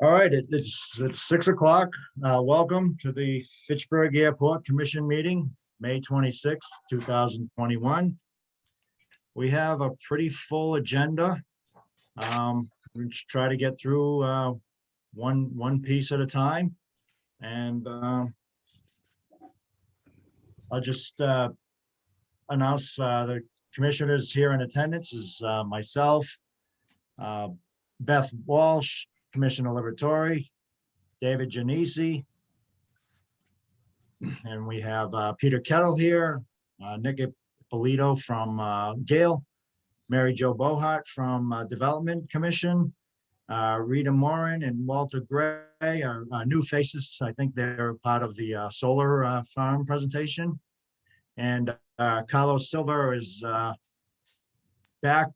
All right, it's 6 o'clock. Welcome to the Fitchburg Airport Commission meeting, May 26th, 2021. We have a pretty full agenda. We should try to get through one piece at a time. And I'll just announce the commissioners here in attendance is myself, Beth Walsh, Commissioner Liberatore, David Genesi, and we have Peter Kettle here, Nick Polito from Gale, Mary Jo Bohart from Development Commission, Rita Morin and Walter Gray are new faces. I think they're part of the solar farm presentation. And Carlos Silva is back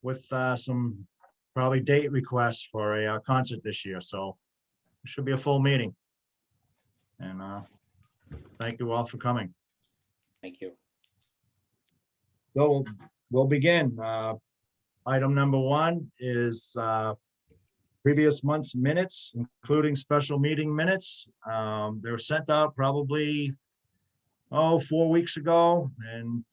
with some probably date requests for a concert this year. So it should be a full meeting. And thank you all for coming. Thank you. So we'll begin. Item number one is previous month's minutes, including special meeting minutes. They were sent out probably 4 weeks ago, and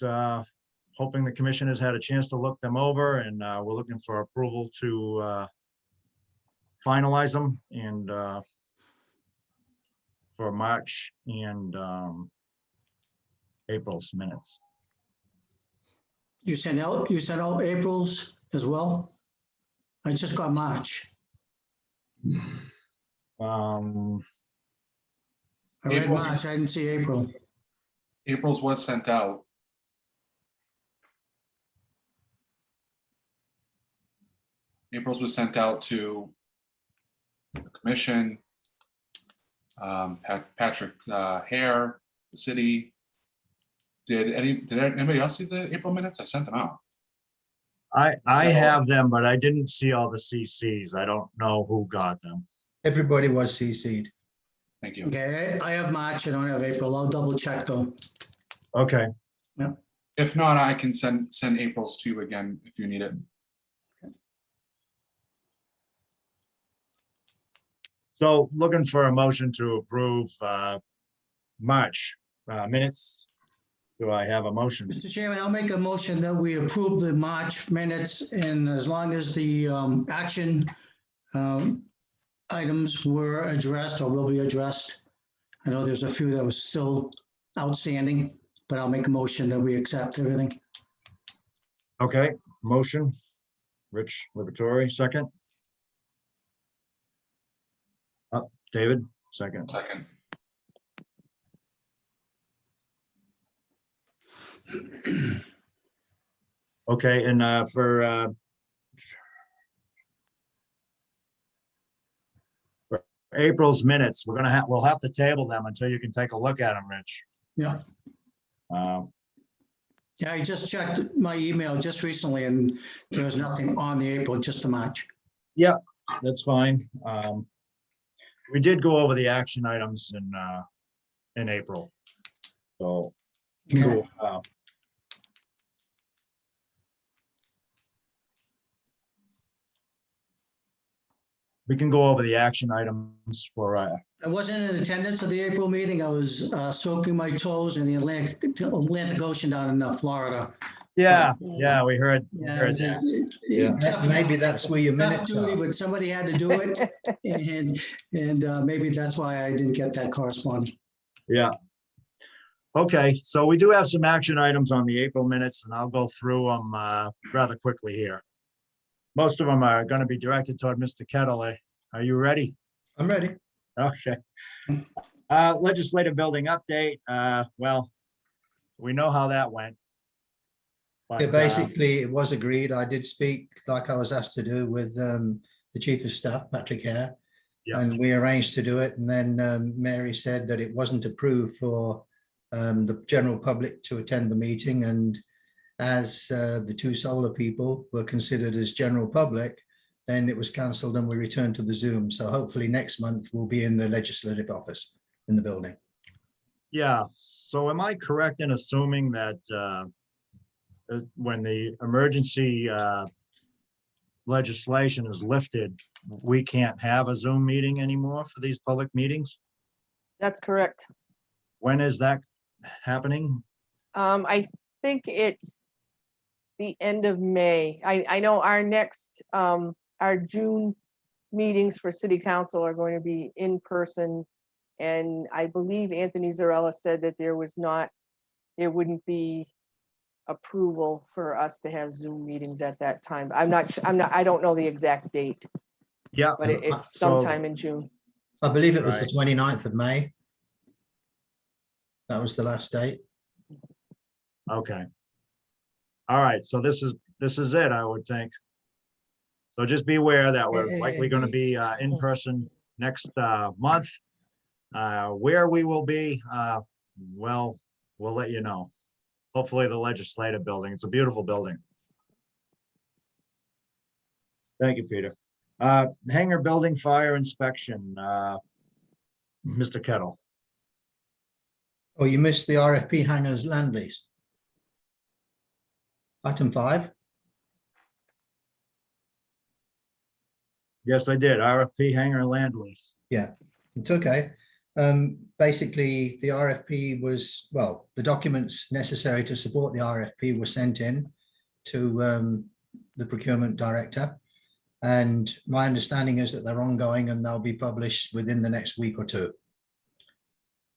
hoping the commission has had a chance to look them over, and we're looking for approval to finalize them and for March and April's minutes. You sent out April's as well? I just got March. I read April's- March, I didn't see April. April's was sent out. April's was sent out to the commission, Patrick Hare, the city. Did anybody else see the April minutes? I sent them out. I have them, but I didn't see all the CCs. I don't know who got them. Everybody was CC'd. Thank you. Okay, I have March, I don't have April. I'll double check though. Okay, If not, I can send April's to you again if you need it. so looking for a motion to approve March minutes. Do I have a motion? Mr. Chairman, I'll make a motion that we approve the March minutes, and as long as the action items were addressed or will be addressed. I know there's a few that was still outstanding, but I'll make a motion that we accept everything. Okay, motion. Rich Liberatore, second. David, second. Second. Okay, and for April's minutes, we'll have to table them until you can take a look at them, Rich. Yeah, yeah, I just checked my email just recently and there was nothing on the April, just the March. That's fine. We did go over the action items in April. So Okay. we can go over the action items for I wasn't in attendance of the April meeting. I was soaking my toes in the Atlantic Ocean down in Florida. yeah, we heard Yeah, heard it's- that. it's- it's tough- Maybe that's where your tough minutes duty, are. but somebody had to do it. And maybe that's why I didn't get that correspondence. Yeah. Okay, so we do have some action items on the April minutes, and I'll go through them rather quickly here. Most of them are going to be directed toward Mr. Kettle. Are you ready? I'm ready. Okay. Legislative building update. Well, we know how that went. But, Yeah, basically, it was agreed. I did speak, like I was asked to do, with the Chief of Staff, Patrick Hare, yes, and we arranged to do it. And then Mary said that it wasn't approved for the general public to attend the meeting. And as the two solar people were considered as general public, then it was cancelled and we returned to the Zoom. So hopefully next month we'll be in the legislative office in the building. yeah. So am I correct in assuming that when the emergency legislation is lifted, we can't have a Zoom meeting anymore for these public meetings? That's correct. When is that happening? I think it's the end of May. I know our next, our June meetings for city council are going to be in person. And I believe Anthony Zarella said that there wouldn't be approval for us to have Zoom meetings at that time. I don't know the exact date, Yeah. but it's so- sometime in June. I believe it was the Right. 29th of May. That was the last date. Okay. All right, so this is it, I would think. So just be aware that we're likely going to be in person next month. Where we will be, well, we'll let you know. Hopefully the legislative building. It's a beautiful building. Thank you, Peter. Hangar building fire inspection, Mr. Kettle. Oh, you missed the RFP hangars land lease. Item 5. Yes, I did. RFP hangar land lease. Yeah, it's okay. Basically, the RFP was, well, the documents necessary to support the RFP were sent in to the procurement director. And my understanding is that they're ongoing and they'll be published within the next week or two,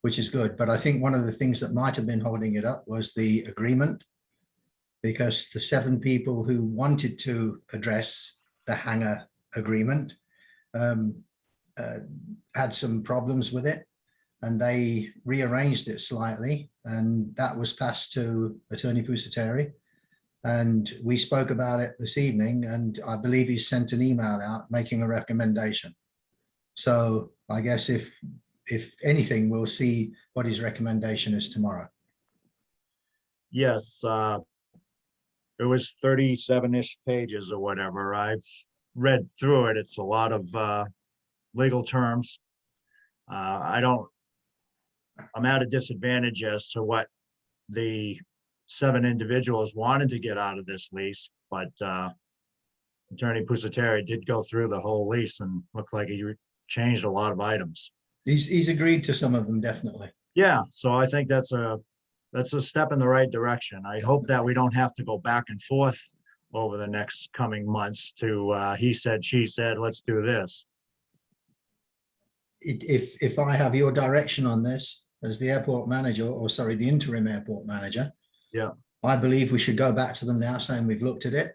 which is good. But I think one of the things that might have been holding it up was the agreement, because the 7 people who wanted to address the hangar agreement had some problems with it, and they rearranged it slightly, and that was passed to Attorney Pusateri. And we spoke about it this evening, and I believe he sent an email out making a recommendation. So I guess if anything, we'll see what his recommendation is tomorrow. Yes, it was 37-ish pages or whatever. I've read through it. It's a lot of legal terms. I'm at a disadvantage as to what the 7 individuals wanted to get out of this lease, but Attorney Pusateri did go through the whole lease and looked like he changed a lot of items. He's agreed to some of them, definitely. Yeah, so I think that's a step in the right direction. I hope that we don't have to go back and forth over the next coming months to he said, she said, let's do this. If I have your direction on this as the airport manager, or sorry, the interim airport manager. Yeah. I believe we should go back to them now saying we've looked at it.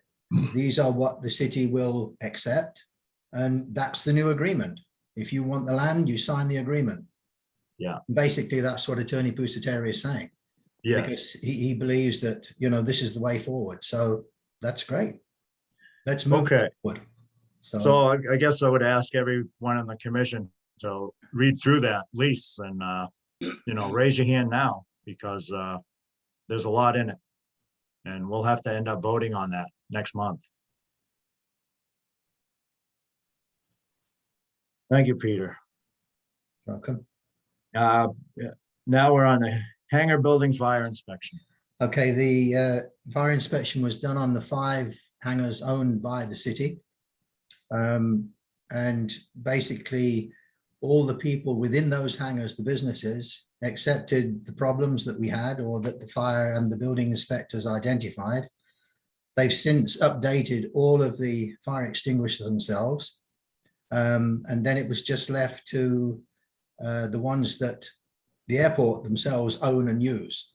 These are what the city will accept. And that's the new agreement. If you want the land, you sign the agreement. Yeah. Basically, that's what Attorney Pusateri is saying. Yes, Because he believes that, this is the way forward. So that's great. Let's move okay. forward. So I guess I would ask everyone on the commission to read through that lease and, raise your hand now, because there's a lot in it. And we'll have to end up voting on that next month. Thank you, Peter. Welcome. Now we're on the hangar building fire inspection. Okay, the fire inspection was done on the 5 hangars owned by the city. And basically, all the people within those hangars, the businesses, accepted the problems that we had, or that the fire and the building inspectors identified. They've since updated all of the fire extinguishers themselves. And then it was just left to the ones that the airport themselves own and use.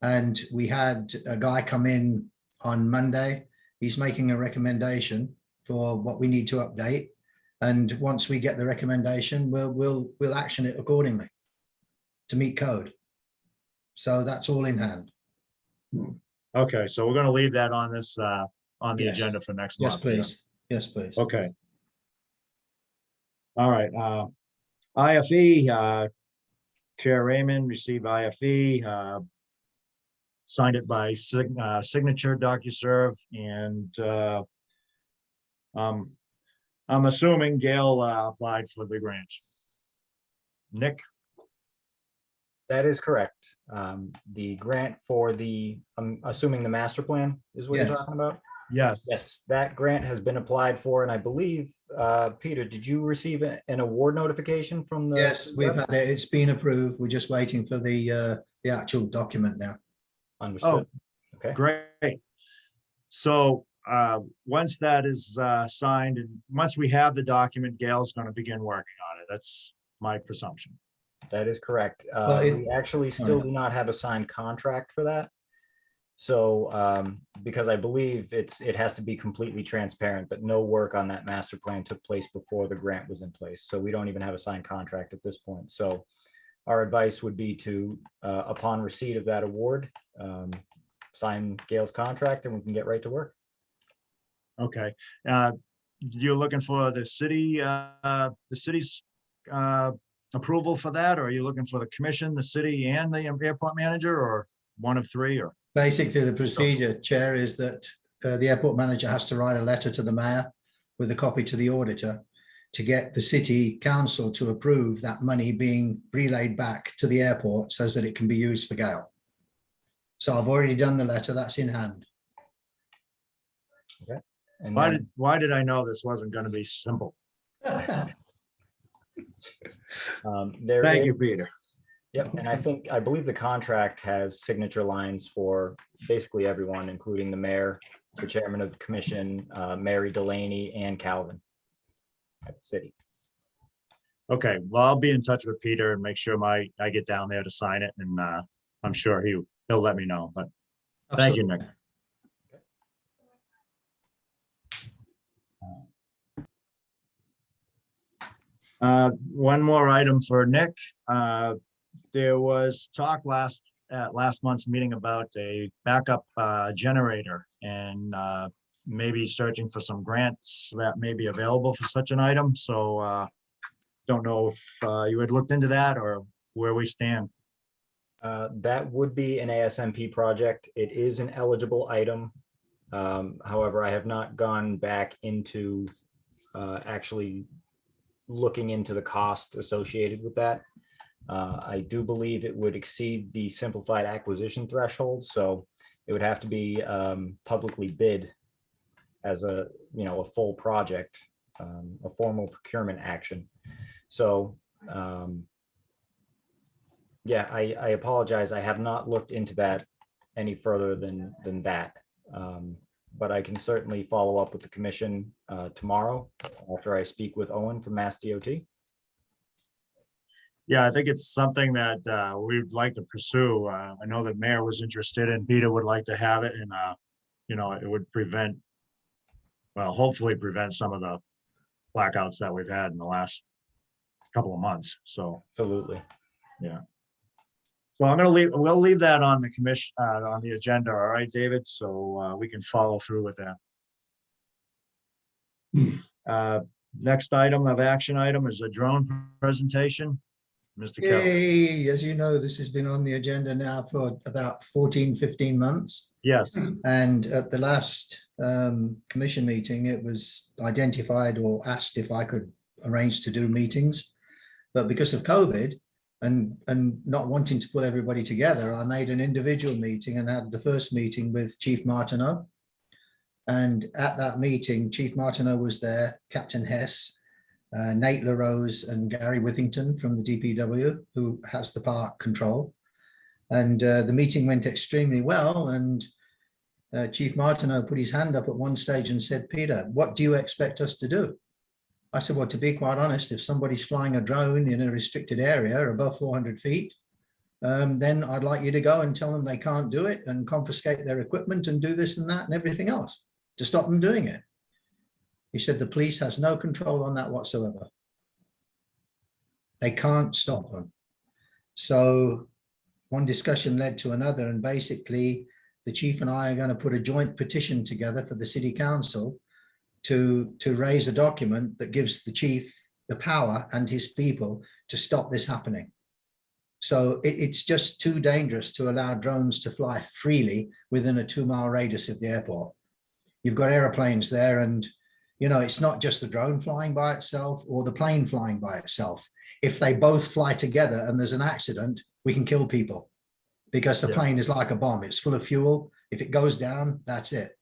And we had a guy come in on Monday. He's making a recommendation for what we need to update. And once we get the recommendation, we'll action it accordingly to meet code. So that's all in hand. Okay, so we're gonna leave that on this, on the Yes. agenda for next Yes, month. please. Yes, please. Okay. All right, IFE, Chair Raymond received IFE, signed it by signature DocuServe, and I'm assuming Gail applied for the grant. Nick? That is correct. The grant for the, I'm assuming the master plan is what you're Yes. talking about? Yes. Yes, that grant has been applied for, and I believe, Peter, did you receive an award notification from the? Yes, we've had it. It's been approved. We're just waiting for the actual document now. Understood. Okay, Great. So once that is signed and once we have the document, Gail's going to begin working on it. That's my presumption. that is correct. Well, it- We actually still do not have a signed contract for that. So, because I believe it has to be completely transparent that no work on that master plan took place before the grant was in place. So we don't even have a signed contract at this point. So our advice would be to, upon receipt of that award, sign Gail's contract and we can get right to work. Okay. You're looking for the city's approval for that, or are you looking for the commission, the city and the airport manager, or one of three, or? Basically, the procedure, Chair, is that the airport manager has to write a letter to the mayor with a copy to the auditor to get the city council to approve that money being relayed back to the airport so that it can be used for Gale. So I've already done the letter, that's in hand. And Why then- did I know this wasn't going to be simple? There Thank you, is- Peter. Yep, and I believe the contract has signature lines for basically everyone, including the mayor, the chairman of the commission, Mary Delaney, and Calvin at the city. Okay, well, I'll be in touch with Peter and make sure I get down there to sign it, and I'm sure he'll let me know, but thank you, Nick. One more item for Nick. There was talk at last month's meeting about a backup generator and maybe searching for some grants that may be available for such an item. So don't know if you had looked into that or where we stand. That would be an ASMP project. It is an eligible item. However, I have not gone back into actually looking into the cost associated with that. I do believe it would exceed the simplified acquisition threshold, so it would have to be publicly bid as a full project, a formal procurement action. So yeah, I apologize. I have not looked into that any further than that. But I can certainly follow up with the commission tomorrow after I speak with Owen from Mass DOT. Yeah, I think it's something that we'd like to pursue. I know that Mayor was interested and Peter would like to have it, and it would hopefully prevent some of the blackouts that we've had in the last couple of months. So, Absolutely. well, we'll leave that on the commission, on the agenda. All right, David, so we can follow through with that. Next item of action item is a drone presentation. Mr. Kelly. Yay, as you know, this has been on the agenda now for about 14, 15 months. Yes, And at the last commission meeting, it was identified or asked if I could arrange to do meetings. But because of COVID and not wanting to put everybody together, I made an individual meeting and had the first meeting with Chief Martineau. And at that meeting, Chief Martineau was there, Captain Hess, Nate LaRose and Gary Withington from the DPW, who has the park control. And the meeting went extremely well. And Chief Martineau put his hand up at one stage and said, "Peter, what do you expect us to do?" I said, "Well, to be quite honest, if somebody's flying a drone in a restricted area above 400 feet, then I'd like you to go and tell them they can't do it and confiscate their equipment and do this and that and everything else to stop them doing it." He said, "The police has no control on that whatsoever. They can't stop them." So one discussion led to another, and basically the chief and I are going to put a joint petition together for the city council to raise a document that gives the chief the power and his people to stop this happening. So it's just too dangerous to allow drones to fly freely within a 2-mile radius of the airport. You've got airplanes there, and it's not just the drone flying by itself or the plane flying by itself. If they both fly together and there's an accident, we can kill people because the Yes. plane is like a bomb. It's full of fuel. If it goes down, that's it.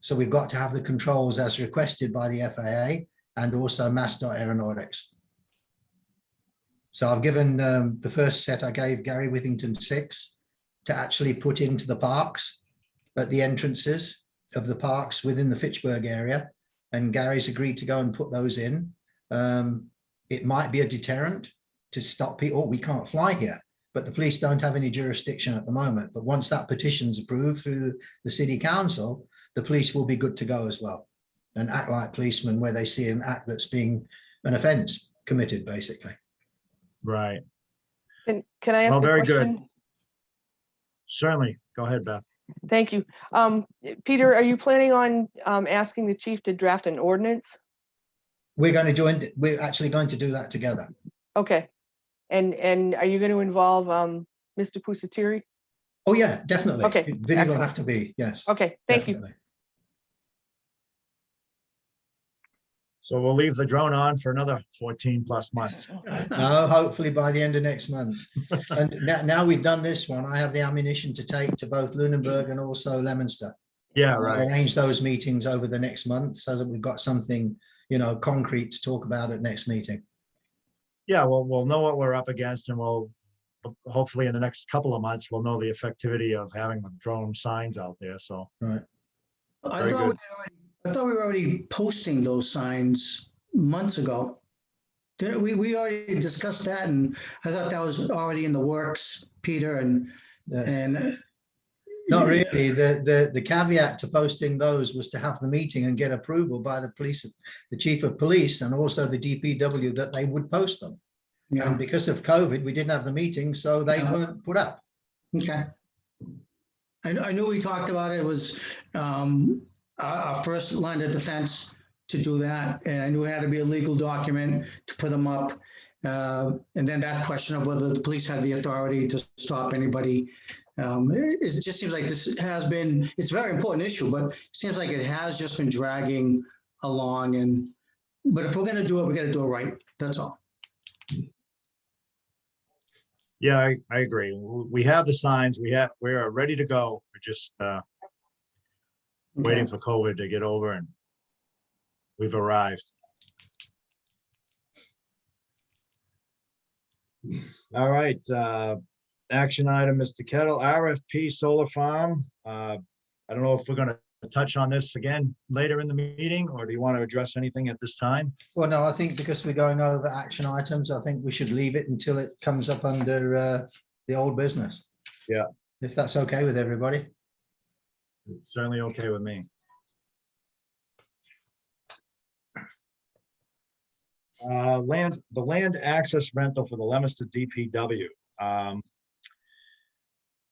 So we've got to have the controls as requested by the FAA and also MassDOT Aeronautics. So I've given the first set I gave Gary Withington 6 to actually put into the parks at the entrances of the parks within the Fitchburg area. And Gary's agreed to go and put those in. It might be a deterrent to stop people. Oh, we can't fly here, but the police don't have any jurisdiction at the moment. But once that petition's approved through the city council, the police will be good to go as well and act like policemen where they see an act that's being an offense committed, basically. Right. Can I ask Well, a very good. question? Certainly. Go ahead, Beth. Thank you. Peter, are you planning on asking the chief to draft an ordinance? We're actually going to do that together. Okay. And are you going to involve Mr. Pusatiri? Oh, yeah, definitely. Okay, Vinny will excellent. have to be, yes. Okay, thank you. definitely. So we'll leave the drone on for another 14 plus months. No, hopefully by the end of next month. And now we've done this one, I have the ammunition to take to both Lunenburg and also Leominster. Yeah, I'll right. arrange those meetings over the next month so that we've got something, concrete to talk about at next meeting. Yeah, well, we'll know what we're up against, and we'll hopefully in the next couple of months, we'll know the effectivity of having the drone signs out there. So, I Very thought, good. I thought we were already posting those signs months ago. Didn't we? We already discussed that, and I thought that was already in the works, Peter, and Not really. The caveat to posting those was to have the meeting and get approval by the police, the chief of police, and also the DPW that they would post them. Yeah. And because of COVID, we didn't have the meeting, so they Yeah. weren't put up. Okay. I knew we talked about it. It was our first line of defense to do that, and I knew it had to be a legal document to put them up. And then that question of whether the police had the authority to stop anybody. It just seems like this has been, it's a very important issue, but it seems like it has just been dragging along. But if we're going to do it, we got to do it right. That's all. yeah, I agree. We have the signs. We are ready to go. We're just waiting for COVID to get over, and we've arrived. All right. Action item, Mr. Kettle, RFP solar farm. I don't know if we're going to touch on this again later in the meeting, or do you want to address anything at this time? Well, no, I think because we're going over action items, I think we should leave it until it comes up under the old business. Yeah. If that's okay with everybody. It's certainly okay with me. The land access rental for the Leominster DPW.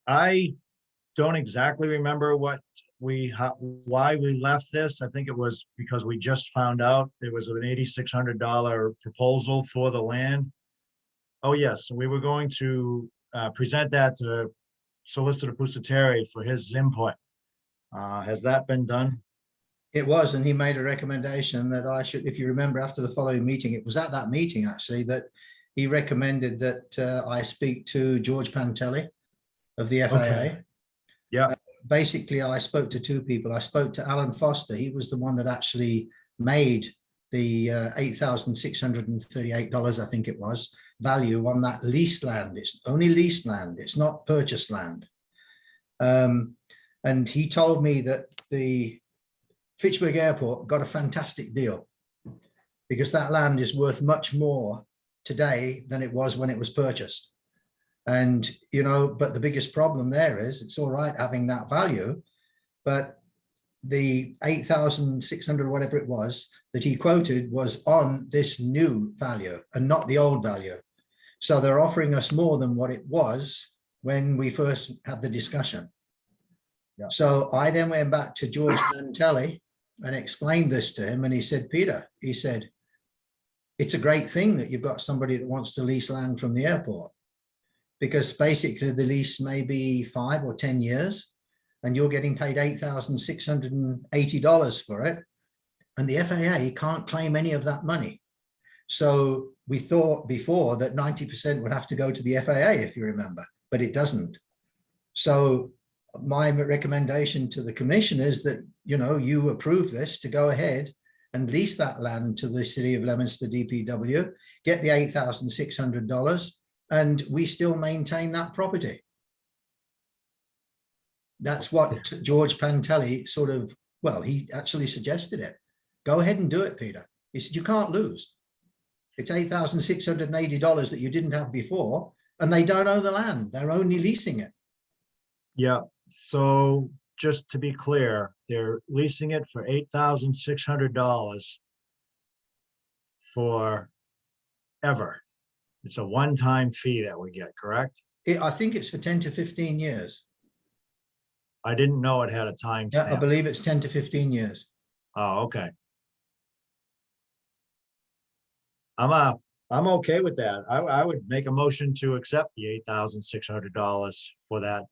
I don't exactly remember why we left this. I think it was because we just found out there was an $8,600 proposal for the land. Oh, yes, we were going to present that to Solicitor Pusateri for his input. Has that been done? It was, and he made a recommendation that I should, if you remember, after the following meeting, it was at that meeting actually that he recommended that I speak to George Pantelli of the FAA. Okay. Yeah. Basically, I spoke to two people. I spoke to Alan Foster. He was the one that actually made the $8,638, I think it was, value on that leased land. It's only leased land. It's not purchased land. And he told me that the Fitchburg Airport got a fantastic deal because that land is worth much more today than it was when it was purchased. And, but the biggest problem there is it's all right having that value, but the 8,600, whatever it was that he quoted was on this new value and not the old value. So they're offering us more than what it was when we first had the discussion. Yeah. So I then went back to George Pantelli and explained this to him. And he said, Peter, he said, it's a great thing that you've got somebody that wants to lease land from the airport, because basically the lease may be 5 or 10 years and you're getting paid $8,680 for it. And the FAA can't claim any of that money. So we thought before that 90% would have to go to the FAA, if you remember, but it doesn't. So my recommendation to the commission is that you know, you approve this to go ahead and lease that land to the city of Leominster DPW, get the $8,600, and we still maintain that property. That's what George Pantelli sort of, well, he actually suggested it. Go ahead and do it, Peter. He said, you can't lose. It's $8,680 that you didn't have before, and they don't own the land. They're only leasing it. Yeah, so just to be clear, they're leasing it for $8,600 for ever. It's a one-time fee that we get, correct? I think it's for 10 to 15 years. I didn't know it had a time Yeah, I stamp. believe it's 10 to 15 years. Oh, okay. I'm okay with that. I would make a motion to accept the $8,600 for that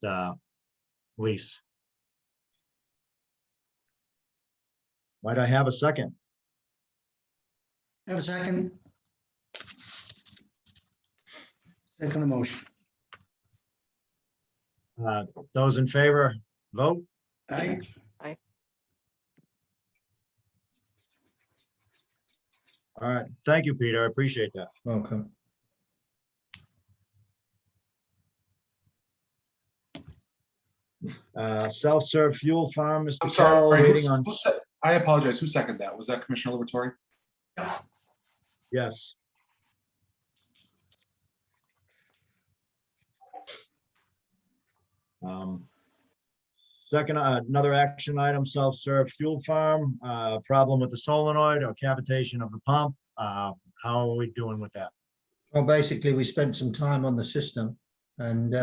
lease. Might I have a second? Have a second? Second the motion. Those in favor, vote. Aye. All right, thank you, Peter. I appreciate that. Welcome. Self-serve fuel farm, I'm Mr. Carroll, sorry. waiting on, I apologize. Who seconded that? Was that Commissioner Liberatore? yes. Second, another action item, self-serve fuel farm, problem with the solenoid or cavitation of the pump. How are we doing with that? Well, basically, we spent some time on the system, and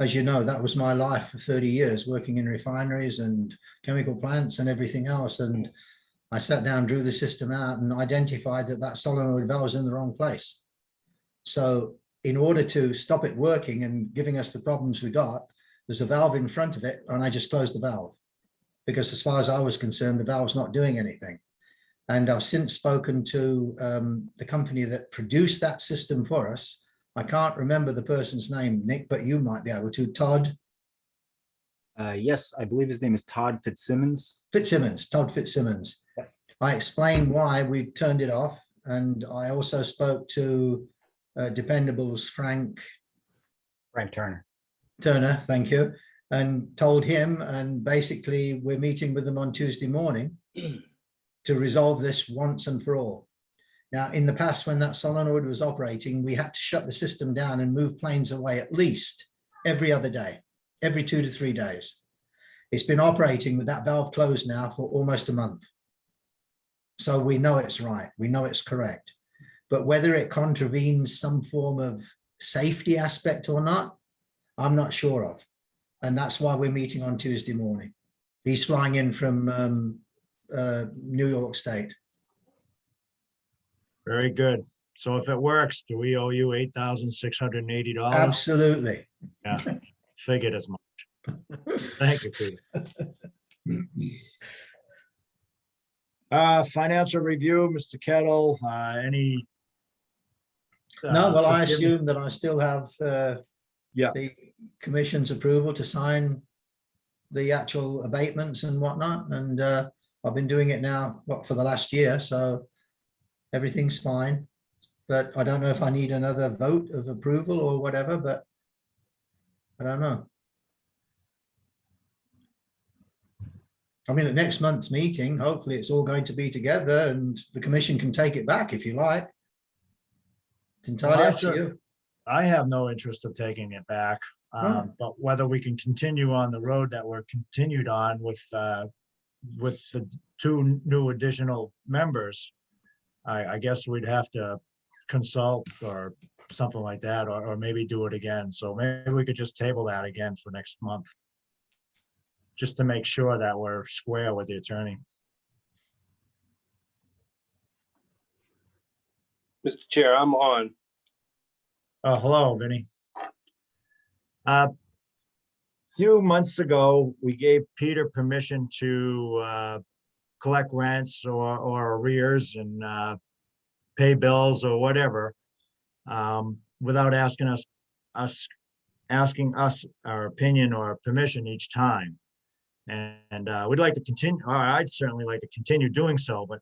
as you know, that was my life for 30 years, working in refineries and chemical plants and everything else. And I sat down, drew the system out, and identified that that solenoid valve was in the wrong place. So in order to stop it working and giving us the problems we got, there's a valve in front of it, and I just closed the valve, because as far as I was concerned, the valve's not doing anything. And I've since spoken to the company that produced that system for us. I can't remember the person's name, Nick, but you might be able to. Todd Yes, I believe his name is Todd Fitzsimmons. Todd Fitzsimmons. Yep. I explained why we turned it off, and I also spoke to Dependable's Frank Turner, thank you, and told him, and basically we're meeting with them on Tuesday morning to resolve this once and for all. Now, in the past, when that solenoid was operating, we had to shut the system down and move planes away at least every other day, every 2 to 3 days. It's been operating with that valve closed now for almost a month. So we know it's right, we know it's correct. But whether it contravenes some form of safety aspect or not, I'm not sure of. And that's why we're meeting on Tuesday morning. He's flying in from New York State. Very good. So if it works, do we owe you $8,680? Absolutely. Yeah, figured as much. Thank you, Peter. Financial review, Mr. Kettle, any? No, well, I forgiveness? assume that I still have Yeah. the commission's approval to sign the actual abatements and whatnot. And I've been doing it now, what, for the last year, so everything's fine. But I don't know if I need another vote of approval or whatever, but I don't know. I mean, at next month's meeting, hopefully it's all going to be together and the commission can take it back if you like. It's entirely up to you. I have no interest of taking it back, but whether we can continue on the road that we're continued on with the 2 new additional members, I guess we'd have to consult or something like that, or maybe do it again. So maybe we could just table that again for next month, just to make sure that we're square with the attorney. Mr. Chair, I'm on. Oh, hello, Vinny. Few months ago, we gave Peter permission to collect rents or arrears and pay bills or whatever, without asking us our opinion or permission each time. And we'd like to continue, or I'd certainly like to continue doing so, but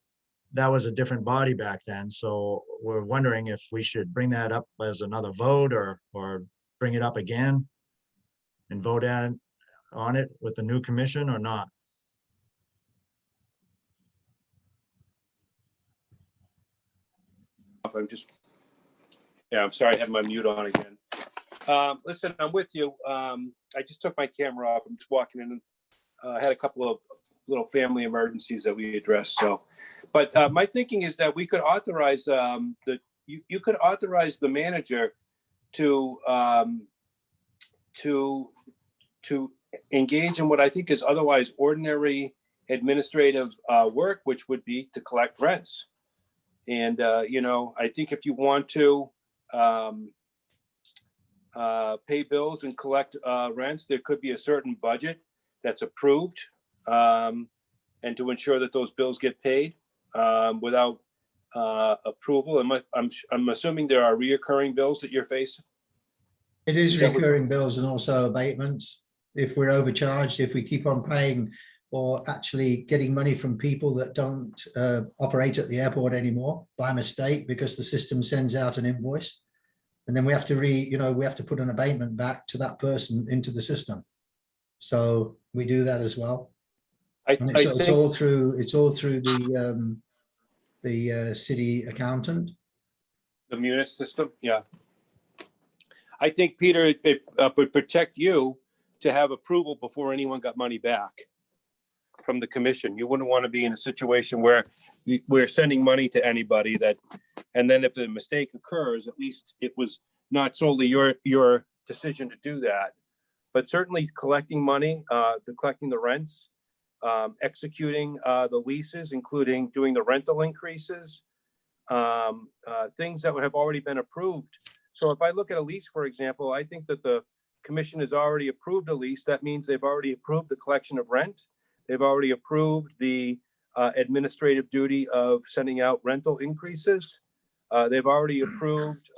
that was a different body back then. So we're wondering if we should bring that up as another vote or bring it up again and vote on it with the new commission or not. I'm just, yeah, I'm sorry, I had my mute on again. Listen, I'm with you. I just took my camera off. I'm just walking in. I had a couple of little family emergencies that we addressed, so. But my thinking is that we could authorize you could authorize the manager to engage in what I think is otherwise ordinary administrative work, which would be to collect rents. And, you know, I think if you want to pay bills and collect rents, there could be a certain budget that's approved, and to ensure that those bills get paid without approval. I'm assuming there are reoccurring bills that you're facing. It is That would- recurring bills and also abatements. If we're overcharged, if we keep on paying or actually getting money from people that don't operate at the airport anymore by mistake because the system sends out an invoice, and then we have to we have to put an abatement back to that person into the system. So we do that as well. And it's all through the city accountant. The Munis system, yeah. I think, Peter, it would protect you to have approval before anyone got money back from the commission. You wouldn't want to be in a situation where we're sending money to anybody and then if a mistake occurs, at least it was not solely your decision to do that. But certainly collecting money, collecting the rents, executing the leases, including doing the rental increases, things that would have already been approved. So if I look at a lease, for example, I think that the commission has already approved a lease. That means they've already approved the collection of rent. They've already approved the administrative duty of sending out rental increases. They've already approved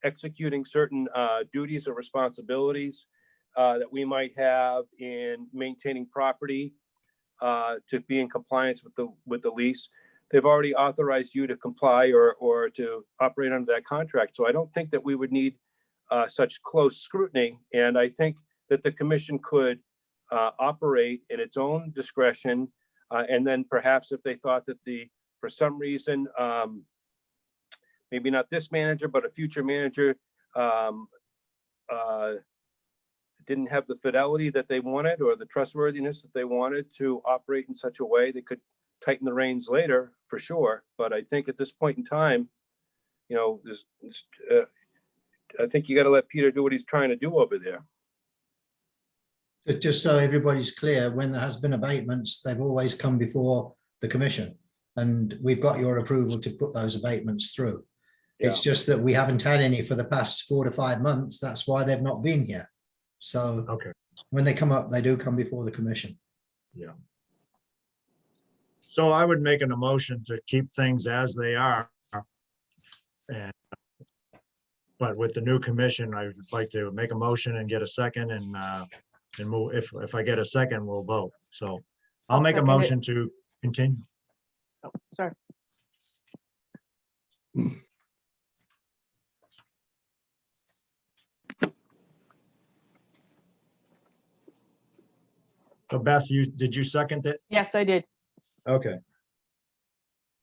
executing certain duties or responsibilities that we might have in maintaining property to be in compliance with the lease. They've already authorized you to comply or to operate under that contract. So I don't think that we would need such close scrutiny. And I think that the commission could operate in its own discretion. And then perhaps if they thought that for some reason, maybe not this manager, but a future manager didn't have the fidelity that they wanted or the trustworthiness that they wanted to operate in such a way, they could tighten the reins later for sure. But I think at this point in time, you know, I think you got to let Peter do what he's trying to do over there. Just so everybody's clear, when there has been abatements, they've always come before the commission, and we've got your approval to put those abatements through. Yeah. It's just that we haven't had any for the past 4 to 5 months. That's why they've not been here. So Okay. when they come up, they do come before the commission. Yeah. So I would make an emotion to keep things as they are. And, but with the new commission, I would like to make a motion and get a second and move. If I get a second, we'll vote. So I'll make a second it. motion to continue. Oh, sorry. So Beth, did you second it? Yes, I did. Okay.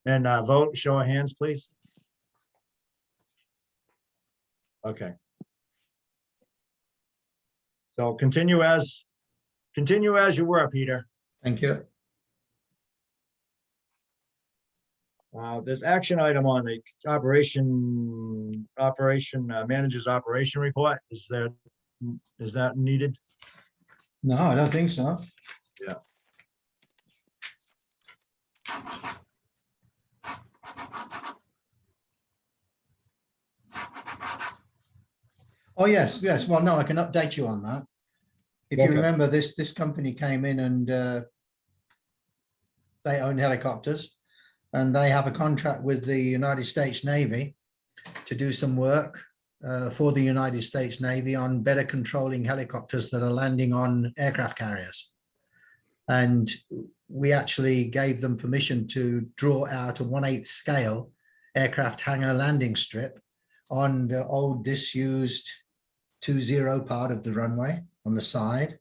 And vote, show of hands, please. Okay. So continue as you were, Peter. Thank you. There's action item on the manager's operation report. Is that needed? No, I don't think so. Yeah. Oh, yes, yes. Well, no, I can update you on that. If you Okay. remember, this company came in and they own helicopters, and they have a contract with the United States Navy to do some work for the United States Navy on better controlling helicopters that are landing on aircraft carriers. And we actually gave them permission to draw out a 1/8 scale aircraft hangar landing strip on the old disused 20 part of the runway on the side.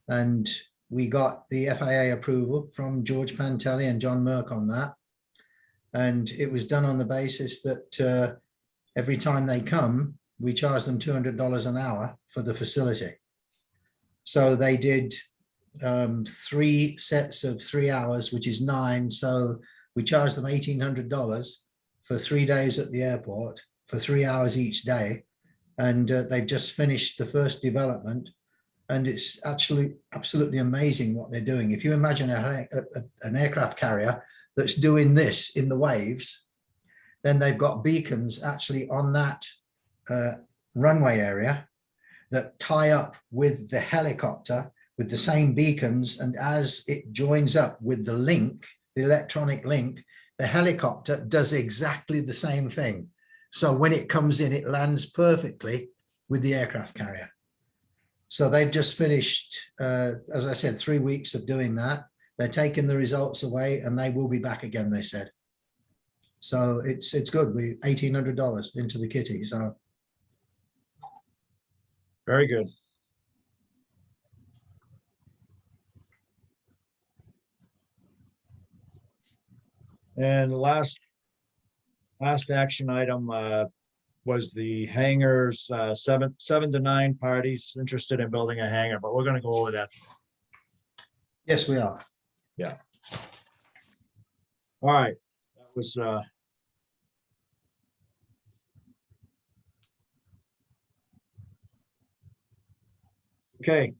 And we got the FAA approval from George Pantelli and John Merck on that. And it was done on the basis that every time they come, we charge them $200 an hour for the facility. So they did 3 sets of 3 hours, which is 9. So we charged them $1,800 for 3 days at the airport for 3 hours each day. And they've just finished the first development. And it's actually absolutely amazing what they're doing. If you imagine an aircraft carrier that's doing this in the waves, then they've got beacons actually on that runway area that tie up with the helicopter with the same beacons. And as it joins up with the link, the electronic link, the helicopter does exactly the same thing. So when it comes in, it lands perfectly with the aircraft carrier. So they've just finished, as I said, 3 weeks of doing that. They're taking the results away and they will be back again, they said. So it's good. We $1,800 into the kitty. So Very good. And the last action item was the hangars, 7 to 9 parties interested in building a hangar, but we're gonna go over that. yes, we are. All right, that was okay.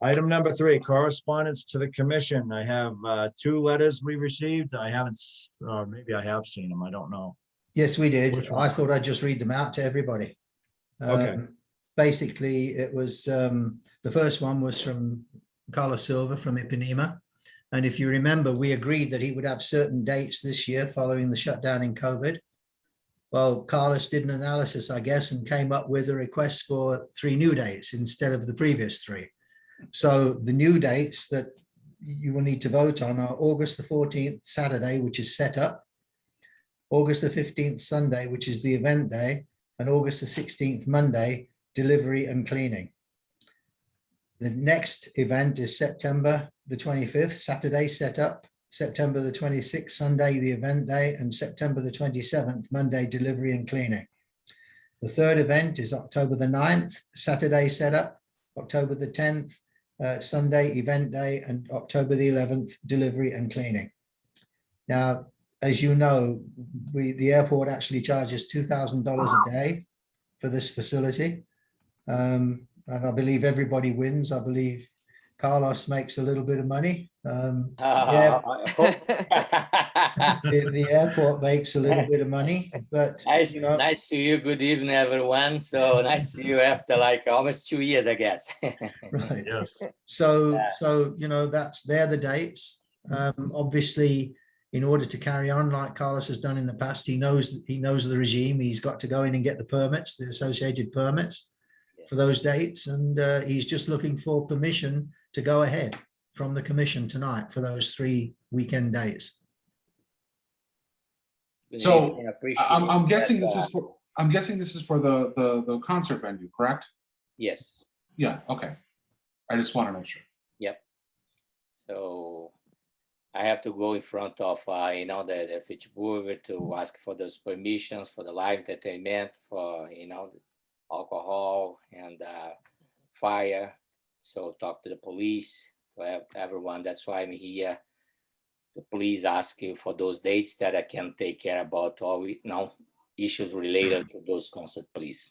Item number 3, correspondence to the commission. I have 2 letters we received. I haven't, maybe I have seen them. I don't know. Yes, we did. Which I one? thought I'd just read them out to everybody. Okay. Basically, it was the first one was from Carlos Silva from Ipanema. And if you remember, we agreed that he would have certain dates this year following the shutdown in COVID. Well, Carlos did an analysis, I guess, and came up with a request for 3 new dates instead of the previous 3. So the new dates that you will need to vote on are August the 14th, Saturday, which is set up, August the 15th, Sunday, which is the event day, and August the 16th, Monday, delivery and cleaning. The next event is September the 25th, Saturday set up, September the 26th, Sunday, the event day, and September the 27th, Monday, delivery and cleaning. The third event is October the 9th, Saturday set up, October the 10th, Sunday, event day, and October the 11th, delivery and cleaning. Now, as you know, the airport actually charges $2,000 a day for this facility. And I believe everybody wins. I believe Carlos makes a little bit of money. Yeah, the airport makes a little bit of money, but Nice, you know, nice to you. Good evening, everyone. So nice to you after like almost 2 years, I guess. right. Yes. So you know, they're the dates. Obviously, in order to carry on like Carlos has done in the past, he knows the regime. He's got to go in and get the permits, the associated permits for those dates, and he's just looking for permission to go ahead from the commission tonight for those 3 weekend days. Good So, evening, I appreciate I'm it. guessing But, this is for the concert venue, correct? yes. Yeah, okay. I just want to make sure. So I have to go in front of the Fitchburger to ask for those permissions for the live entertainment, for the alcohol and fire. So talk to the police, for everyone. That's why I'm here. The police ask you for those dates that I can take care about all issues related to those concert, please.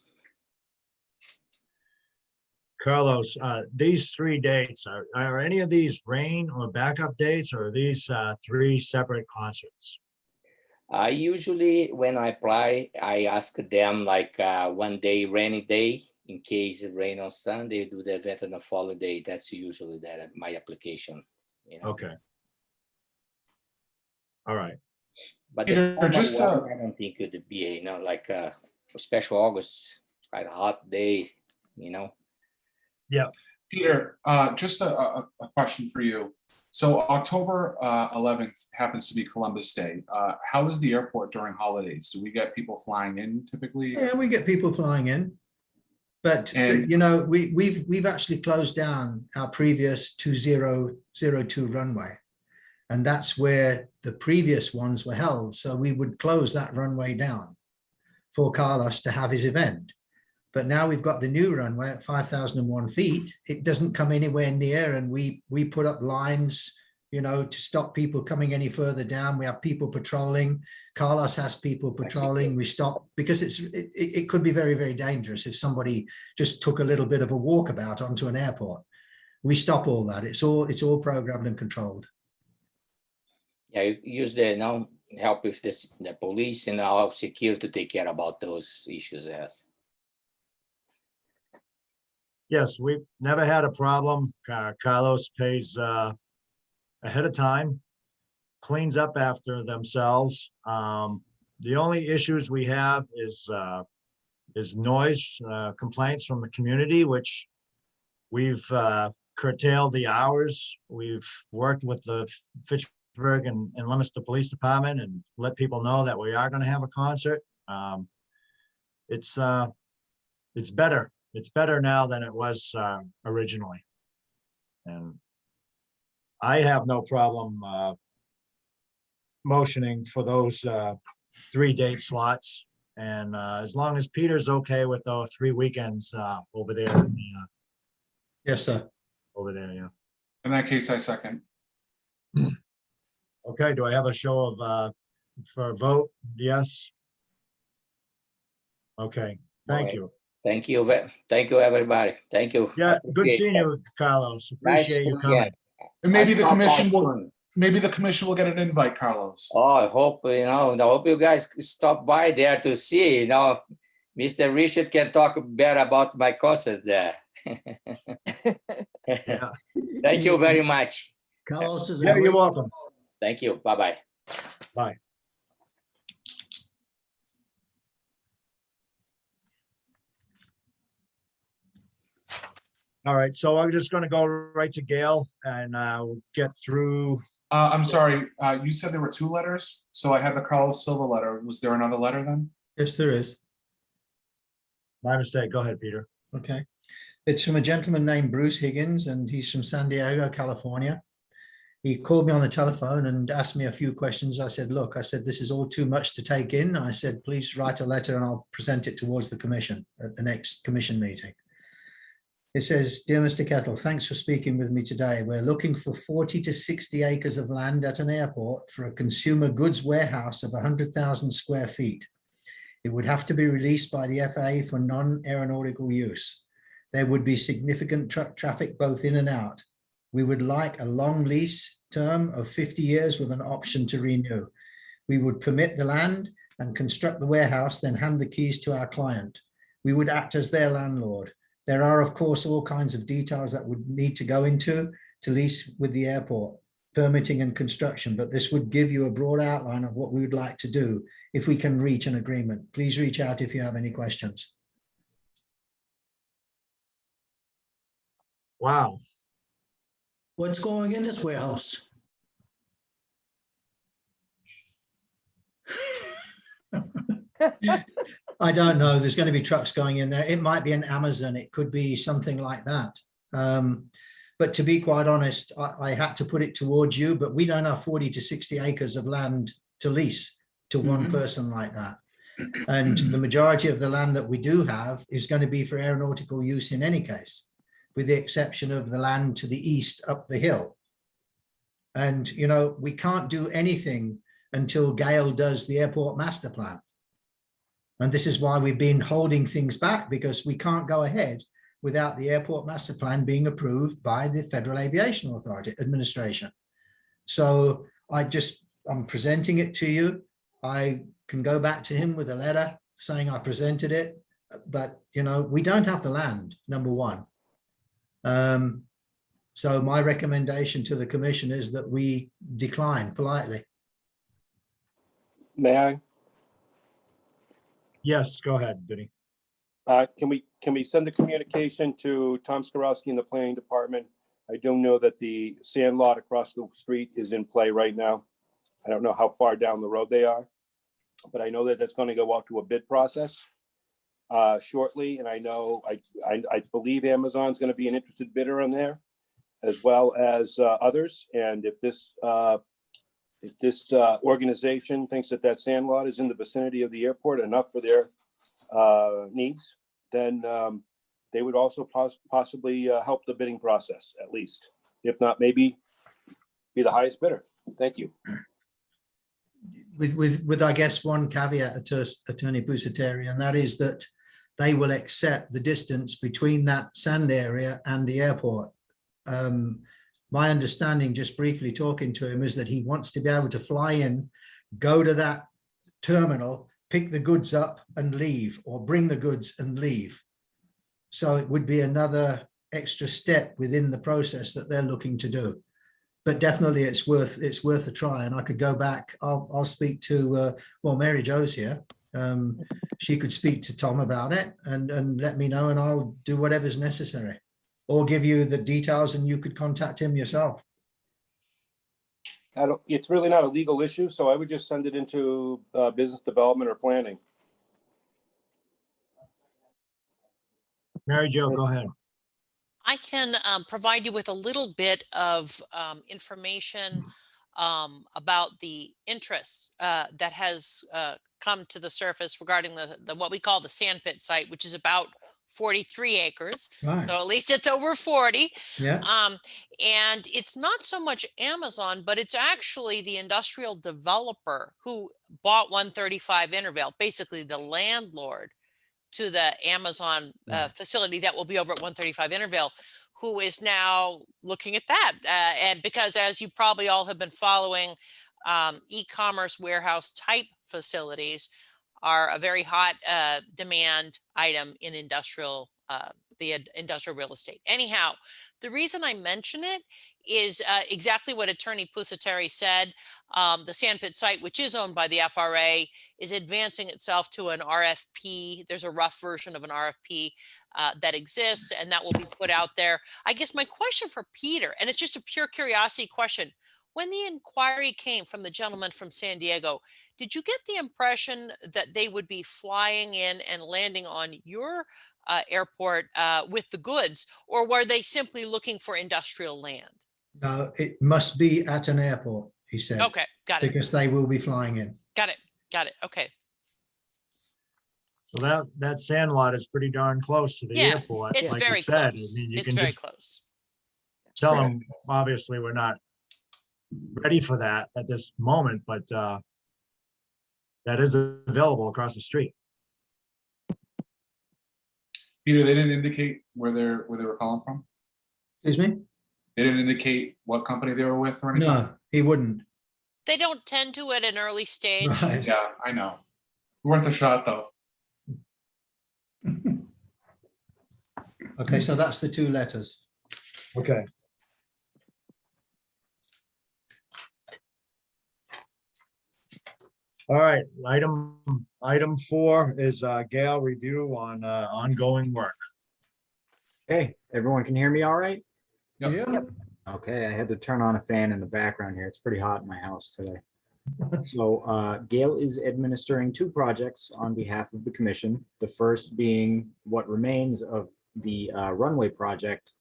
Carlos, these 3 dates, are any of these rain or backup dates, or are these 3 separate concerts? I usually, when I apply, I ask them like 1 day, rainy day, in case it rain on Sunday, do the event on the following day. That's usually my application. Okay. All right. But Peter, the summer just, one, I don't think it would be, like a special August, quite a hot day, Yeah. Peter, just a question for you. So October 11th happens to be Columbus Day. How is the airport during holidays? Do we get people flying in typically? Yeah, we get people flying in. But, And- you know, we've actually closed down our previous 2002 runway. And that's where the previous ones were held. So we would close that runway down for Carlos to have his event. But now we've got the new runway at 5,001 feet. It doesn't come anywhere near, and we put up lines, you know, to stop people coming any further down. We have people patrolling. Carlos has people patrolling. We stop because it could be very, very dangerous if somebody just took a little bit of a walkabout onto an airport. We stop all that. It's all programmed and controlled. Yeah, you use the help with this, the police and our security to take care about those issues. Yes. Yes, we've never had a problem. Carlos pays ahead of time, cleans up after themselves. The only issues we have is noise complaints from the community, which we've curtailed the hours. We've worked with the Fitchburg and Leominster Police Department and let people know that we are going to have a concert. It's better. It's better now than it was originally. And I have no problem motioning for those 3 date slots. And as long as Peter's okay with those 3 weekends over there, Yes, sir. over there, yeah. In that case, I second. Okay, do I have a show of, for a vote? Yes? Okay, thank Okay. you. Thank you. Thank you, everybody. Thank you. Yeah, good Appreciate seeing that. you, Carlos. Nice Appreciate you seeing coming. And maybe I the stop by commission will, soon. maybe the commission will get an invite, Carlos. Oh, I hope, I hope you guys stop by there to see, Mr. Richard can talk better about my concert there. Yeah. Thank you very much. Carlos is a Yeah, you're great, welcome. Thank you. Bye-bye. Bye. All right, so I'm just gonna go right to Gail and we'll get through. I'm sorry, you said there were 2 letters, so I had the Carlos Silva letter. Was there another letter then? Yes, there is. My mistake. Go ahead, Peter. Okay. It's from a gentleman named Bruce Higgins, and he's from San Diego, California. He called me on the telephone and asked me a few questions. I said, look, this is all too much to take in. I said, please write a letter and I'll present it towards the commission at the next commission meeting. It says, dear Mr. Kettle, thanks for speaking with me today. We're looking for 40 to 60 acres of land at an airport for a consumer goods warehouse of 100,000 square feet. It would have to be released by the FAA for non-aeronautical use. There would be significant truck traffic both in and out. We would like a long lease term of 50 years with an option to renew. We would permit the land and construct the warehouse, then hand the keys to our client. We would act as their landlord. There are, of course, all kinds of details that would need to go into to lease with the airport, permitting and construction, but this would give you a broad outline of what we would like to do if we can reach an agreement. Please reach out if you have any questions. Wow. what's going in this warehouse? I don't know. There's going to be trucks going in there. It might be an Amazon. It could be something like that. But to be quite honest, I had to put it towards you, but we don't have 40 to 60 acres of land to lease to one person like that. And the majority of the land that we do have is going to be for aeronautical use in any case, with the exception of the land to the east up the hill. And, you know, we can't do anything until Gail does the airport master plan. And this is why we've been holding things back, because we can't go ahead without the airport master plan being approved by the Federal Aviation Authority administration. So I'm presenting it to you. I can go back to him with a letter saying I presented it, but you know, we don't have the land, number one. So my recommendation to the commission is that we decline politely. May I? Yes, go ahead, Vinny. Can we send a communication to Tom Skorowski in the planning department? I do know that the sand lot across the street is in play right now. I don't know how far down the road they are, but I know that it's going to go out to a bid process shortly. And I know, I believe Amazon's going to be an interested bidder on there, as well as others. And if this organization thinks that that sand lot is in the vicinity of the airport enough for their needs, then they would also possibly help the bidding process, at least. If not, maybe be the highest bidder. Thank you. With I guess one caveat to Attorney Pusateri, and that is that they will accept the distance between that sand area and the airport. My understanding, just briefly talking to him, is that he wants to be able to fly in, go to that terminal, pick the goods up and leave, or bring the goods and leave. So it would be another extra step within the process that they're looking to do. But definitely it's worth a try. And I could go back, I'll speak to, well, Mary Jo's here. She could speak to Tom about it and let me know, and I'll do whatever's necessary. Or give you the details and you could contact him yourself. It's really not a legal issue, so I would just send it into business development or planning. Mary Jo, go ahead. I can provide you with a little bit of information about the interest that has come to the surface regarding the what we call the sandpit site, which is about 43 acres. Right. So at least it's over 40. Yeah. And it's not so much Amazon, but it's actually the industrial developer who bought 135 Intervale, basically the landlord to the Amazon facility that will be over at 135 Intervale, who is now looking at that. And because, as you probably all have been following, e-commerce warehouse type facilities are a very hot demand item in industrial, the industrial real estate. Anyhow, the reason I mention it is exactly what Attorney Pusateri said. The sandpit site, which is owned by the FRA, is advancing itself to an RFP. There's a rough version of an RFP that exists, and that will be put out there. I guess my question for Peter, and it's just a pure curiosity question, when the inquiry came from the gentleman from San Diego, did you get the impression that they would be flying in and landing on your airport with the goods, or were they simply looking for industrial land? No, it must be at an airport, he said. Okay, got it. Because they will be flying in. Got it. Got it. Okay. So that sand lot is pretty darn close to the Yeah, airport. it's like you very said. close. I mean, you It's can very just close. tell them, obviously, we're not ready for that at this moment, but that is available across the street. Peter, they didn't indicate where they were calling from? Excuse me? They didn't indicate what company they were with or anything? No, he wouldn't. They don't tend to at an early stage. Right. Yeah, I know. Worth a shot, though. Okay, so that's the two letters. Okay. All right, item 4 is Gail review on ongoing work. Okay, everyone can hear me all right? Yep. Yeah. Okay, I had to turn on a fan in the background here. It's pretty hot in my house today. So Gail is administering 2 projects on behalf of the commission. The first being what remains of the runway project.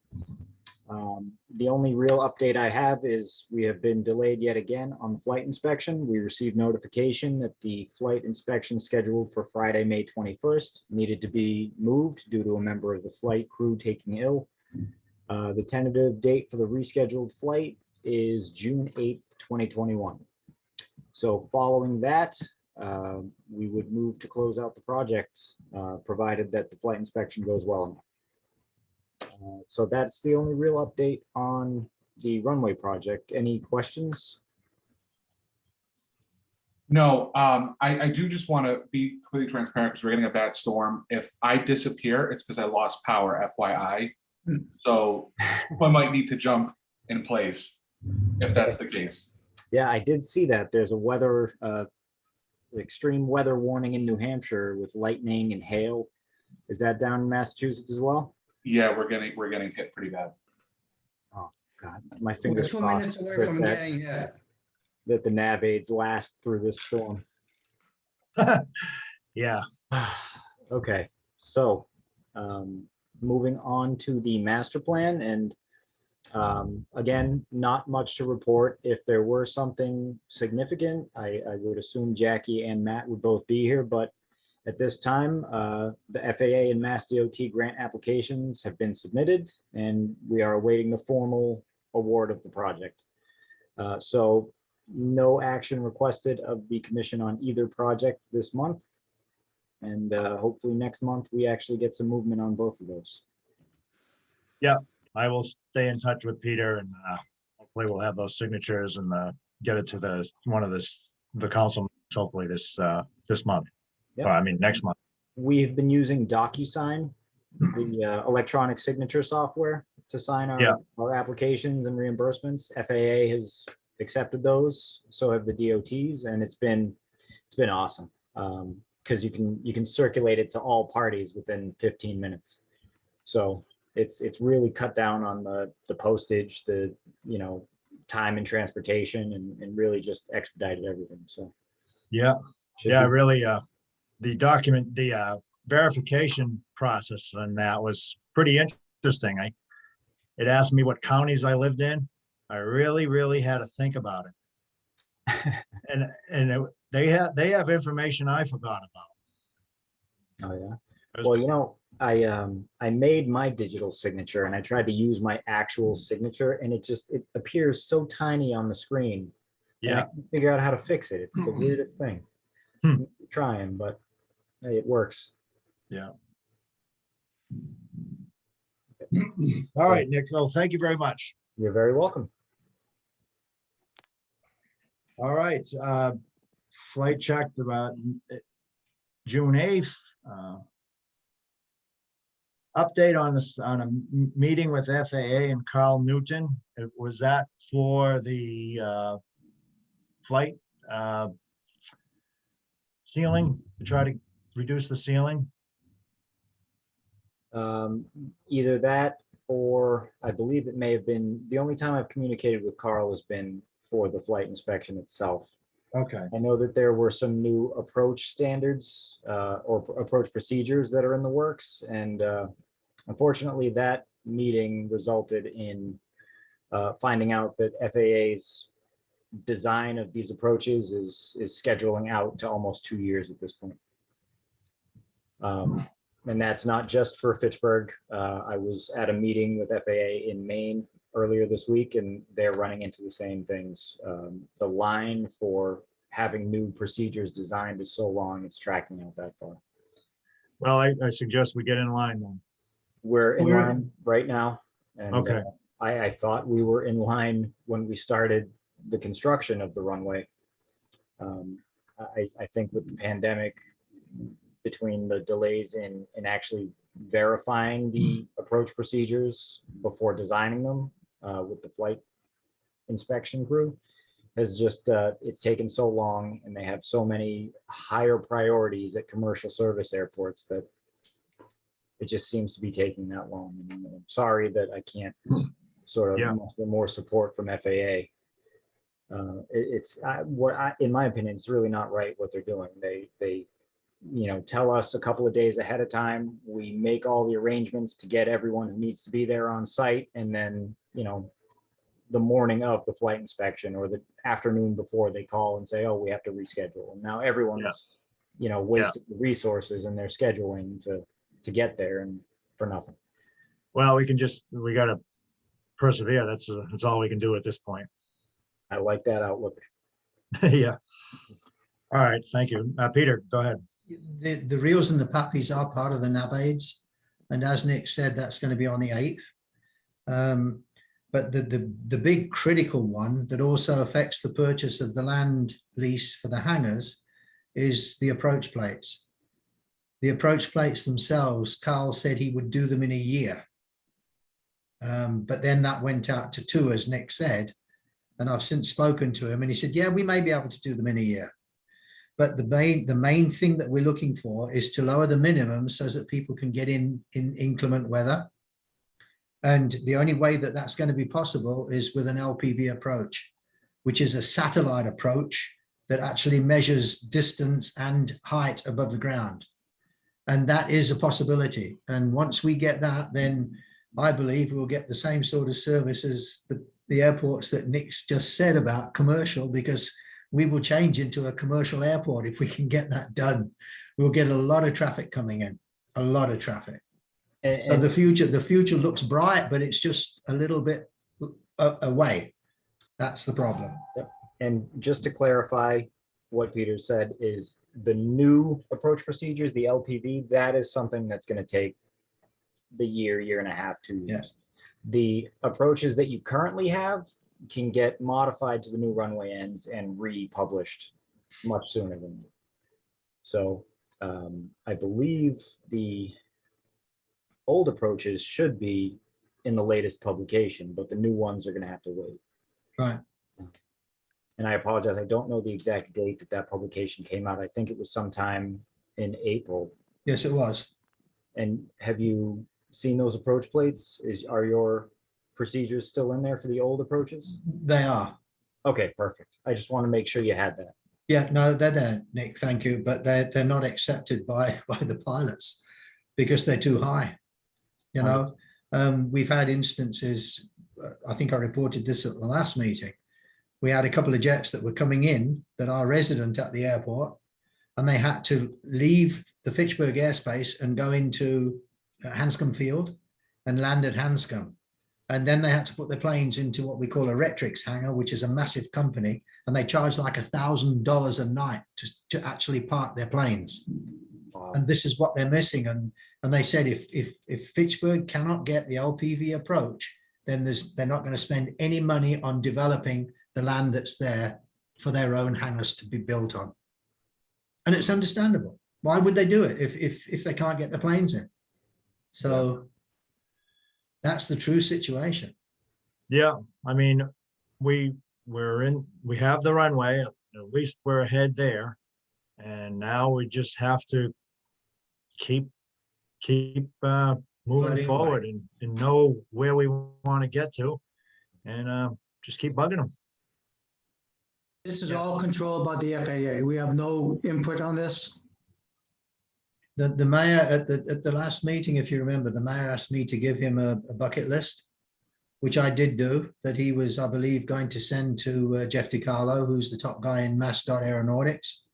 The only real update I have is we have been delayed yet again on the flight inspection. We received notification that the flight inspection scheduled for Friday, May 21st needed to be moved due to a member of the flight crew taking ill. The tentative date for the rescheduled flight is June 8th, 2021. So following that, we would move to close out the project, provided that the flight inspection goes well enough. So that's the only real update on the runway project. Any questions? No, I do just want to be completely transparent because we're getting a bad storm. If I disappear, it's because I lost power, FYI. So I might need to jump in place if that's the case. Yeah, I did see that. There's a weather, extreme weather warning in New Hampshire with lightning and hail. Is that down in Massachusetts as well? Yeah, we're getting hit pretty bad. God, my We're fingers 2 crossed minutes away that, from getting hit. that the nav aids last through this storm. Yeah, Okay, so moving on to the master plan, and again, not much to report. If there were something significant, I would assume Jackie and Matt would both be here, but at this time, the FAA and Mass DOT grant applications have been submitted, and we are awaiting the formal award of the project. So no action requested of the commission on either project this month. And hopefully next month, we actually get some movement on both of those. I will stay in touch with Peter and hopefully we'll have those signatures and get it to the council hopefully this month. Yep. Well, I mean, next month. We've been using DocuSign, the electronic signature software, to sign Yeah. our applications and reimbursements. FAA has accepted those, so have the DOTs, and it's been awesome. Because you can circulate it to all parties within 15 minutes. So it's really cut down on the postage, the time and transportation, and really just expedited everything. So Yeah, should yeah, be- really, the verification process and that was pretty interesting. It asked me what counties I lived in. I really had to think about it. And they have information I forgot about. Oh yeah. It was- Well, I made my digital signature and I tried to use my actual signature, and it appears so tiny on the screen. and I Yeah, can't figure out how to fix it. It's the weirdest thing. Hmm. Trying, but hey, it works. yeah. All right, Nick, well, thank you very much. You're very welcome. All right, flight check about June 8th. Update on a meeting with FAA and Carl Newton. Was that for the flight ceiling, to try to reduce the ceiling? Either that, or I believe it may have been, the only time I've communicated with Carl has been for the flight inspection itself. Okay, I know that there were some new approach standards or approach procedures that are in the works. And unfortunately, that meeting resulted in finding out that FAA's design of these approaches is scheduling out to almost 2 years at this point. And that's not just for Fitchburg. I was at a meeting with FAA in Maine earlier this week, and they're running into the same things. The line for having new procedures designed is so long, it's tracking out that far. well, I suggest we get in line then. We're in We're- line right now. And Okay. I thought we were in line when we started the construction of the runway. I think with the pandemic, between the delays in actually verifying the approach procedures before designing them with the flight inspection crew, has just, it's taken so long, and they have so many higher priorities at commercial service airports that it just seems to be taking that long. And I'm sorry that I can't sort of Yeah. muster more support from FAA. In my opinion, it's really not right what they're doing. They tell us a couple of days ahead of time. We make all the arrangements to get everyone who needs to be there on site, and then the morning of the flight inspection or the afternoon before, they call and say, oh, we have to reschedule. And now everyone's wasting resources in their scheduling to get there, and for nothing. Well, we gotta persevere. That's all we can do at this point. I like that outlook. Yeah. All right, thank you. Peter, go ahead. The reels and the puppies are part of the NAB aids. And as Nick said, that's going to be on the 8th. But the big critical one that also affects the purchase of the land lease for the hangars is the approach plates. The approach plates themselves, Carl said he would do them in a year. But then that went out to 2, as Nick said. And I've since spoken to him and he said, yeah, we may be able to do them in a year. But the main thing that we're looking for is to lower the minimum so that people can get in inclement weather. And the only way that that's going to be possible is with an LPV approach, which is a satellite approach that actually measures distance and height above the ground. And that is a possibility. And once we get that, then I believe we'll get the same sort of service as the airports that Nick's just said about commercial, because we will change into a commercial airport if we can get that done. We'll get a lot of traffic coming in, a lot of traffic. So the future looks bright, but it's just a little bit away. That's the problem. And just to clarify what Peter said, is the new approach procedures, the LPV, that is something that's going to take the year and a half, 2 years. Yes. The approaches that you currently have can get modified to the new runway ends and republished much sooner than that. So I believe the old approaches should be in the latest publication, but the new ones are going to have to wait. Right. And I apologize, I don't know the exact date that that publication came out. I think it was sometime in April. Yes, it was. And have you seen those approach plates? Are your procedures still in there for the old approaches? They are. Okay, perfect. I just want to make sure you had that. Yeah, no, they're there, Nick. Thank you, but they're not accepted by the pilots because they're too high. You know, we've had instances. I think I reported this at the last meeting. We had a couple of jets that were coming in that are resident at the airport, and they had to leave the Fitchburg airspace and go into Hanscom Field and land at Hanscom. And then they had to put their planes into what we call a Retrix hangar, which is a massive company, and they charge like $1,000 a night to actually park their planes. Wow. And this is what they're missing. And they said if Fitchburg cannot get the LPV approach, then they're not going to spend any money on developing the land that's there for their own hangars to be built on. And it's understandable. Why would they do it if they can't get the planes in? So that's the true situation. Yeah, I mean, we have the runway, at least we're ahead there. And now we just have to keep moving Right, forward and know where we want to get to, and just keep bugging them. This is all controlled by the FAA. We have no input on this. The mayor at the last meeting, if you remember, the mayor asked me to give him a bucket list, which I did do, that he was, I believe, going to send to Jeff DiCarlo, who's the top guy in Mass Aeronautics,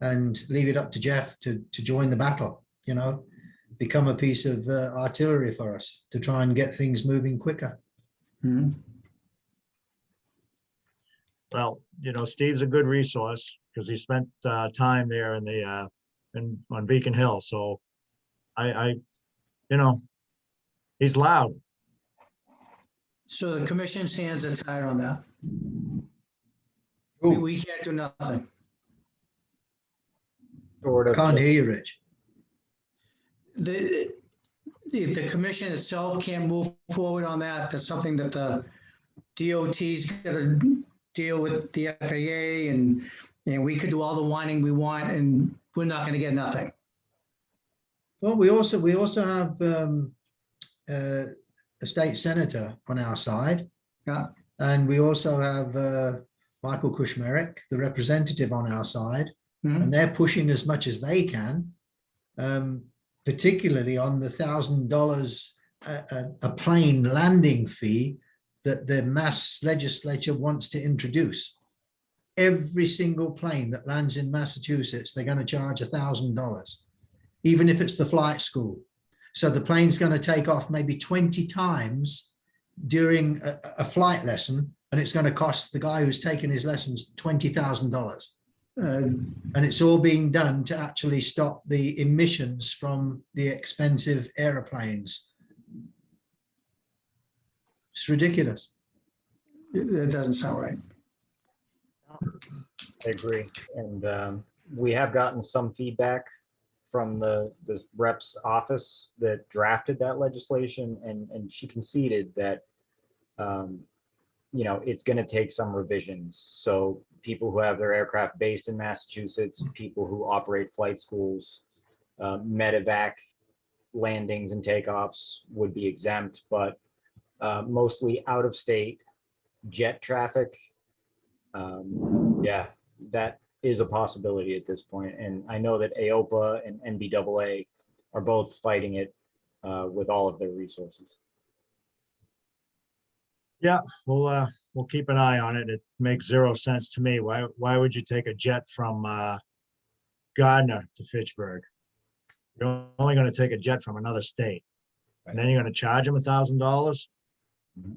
and leave it up to Jeff to join the battle, you know, become a piece of artillery for us to try and get things moving quicker. Mhm. Well, you know, Steve's a good resource because he spent time there in the on Beacon Hill. So you know, he's loud. So the commission's hands are tied on that. Ooh. We can't do nothing. Sort of. Can't hear you, Rich. The commission itself can't move forward on that. That's something that the DOT's got to deal with the FAA, and we could do all the whining we want, and we're not going to get nothing. Well, we also have a state senator on our side. Yeah. And we also have Michael Kushmerek, the representative, on our side. Mhm. And they're pushing as much as they can, particularly on the $1,000 a plane landing fee that the Mass legislature wants to introduce. Every single plane that lands in Massachusetts, they're going to charge $1,000, even if it's the flight school. So the plane's going to take off maybe 20 times during a flight lesson, and it's going to cost the guy who's taking his lessons $20,000. And it's all being done to actually stop the emissions from the expensive airplanes. It's ridiculous. That doesn't sound right. I agree. And we have gotten some feedback from the rep's office that drafted that legislation, and she conceded that, you know, it's going to take some revisions. So people who have their aircraft based in Massachusetts, people who operate flight schools, medevac landings and takeoffs would be exempt, but mostly out of state jet traffic. Yeah, that is a possibility at this point. And I know that AOPA and NBAA are both fighting it with all of their resources. We'll keep an eye on it. It makes zero sense to me. Why would you take a jet from Gardner to Fitchburg? You're only going to take a jet from another state, and then you're going to charge him $1,000. Mhm.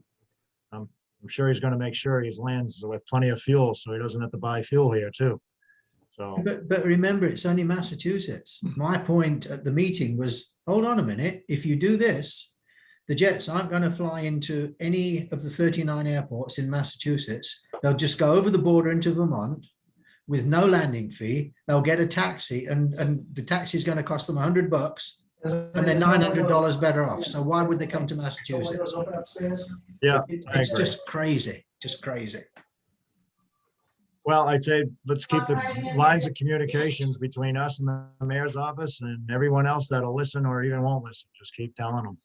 I'm sure he's going to make sure he lands with plenty of fuel, so he doesn't have to buy fuel here too. So But remember, it's only Massachusetts. My point at the meeting was, hold on a minute, if you do this, the jets aren't going to fly into any of the 39 airports in Massachusetts. They'll just go over the border into Vermont with no landing fee. They'll get a taxi, and the taxi is going to cost them $100, and they're $900 better off. So why would they come to Massachusetts? yeah, It's agree. just crazy, just crazy. well, I'd say let's keep the lines of communications between us and the mayor's office and everyone else that'll listen or even won't listen. Just keep telling them.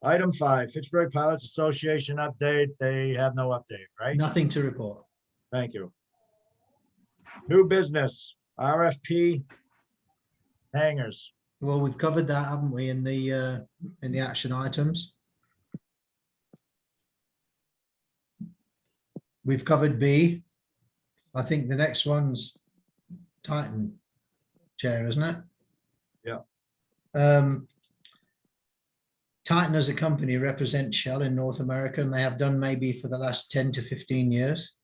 Item 5, Fitchburg Pilots Association update. They have no update, right? Nothing to report. Thank you. New business, RFP hangars. Well, we've covered that, haven't we, in the action items? We've covered B. I think the next one's Titan Chair, isn't it? Yeah. Titan as a company represents Shell in North America, and they have done maybe for the last 10 to 15 years.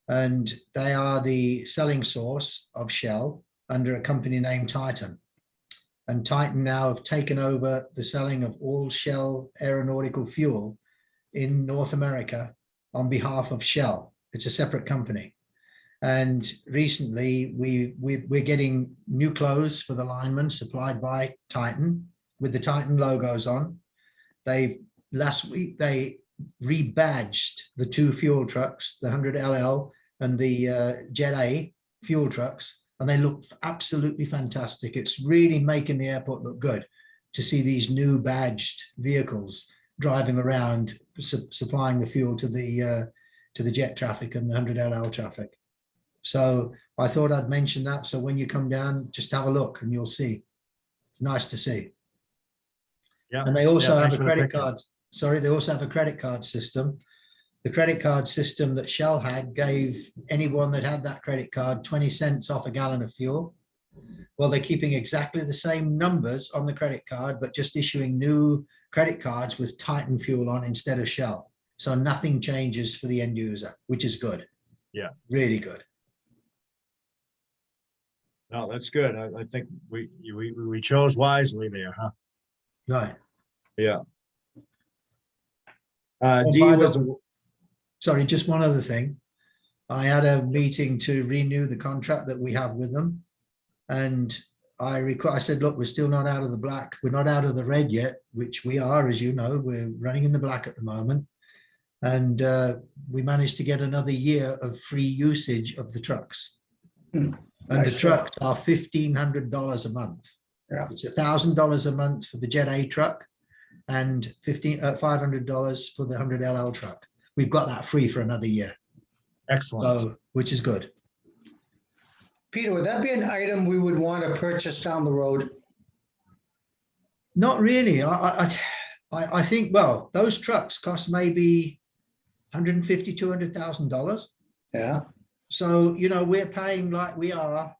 And they are the selling source of Shell under a company named Titan. And Titan now have taken over the selling of all Shell aeronautical fuel in North America on behalf of Shell. It's a separate company. And recently we're getting new clothes for the linemen supplied by Titan with the Titan logos on. Last week they rebadged the 2 fuel trucks, the 100LL and the Jet A fuel trucks, and they look absolutely fantastic. It's really making the airport look good to see these new badged vehicles driving around, supplying the fuel to the jet traffic and the 100LL traffic. So I thought I'd mention that. So when you come down, just have a look and you'll see. It's nice to see. Yeah. And they also Yeah, have thanks a for the credit picture. card. Sorry, they also have a credit card system. The credit card system that Shell had gave anyone that had that credit card 20 cents off a gallon of fuel. Well, they're keeping exactly the same numbers on the credit card, but just issuing new credit cards with Titan fuel on instead of Shell. So nothing changes for the end user, which is good. Yeah. Really good. No, that's good. I think we chose wisely there, huh? Right. Yeah. Oh, D by was, the- Sorry, just one other thing. I had a meeting to renew the contract that we have with them. And I said, look, we're still not out of the black. We're not out of the red yet, which we are, as you know, we're running in the black at the moment. And we managed to get another year of free usage of the trucks. And the trucks are $1,500 a month. Yeah. It's $1,000 a month for the Jet A truck and $500 for the 100LL truck. We've got that free for another year, excellent. so which is good. Peter, would that be an item we would want to purchase down the road? Not really. I think, well, those trucks cost maybe $150,000, $200,000. Yeah. So, you know, we're paying like we are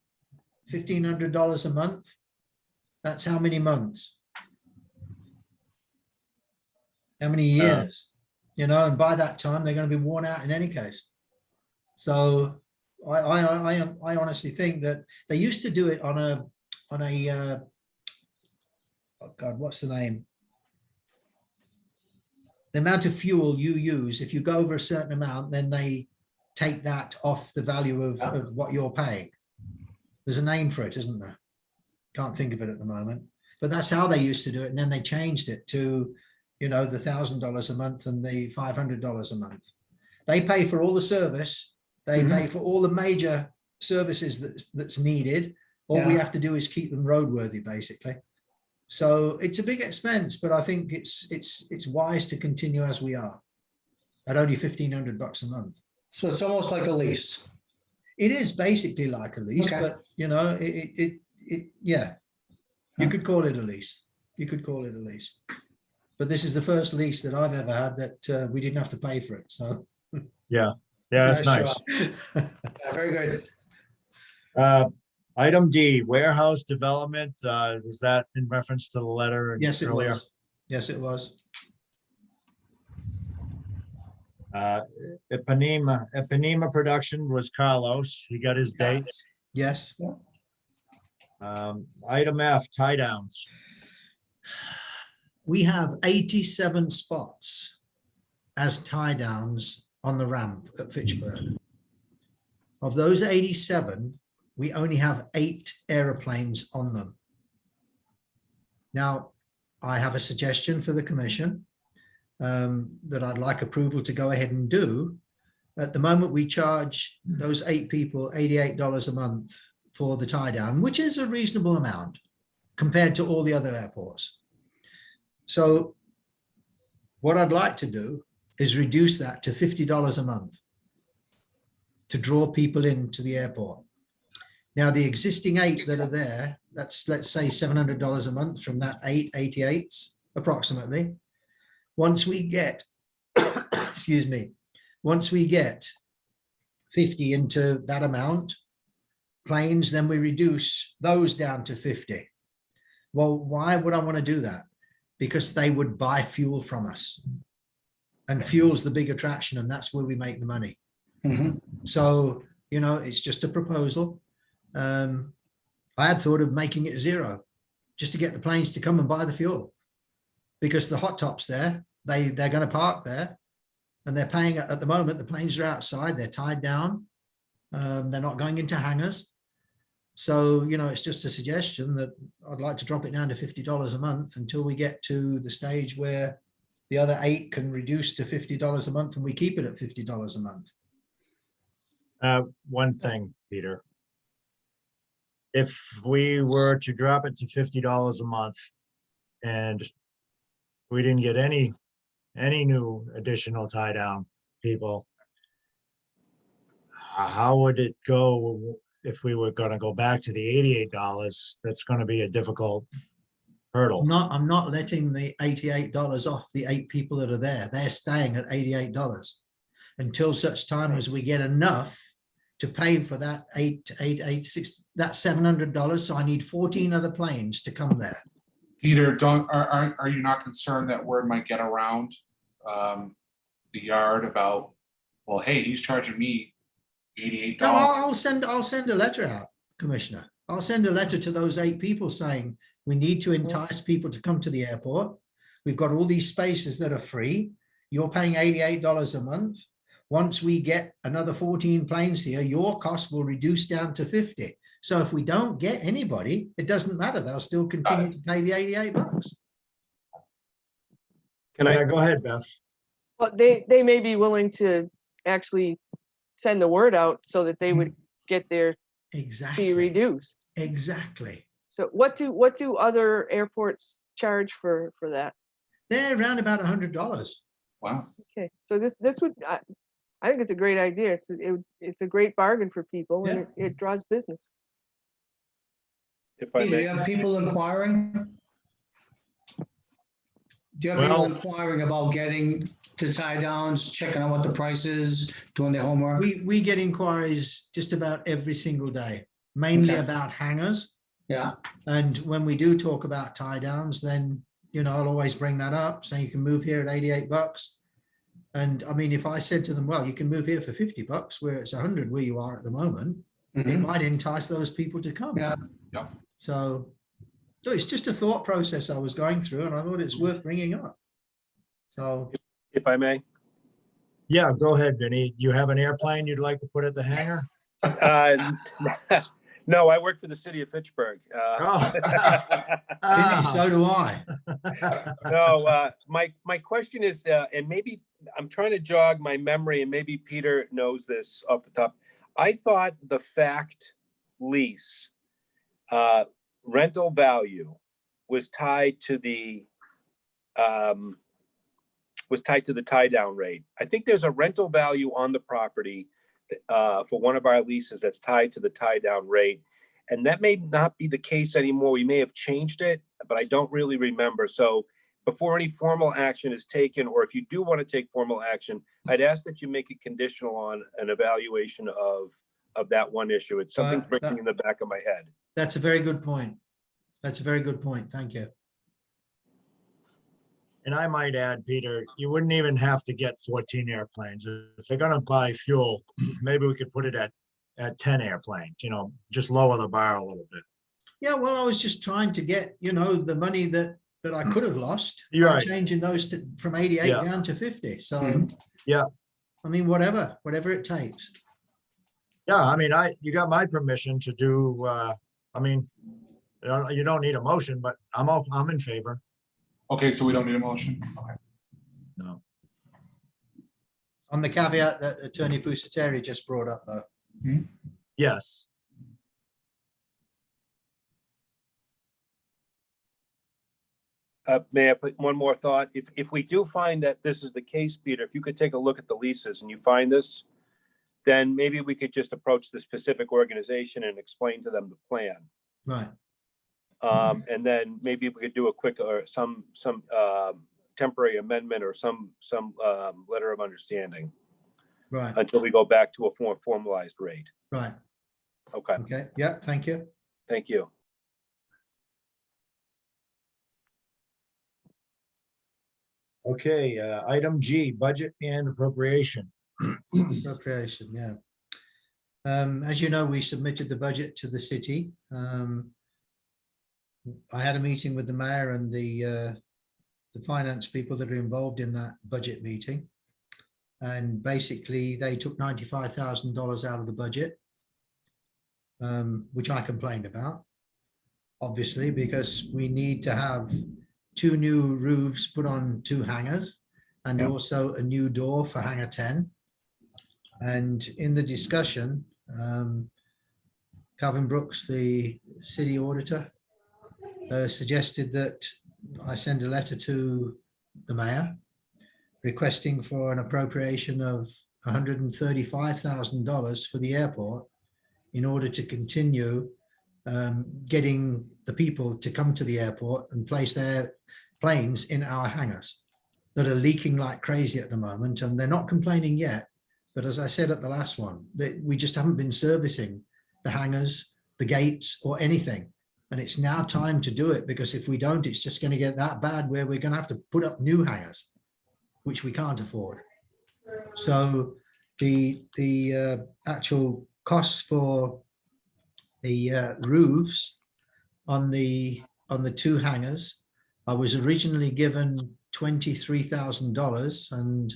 $1,500 a month. That's how many months? How many years? You know, and by that time they're going to be worn out in any case. So I honestly think that they used to do it on a oh God, what's the name? The amount of fuel you use. If you go over a certain amount, then they take that off the value of what you're paying. There's a name for it, isn't there? Can't think of it at the moment. But that's how they used to do it. And then they changed it to, the $1,000 a month and the $500 a month. They pay for all the service. They pay for all the major services that's needed. All we Yeah. have to do is keep them roadworthy, basically. So it's a big expense, but I think it's wise to continue as we are at only $1,500 a month. So it's almost like a lease. It is basically like a lease, Okay. but yeah, you could call it a lease. You could call it a lease. But this is the first lease that I've ever had that we didn't have to pay for it. So Yeah, that's Yeah, nice. sure. Yeah, very good. Item D, warehouse development, was that in reference to the letter? yes, it earlier? was. Yes, it was. Eponema Production was Carlos. He got his dates. Yes. Item F, tie downs. We have 87 spots as tie downs on the ramp at Fitchburg. Of those 87, we only have 8 aeroplanes on them. Now, I have a suggestion for the commission that I'd like approval to go ahead and do. At the moment, we charge those 8 people $88 a month for the tie down, which is a reasonable amount compared to all the other airports. So what I'd like to do is reduce that to $50 a month to draw people into the airport. Now, the existing 8 that are there, that's, let's say, $700 a month from that 88s approximately. Once we get, excuse me, once we get 50 into that amount, planes, then we reduce those down to 50. Well, why would I want to do that? Because they would buy fuel from us. And fuel's the big attraction, and that's where we make the money. So, it's just a proposal. I had thought of making it 0, just to get the planes to come and buy the fuel. Because the hot tops there, they're going to park there, and they're paying at the moment. The planes are outside, they're tied down, they're not going into hangars. So, it's just a suggestion that I'd like to drop it down to $50 a month until we get to the stage where the other 8 can reduce to $50 a month and we keep it at $50 a month. One thing, Peter. If we were to drop it to $50 a month and we didn't get any new additional tie down people, how would it go if we were going to go back to the $88? That's going to be a difficult hurdle. I'm not letting the $88 off the 8 people that are there. They're staying at $88 until such time as we get enough to pay for that that $700. So I need 14 other planes to come there. Peter, are you not concerned that word might get around the yard about, well, hey, he's charging me $88? No, I'll send a letter out, Commissioner. I'll send a letter to those 8 people saying we need to entice people to come to the airport. We've got all these spaces that are free. You're paying $88 a month. Once we get another 14 planes here, your cost will reduce down to 50. So if we don't get anybody, it doesn't matter. They'll still continue to pay the $88. Can I, Yeah, go ahead, Beth. But they may be willing to actually send the word out so that they would get their fee Exactly. reduced. Exactly. So what do other airports charge for that? They're around about $100. Wow. Okay, so this would, I think it's a great idea. It's a great bargain for people, and it draws business. if I Do you may, have people inquiring? Do you have people Well- inquiring about getting the tie downs, checking out what the price is, doing their homework? We get inquiries just about every single day, mainly Okay. about hangars. Yeah, And when we do talk about tie downs, then, I'll always bring that up, saying you can move here at $88. And I mean, if I said to them, well, you can move here for $50 where it's 100 where you are at the moment, it Mhm. might entice those people to come. Yeah. Yeah. So it's just a thought process I was going through, and I thought it's worth bringing up. So if I may. Yeah, go ahead, Vinny. You have an airplane you'd like to put at the hangar? Uh, No, I work for the city of Fitchburg. Oh. So do I. No, my question is, and maybe I'm trying to jog my memory, and maybe Peter knows this off the top. I thought the fact lease rental value was tied to the tie down rate. I think there's a rental value on the property for one of our leases that's tied to the tie down rate. And that may not be the case anymore. We may have changed it, but I don't really remember. So before any formal action is taken, or if you do want to take formal action, I'd ask that you make it conditional on an evaluation of that one issue. It's something ringing in the back of my head. That's a very good point. That's a very good point. Thank you. And I might add, Peter, you wouldn't even have to get 14 airplanes. If they're gonna buy fuel, maybe we could put it at 10 airplanes, just lower the bar a little bit. Yeah, well, I was just trying to get, the money that I could have lost. You're by right. Changing those from 88 Yeah. down to 50. So, Yeah. I mean, whatever it takes. Yeah, I mean, you got my permission to do, you don't need a motion, but I'm in favor. Okay, so we don't need a motion. Okay. No. On the caveat that Attorney Pusateri just brought up, though. Yes. May I put one more thought? If we do find that this is the case, Peter, if you could take a look at the leases and you find this, then maybe we could just approach the specific organization and explain to them the plan. Right. And then maybe we could do a quick or some temporary amendment or some letter of understanding Right. until we go back to a more formalized rate. Right. Okay, Okay. Yeah. Thank you. thank you. Okay, item G, budget and appropriation. Appropriation. Yeah. As you know, we submitted the budget to the city. I had a meeting with the mayor and the finance people that are involved in that budget meeting. And basically they took $95,000 out of the budget, which I complained about, obviously, because we need to have 2 new roofs put on 2 hangars and also a new door for hangar 10. And in the discussion, Calvin Brooks, the city auditor, suggested that I send a letter to the mayor requesting for an appropriation of $135,000 for the airport in order to continue getting the people to come to the airport and place their planes in our hangars that are leaking like crazy at the moment. And they're not complaining yet. But as I said at the last one, we just haven't been servicing the hangars, the gates, or anything. And it's now time to do it, because if we don't, it's just going to get that bad where we're going to have to put up new hangars, which we can't afford. So the actual costs for the roofs on the 2 hangars, I was originally given $23,000, and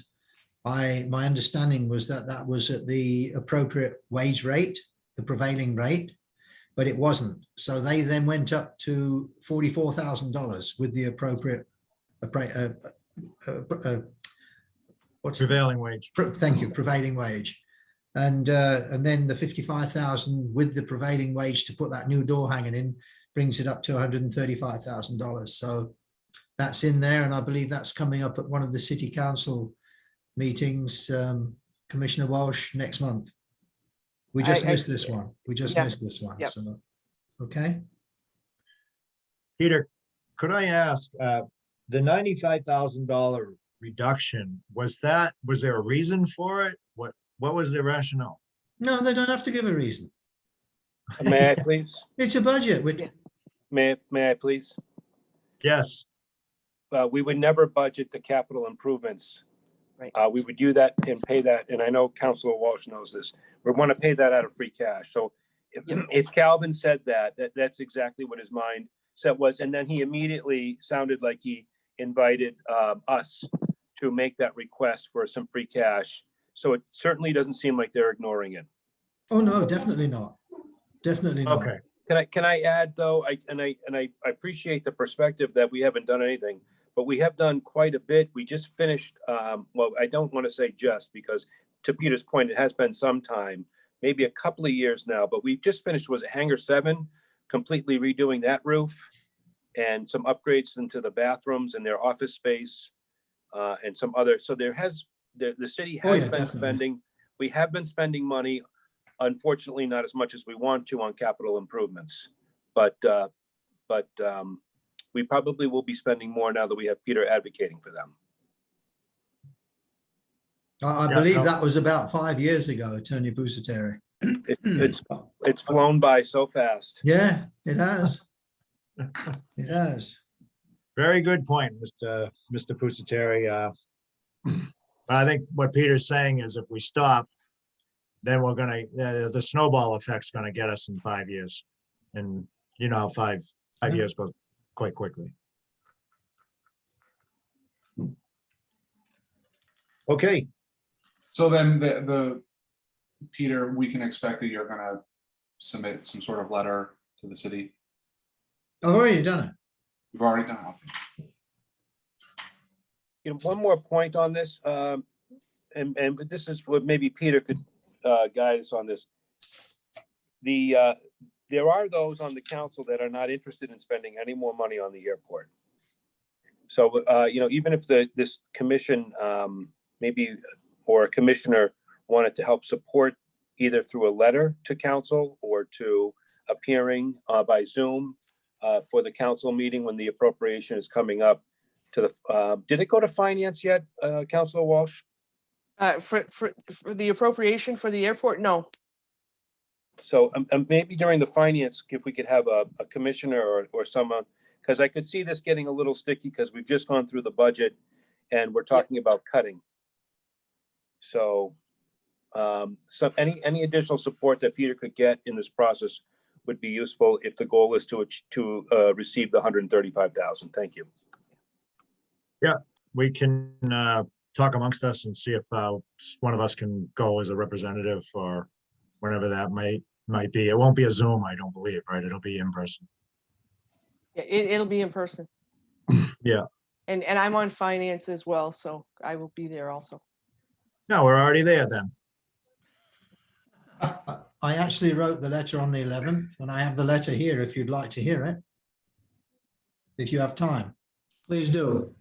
my understanding was that was at the appropriate wage rate, the prevailing rate, but it wasn't. So they then went up to $44,000 with the appropriate, what's Prevailing wage. thank you, prevailing wage. And then the 55,000 with the prevailing wage to put that new door hanging in brings it up to $135,000. So that's in there. And I believe that's coming up at one of the city council meetings, Commissioner Walsh, next month. We just missed this one. We just missed this one. Yep. So, okay. Peter, could I ask, the $95,000 reduction, was there a reason for it? What was the rationale? No, they don't have to give a reason. May I please? It's a budget. May I please? Yes, We would never budget the capital improvements. Right. We would do that and pay that, and I know Councilor Walsh knows this. We want to pay that out of free cash. So if Calvin said that's exactly what his mindset was. And then he immediately sounded like he invited us to make that request for some free cash. So it certainly doesn't seem like they're ignoring it. Oh, no, definitely not. definitely not. Okay, Can I add though, I appreciate the perspective that we haven't done anything, but we have done quite a bit. We just finished, well, I don't want to say just because to Peter's point, it has been some time, maybe a couple of years now, but we just finished, was it Hangar 7? Completely redoing that roof and some upgrades into the bathrooms and their office space and some other, so there has, the city Oh, has yeah, been definitely. spending, we have been spending money. Unfortunately, not as much as we want to on capital improvements, but we probably will be spending more now that we have Peter advocating for them. I Yeah, believe no. that was about 5 years ago, Attorney Busateri. It's flown by so fast. Yeah, it has. It has. very good point, Mr. Pusateri. I think what Peter's saying is if we stop, then we're gonna, the snowball effect's gonna get us in 5 years. And you know, five years goes quite quickly. Okay, So then Peter, we can expect that you're gonna submit some sort of letter to the city. I've already done it. You've already done it. You know, one more point on this, and this is what maybe Peter could guide us on this. There are those on the council that are not interested in spending any more money on the airport. So, you know, even if this commission, maybe, or a commissioner wanted to help support either through a letter to council or to appearing by Zoom for the council meeting when the appropriation is coming up to the, did it go to finance yet, Councilor Walsh? For the appropriation for the airport, no. So maybe during the finance, if we could have a commissioner or someone, because I could see this getting a little sticky because we've just gone through the budget and we're talking about cutting. So any additional support that Peter could get in this process would be useful if the goal is to receive the 135,000. Thank you. we can talk amongst us and see if one of us can go as a representative or whenever that might be. It won't be a Zoom, I don't believe, right? It'll be in person. Yeah, it'll be in person. Yeah. And I'm on finance as well, so I will be there also. No, we're already there then. I actually wrote the letter on the 11th, and I have the letter here if you'd like to hear it. If you have time. Please do.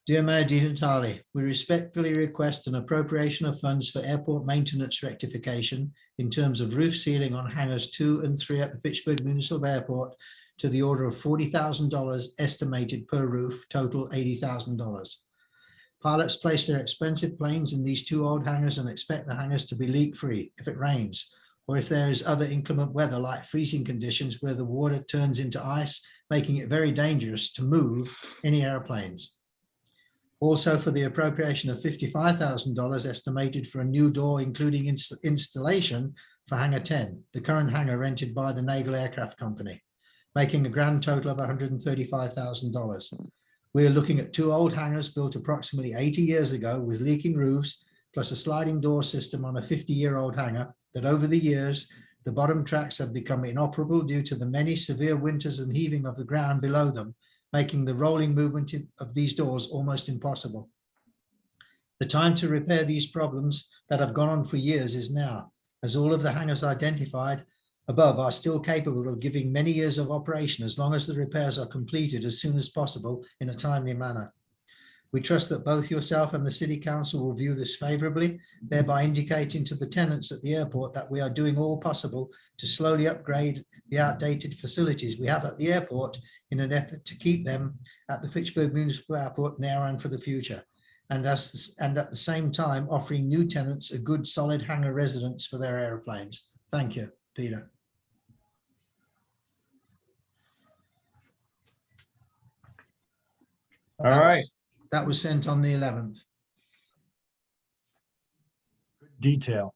Dear Mayor Di Natale, we respectfully request an appropriation of funds for airport maintenance rectification in terms of roof sealing on hangars 2 and 3 at the Fitchburg Municipal Airport to the order of $40,000 estimated per roof, total $80,000. Pilots place their expensive planes in these 2 old hangars and expect the hangars to be leak-free if it rains, or if there is other inclement weather like freezing conditions where the water turns into ice, making it very dangerous to move any airplanes. Also for the appropriation of $55,000 estimated for a new door, including installation for Hangar 10, the current hangar rented by the Naval Aircraft Company, making a grand total of $135,000. We are looking at 2 old hangars built approximately 80 years ago with leaking roofs, plus a sliding door system on a 50-year-old hangar that over the years, the bottom tracks have become inoperable due to the many severe winters and heaving of the ground below them, making the rolling movement of these doors almost impossible. The time to repair these problems that have gone on for years is now, as all of the hangars identified above are still capable of giving many years of operation as long as the repairs are completed as soon as possible in a timely manner. We trust that both yourself and the City Council will view this favorably, thereby indicating to the tenants at the airport that we are doing all possible to slowly upgrade the outdated facilities we have at the airport in an effort to keep them at the Fitchburg Municipal Airport now and for the future. And at the same time, offering new tenants a good solid hangar residence for their airplanes. Thank you, Peter. All right, That was sent on the 11th. detail.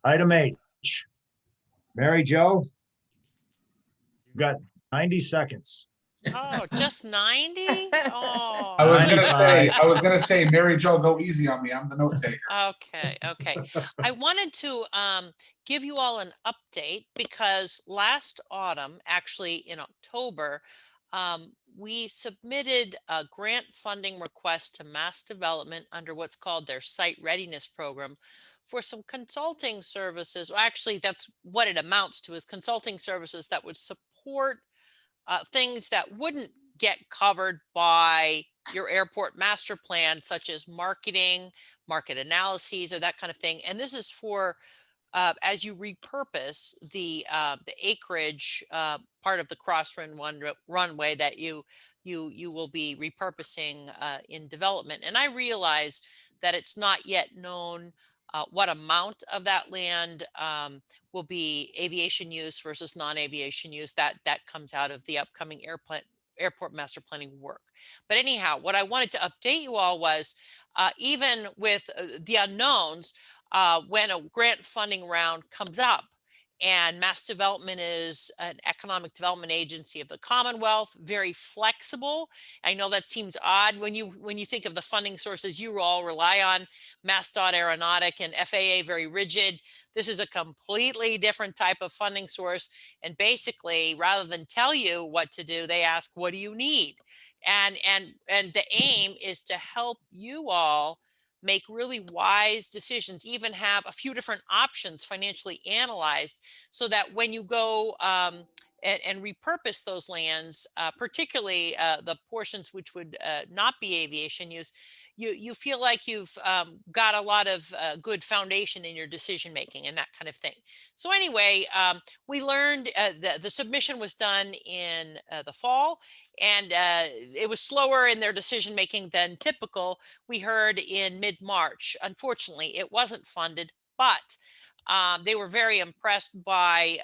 Item H. Mary Jo, you've got 90 seconds. Oh, just 90? Oh. I was gonna 95. say, Mary Jo, go easy on me. I'm the note taker. Okay, okay. I wanted to give you all an update because last autumn, actually in October, we submitted a grant funding request to Mass Development under what's called their Site Readiness Program for some consulting services. Well, actually, that's what it amounts to, is consulting services that would support things that wouldn't get covered by your airport master plan, such as marketing, market analyses, or that kind of thing. And this is for as you repurpose the acreage part of the cross-run runway that you will be repurposing in development. And I realize that it's not yet known what amount of that land will be aviation use versus non-aviation use. That comes out of the upcoming airport master planning work. But anyhow, what I wanted to update you all was even with the unknowns, when a grant funding round comes up, and Mass Development is an economic development agency of the Commonwealth, very flexible. I know that seems odd when you think of the funding sources you all rely on, MassDOT, Aeronautic, and FAA, very rigid. This is a completely different type of funding source. And basically, rather than tell you what to do, they ask, what do you need? And the aim is to help you all make really wise decisions, even have a few different options financially analyzed, so that when you go and repurpose those lands, particularly the portions which would not be aviation use, you feel like you've got a lot of good foundation in your decision making and that kind of thing. So anyway, we learned the submission was done in the fall, and it was slower in their decision making than typical. We heard in mid-March. Unfortunately, it wasn't funded, but they were very impressed by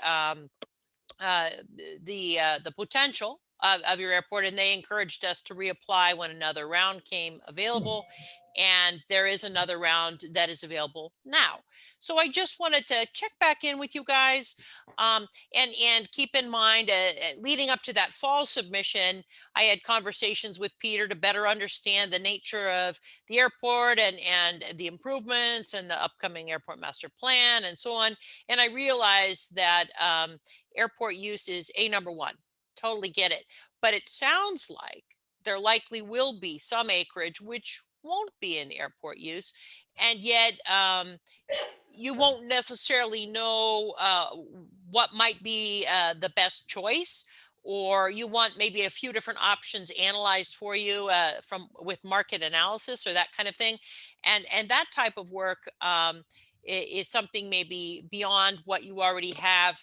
the potential of your airport, and they encouraged us to reapply when another round came available. And there is another round that is available now. So I just wanted to check back in with you guys, and keep in mind, leading up to that fall submission, I had conversations with Peter to better understand the nature of the airport and the improvements and the upcoming airport master plan and so on. And I realized that airport use is number one. Totally get it. But it sounds like there likely will be some acreage which won't be in airport use. And yet you won't necessarily know what might be the best choice, or you want maybe a few different options analyzed for you with market analysis or that kind of thing. And that type of work is something maybe beyond what you already have,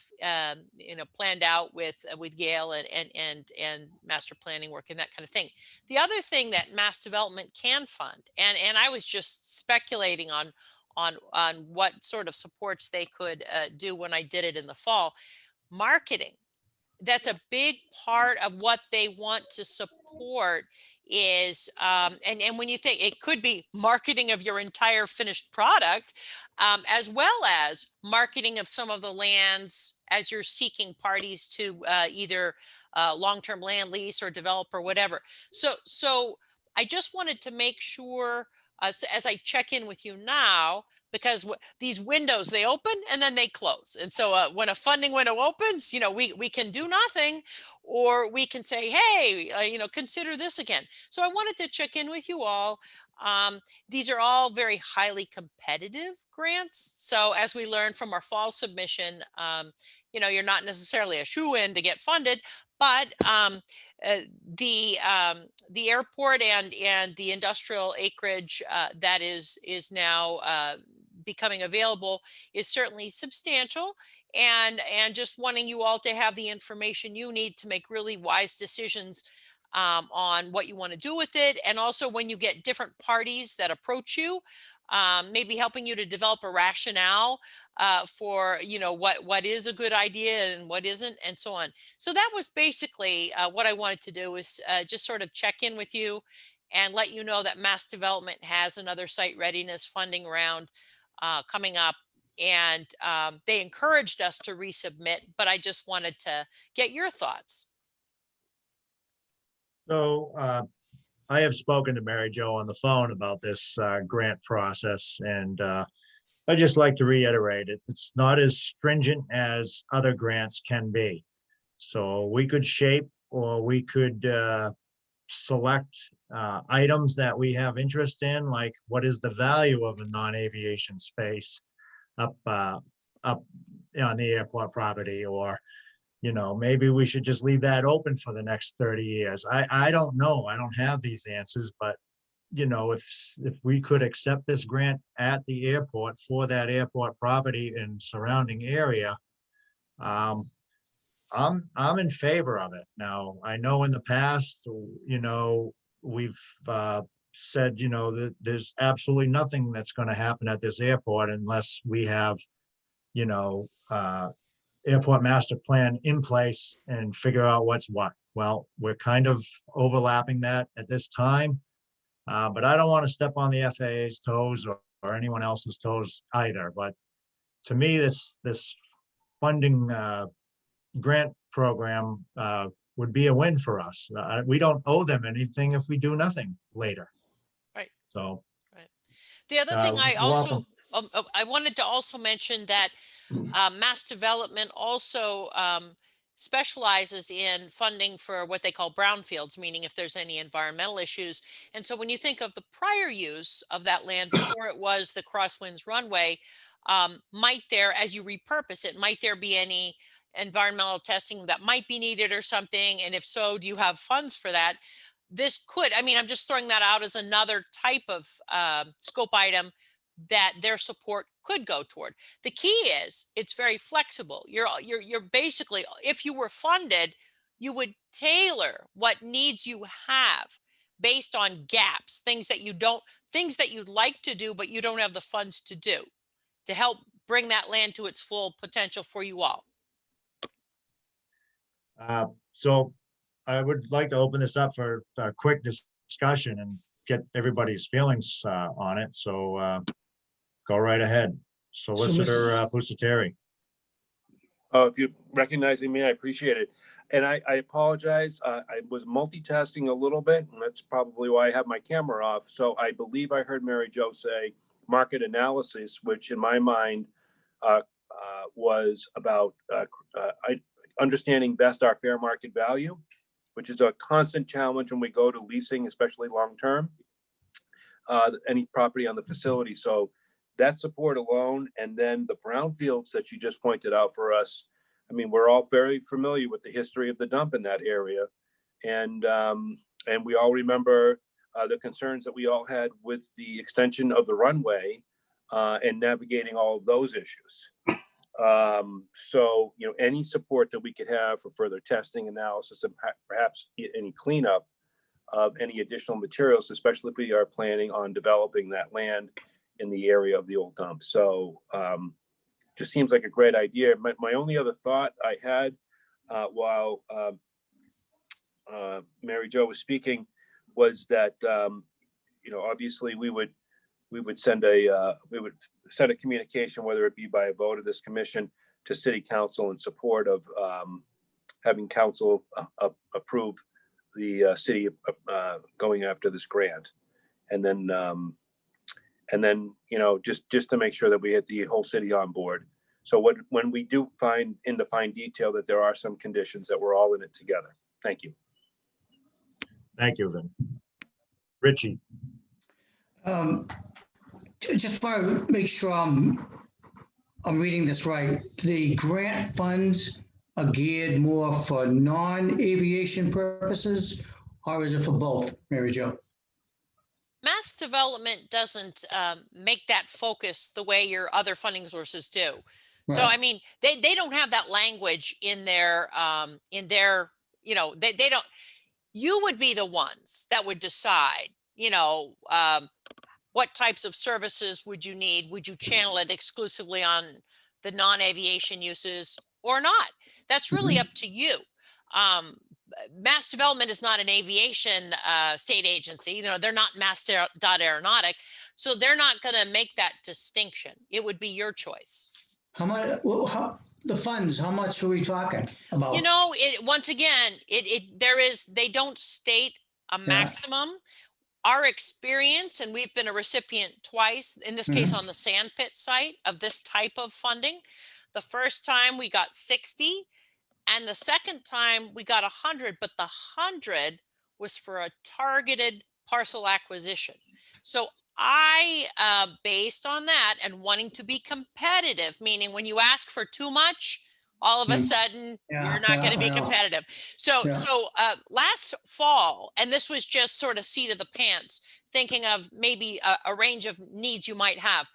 planned out with Gail and master planning work and that kind of thing. The other thing that Mass Development can fund, and I was just speculating on what sort of supports they could do when I did it in the fall, marketing. That's a big part of what they want to support is and when you think it could be marketing of your entire finished product, as well as marketing of some of the lands as you're seeking parties to either long-term land lease or develop or whatever. So I just wanted to make sure as I check in with you now, because these windows, they open and then they close. And so when a funding window opens, we can do nothing, or we can say, hey, consider this again. So I wanted to check in with you all. These are all very highly competitive grants. So as we learned from our fall submission, you're not necessarily a shoo-in to get funded, but the airport and the industrial acreage that is now becoming available is certainly substantial, and just wanting you all to have the information you need to make really wise decisions on what you want to do with it. And also when you get different parties that approach you, maybe helping you to develop a rationale for what is a good idea and what isn't, and so on. So that was basically what I wanted to do, is just sort of check in with you and let you know that Mass Development has another site readiness funding round coming up. And they encouraged us to resubmit, but I just wanted to get your thoughts. So I have spoken to Mary Jo on the phone about this grant process, and I'd just like to reiterate it. It's not as stringent as other grants can be. So we could shape, or we could select items that we have interest in, like what is the value of a non-aviation space up on the airport property, or maybe we should just leave that open for the next 30 years. I don't know. I don't have these answers, but if we could accept this grant at the airport for that airport property and surrounding area, I'm in favor of it. Now, I know in the past, we've said, that there's absolutely nothing that's going to happen at this airport unless we have, airport master plan in place and figure out what's what. Well, we're kind of overlapping that at this time. But I don't want to step on the FAA's toes or anyone else's toes either. But to me, this funding grant program would be a win for us. We don't owe them anything if we do nothing later. Right. So. The other thing I you're also, welcome. I wanted to also mention that Mass Development also specializes in funding for what they call brownfields, meaning if there's any environmental issues. And so when you think of the prior use of that land before it was the Crosswinds runway, might there, as you repurpose it, might there be any environmental testing that might be needed or something? And if so, do you have funds for that? This could, I mean, I'm just throwing that out as another type of scope item that their support could go toward. The key is it's very flexible. You're basically, if you were funded, you would tailor what needs you have based on gaps, things that you'd like to do, but you don't have the funds to do, to help bring that land to its full potential for you all. So I would like to open this up for a quick discussion and get everybody's feelings on it. So go right ahead. Solicitor Pusateri. Oh, if you're recognizing me, I appreciate it. And I apologize. I was multitasking a little bit, and that's probably why I have my camera off. So I believe I heard Mary Jo say market analysis, which in my mind was about understanding best our fair market value, which is a constant challenge when we go to leasing, especially long-term, any property on the facility. So that support alone, and then the brownfields that you just pointed out for us. I mean, we're all very familiar with the history of the dump in that area. And we all remember the concerns that we all had with the extension of the runway and navigating all of those issues. So, any support that we could have for further testing, analysis, and perhaps any cleanup of any additional materials, especially if we are planning on developing that land in the area of the old dump. So just seems like a great idea. My only other thought I had while Mary Jo was speaking was that, obviously we would send a communication, whether it be by a vote of this commission, to City Council in support of having council approve the city going after this grant. And then, just to make sure that we get the whole city on board. So when we do find detail that there are some conditions, that we're all in it together. Thank you. Thank you, Vin. Richie. Just want to make sure I'm reading this right. The grant funds are geared more for non-aviation purposes, or is it for both, Mary Jo? Mass Development doesn't make that focus the way your other funding sources do. So, Right. I mean, they don't have that language in their, they don't, you would be the ones that would decide, what types of services would you need? Would you channel it exclusively on the non-aviation uses or not? That's really up to you. Mass Development is not an aviation state agency. They're not Mass.Aeronautic, so they're not going to make that distinction. It would be your choice. How much? The funds, how much are we talking about? You know, once again, they don't state a maximum. Our experience, and we've been a recipient twice, in this case on the sand pit site of this type of funding. The first time we got 60 and the second time we got 100, but the 100 was for a targeted parcel acquisition. So I, based on that and wanting to be competitive, meaning when you ask for too much, all of a sudden you're not going to be competitive. So, last fall, and this was just sort of seat of the pants, thinking of maybe a range of needs you might have.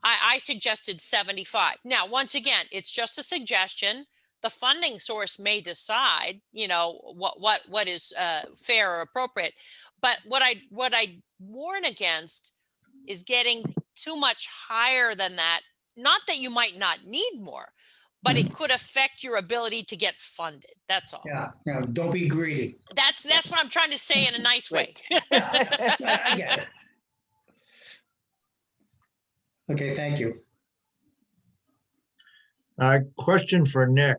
I suggested 75. Now, once again, it's just a suggestion. The funding source may decide, you know, what is fair or appropriate. But what I warn against is getting too much higher than that. Not that you might not need more, but it could affect your ability to get funded. That's all. Yeah, don't be greedy. That's what I'm trying to say in a nice way. I get it. Okay, thank you. Question for Nick.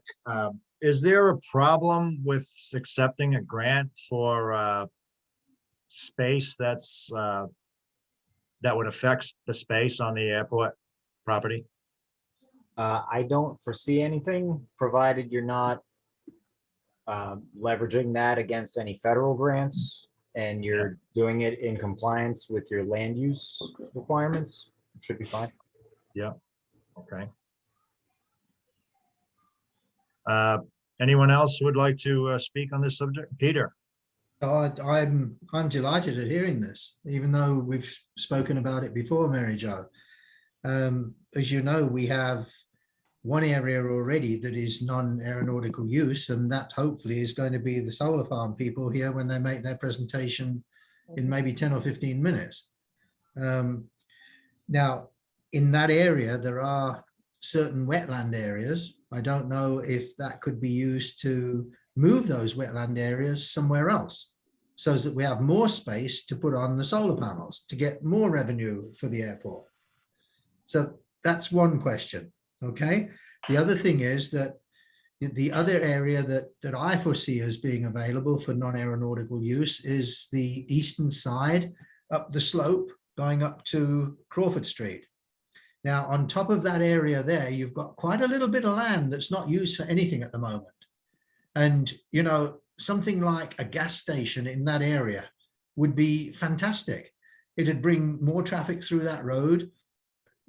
Is there a problem with accepting a grant for space that would affect the space on the airport property? I don't foresee anything, provided you're not leveraging that against any federal grants and you're doing it in compliance with your land use requirements. It should be fine. Yeah, okay. Anyone else would like to speak on this subject? Peter? I'm delighted at hearing this, even though we've spoken about it before, Mary Jo. As you know, we have one area already that is non-aeronautical use, and that hopefully is going to be the solar farm people here when they make their presentation in maybe 10 or 15 minutes. Now, in that area, there are certain wetland areas. I don't know if that could be used to move those wetland areas somewhere else so that we have more space to put on the solar panels to get more revenue for the airport. So that's one question, okay? The other thing is that the other area that I foresee as being available for non-aeronautical use is the eastern side up the slope going up to Crawford Street. Now, on top of that area there, you've got quite a little bit of land that's not used for anything at the moment. And, you know, something like a gas station in that area would be fantastic. It'd bring more traffic through that road,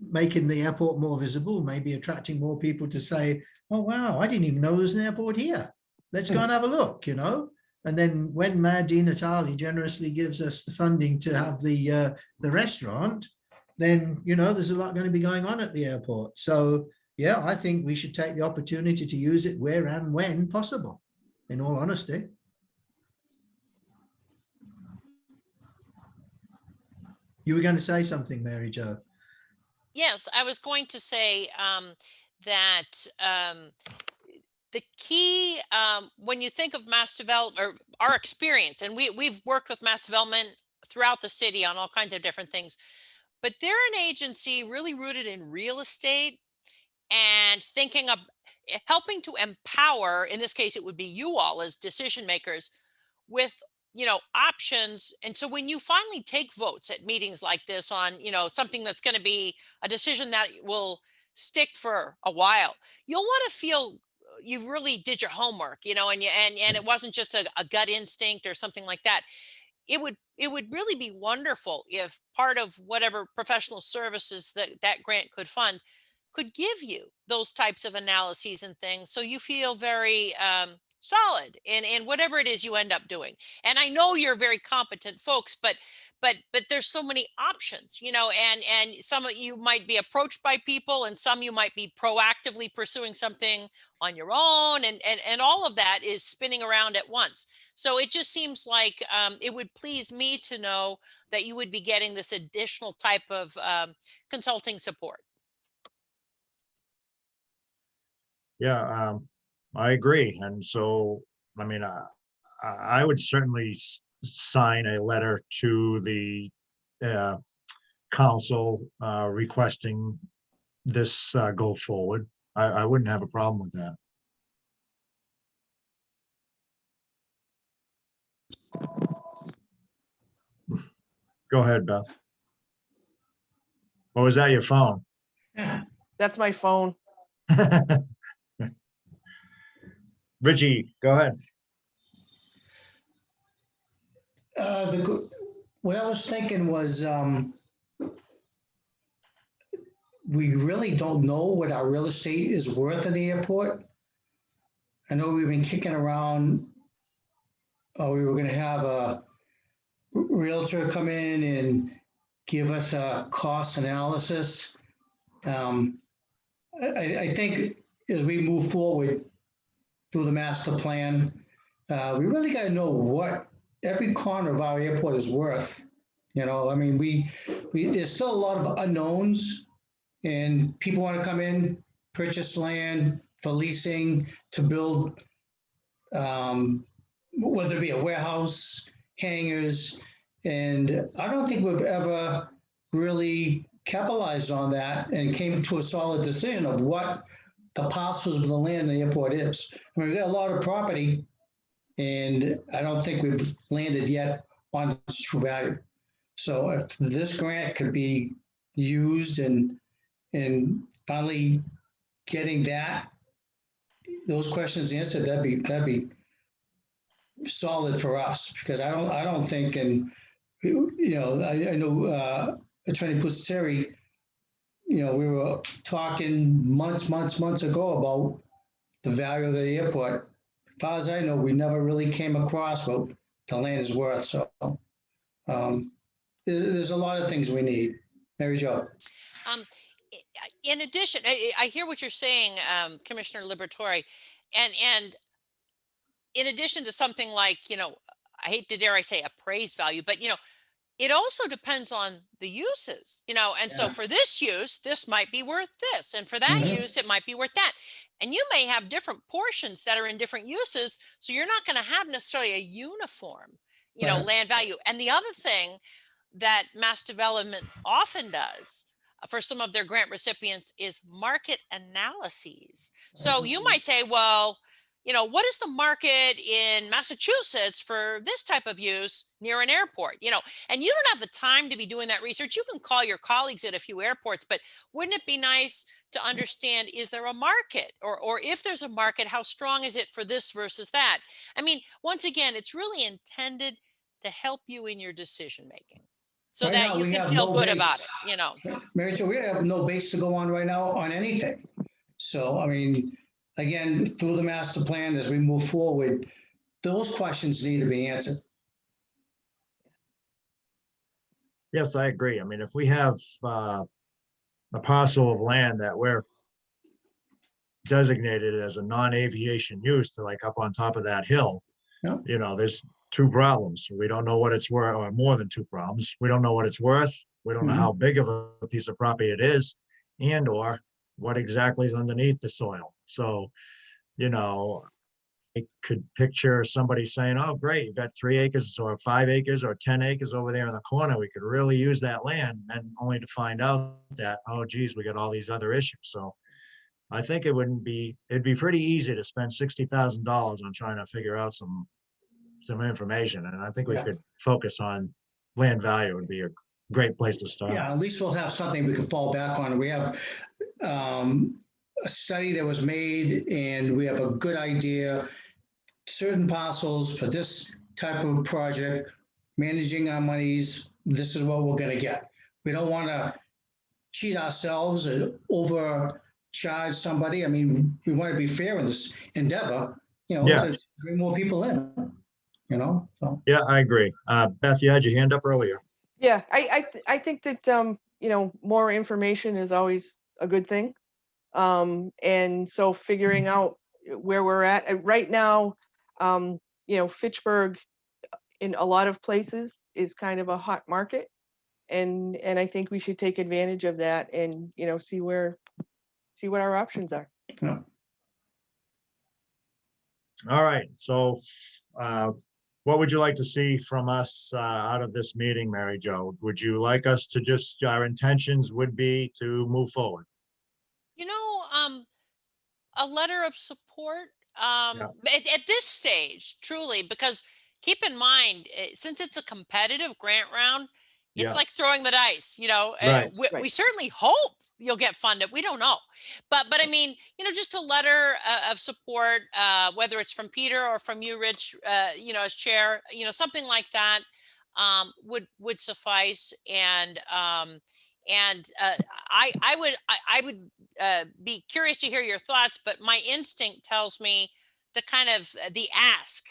making the airport more visible, maybe attracting more people to say, oh, wow, I didn't even know there's an airport here. Let's go and have a look, you know? And then when Mayor Di Natale generously gives us the funding to have the restaurant, then, you know, there's a lot going to be going on at the airport. So, yeah, I think we should take the opportunity to use it where and when possible, in all honesty. You were going to say something, Mary Jo. Yes, I was going to say that the key, when you think of mass development, or our experience, and we've worked with mass development throughout the city on all kinds of different things, but they're an agency really rooted in real estate and thinking of helping to empower, in this case, it would be you all as decision makers with, you know, options. And so when you finally take votes at meetings like this on, you know, something that's going to be a decision that will stick for a while, you'll want to feel you really did your homework, you know, and it wasn't just a gut instinct or something like that. It would really be wonderful if part of whatever professional services that grant could fund could give you those types of analyses and things, so you feel very solid in whatever it is you end up doing. And I know you're very competent folks, but there's so many options, you know, and some of you might be approached by people, and some you might be proactively pursuing something on your own, and all of that is spinning around at once. So it just seems like it would please me to know that you would be getting this additional type of consulting support. Yeah, I agree. And so, I mean, I would certainly sign a letter to the council requesting this go forward. I wouldn't have a problem with that. Go ahead, Beth. Or was that your phone? That's my phone. Richie, go ahead. What I was thinking was, we really don't know what our real estate is worth in the airport. I know we've been kicking around, we were gonna have a realtor come in and give us a cost analysis. I think as we move forward through the master plan, we really gotta know what every corner of our airport is worth. You know, I mean, there's still a lot of unknowns, and people want to come in, purchase land for leasing to build, whether it be a warehouse, hangars, and I don't think we've ever really capitalized on that and came to a solid decision of what the parcels of the land in the airport is. I mean, we've got a lot of property, and I don't think we've landed yet on its true value. So if this grant could be used and finally getting those questions answered, that'd be solid for us, because I don't think, and I know Attorney Pusseri, we were talking months ago about the value of the airport. As far as I know, we never really came across what the land is worth. So there's a lot of things we need. Mary Jo. In addition, I hear what you're saying, Commissioner Liberatore, and in addition to something like, I hate to dare I say appraised value, but it also depends on the uses, and so Yeah. for this use, this might be worth this, and for that Mhm. use, it might be worth that. And you may have different portions that are in different uses, so you're not going to have necessarily a uniform, Right. land value. And the other thing that mass development often does for some of their grant recipients is market analyses. So you might say, well, what is the market in Massachusetts for this type of use near an airport? And you don't have the time to be doing that research. You can call your colleagues at a few airports, but wouldn't it be nice to understand, is there a market, or if there's a market, how strong is it for this versus that? I mean, once again, it's really intended to help you in your decision making so Right that now, you we can have feel no good base. about it, Mary Jo, we have no base to go on right now on anything. So, I mean, again, through the master plan, as we move forward, those questions need to be answered. Yes, I agree. I mean, if we have a parcel of land that we're designated as a non-aviation use to like up on top of that hill, Yeah. There's two problems. We don't know what it's worth, or more than two problems. We don't know what it's worth. We don't know Mhm. how big of a piece of property it is, and or what exactly is underneath the soil. So, I could picture somebody saying, oh, great, you've got 3 acres or 5 acres or 10 acres over there in the corner. We could really use that land, and only to find out that, oh, geez, we got all these other issues. So I think it'd be pretty easy to spend $60,000 on trying to figure out some information. And I think we Yeah. could focus on land value would be a great place to start. Yeah, at least we'll have something we can fall back on. We have a study that was made, and we have a good idea, certain parcels for this type of project, managing our monies, this is what we're gonna get. We don't wanna cheat ourselves or overcharge somebody. I mean, we wanna be fair in this endeavor, Yes. to bring more people in, so. Yeah, I agree. Beth, you had your hand up earlier. Yeah, I think that, more information is always a good thing. And so figuring out where we're at right now, Fitchburg in a lot of places is kind of a hot market. And I think we should take advantage of that and, see what our options are. Yeah. All right. So what would you like to see from us out of this meeting, Mary Jo? Would you like us to our intentions would be to move forward? a letter of support at this stage, truly, because keep in mind, since it's a competitive grant round, it's Yeah. like throwing the dice, you know. Right. We Right. certainly hope you'll get funded. We don't know, but I mean, you know, just a letter of support, whether it's from Peter or from you, Rich, you know, as chair, you know, something like that would suffice. And I would be curious to hear your thoughts, but my instinct tells me to kind of the ask,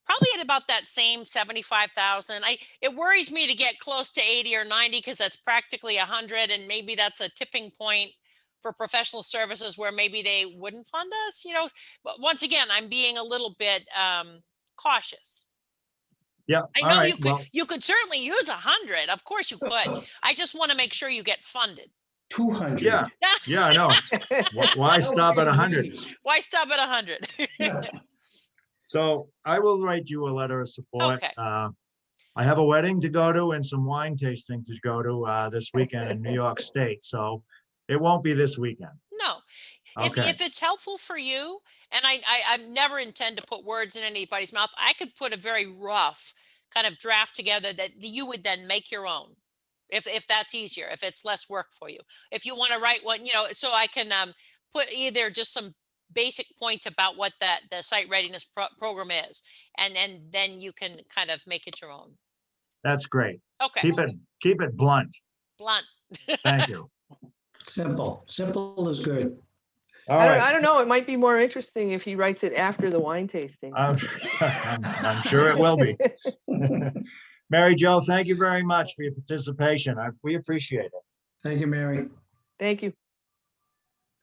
probably at about that same 75,000. It worries me to get close to 80 or 90 because that's practically 100, and maybe that's a tipping point for professional services where maybe they wouldn't fund us. You know, but once again, I'm being a little bit cautious. Yeah. I All know right. Well, you could certainly use 100. Of course you could. I just want to make sure you get funded. 200. yeah, yeah, I know. Why stop at 100? Why stop at 100? So I will write you a letter of support. Okay. I have a wedding to go to and some wine tasting to go to this weekend in New York State. So it won't be this weekend. No. Okay. If it's helpful for you, and I never intend to put words in anybody's mouth, I could put a very rough kind of draft together that you would then make your own. If that's easier, if it's less work for you. If you want to write one, you know, so I can put either just some basic points about what the site readiness program is, and then you can kind of make it your own. That's great. Okay. Keep it blunt. Blunt. Thank you. Simple is good. All I right. don't know. It might be more interesting if he writes it after the wine tasting. I'm sure it will be. Mary Jo, thank you very much for your participation. We appreciate it. Thank you, Mary. Thank you.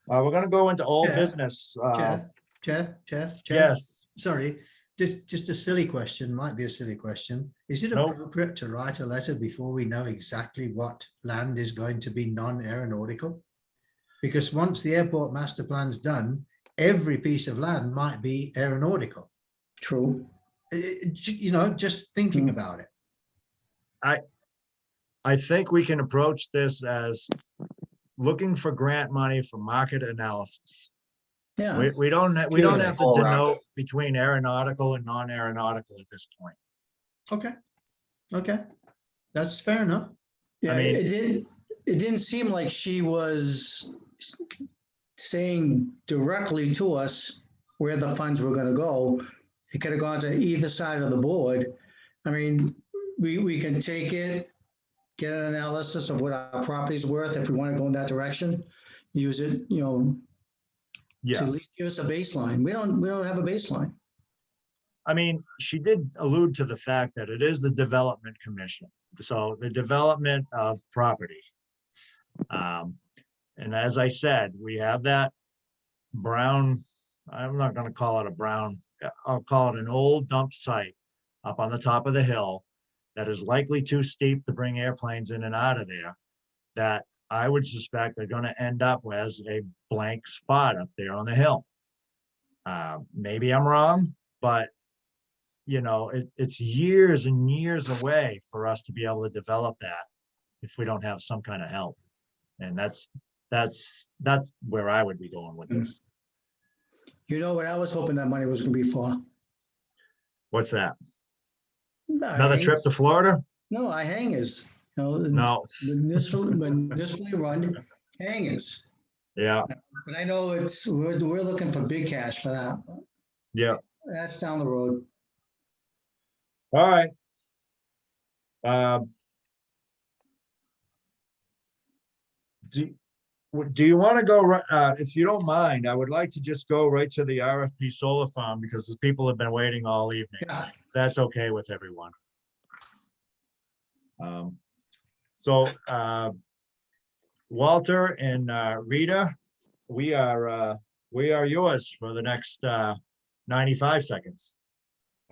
We're going to go into old Yeah. business. Chair. Yes. Sorry, just a silly question, might be a silly question. Is it Nope. appropriate to write a letter before we know exactly what land is going to be non-aeronautical? Because once the airport master plan's done, every piece of land might be aeronautical. True. You know, just thinking about it. I think we can approach this as looking for grant money for market analysis. Yeah. We don't have to All around denote between aeronautical and non-aeronautical at this point. Okay, that's fair enough. Yeah, mean- it didn't seem like she was saying directly to us where the funds were gonna go. It could have gone to either side of the board. I mean, we can take it, get an analysis of what our property's worth if we want to go in that direction. Use it, you know, to Yeah. at least give us a baseline. We don't have a baseline. I mean, she did allude to the fact that it is the Development Commission. So the development of property. And as I said, we have that brown, I'm not gonna call it a brown, I'll call it an old dump site up on the top of the hill that is likely too steep to bring airplanes in and out of there, that I would suspect they're gonna end up as a blank spot up there on the hill. Maybe I'm wrong, but you know, it's years and years away for us to be able to develop that if we don't have some kind of help. And that's where I would be going with this. You know what I was hoping that money was gonna be for? What's that? Another trip to Florida? No, our hangars, you know, No, municipally run hangars. yeah, But I know we're looking for big cash for that. yeah, That's down the road. all right. Do you want to go, if you don't mind, I would like to just go right to the RFP solar farm because the people have been waiting all evening. Yeah. If that's okay with everyone. So Walter and Rita, we are yours for the next 95 seconds.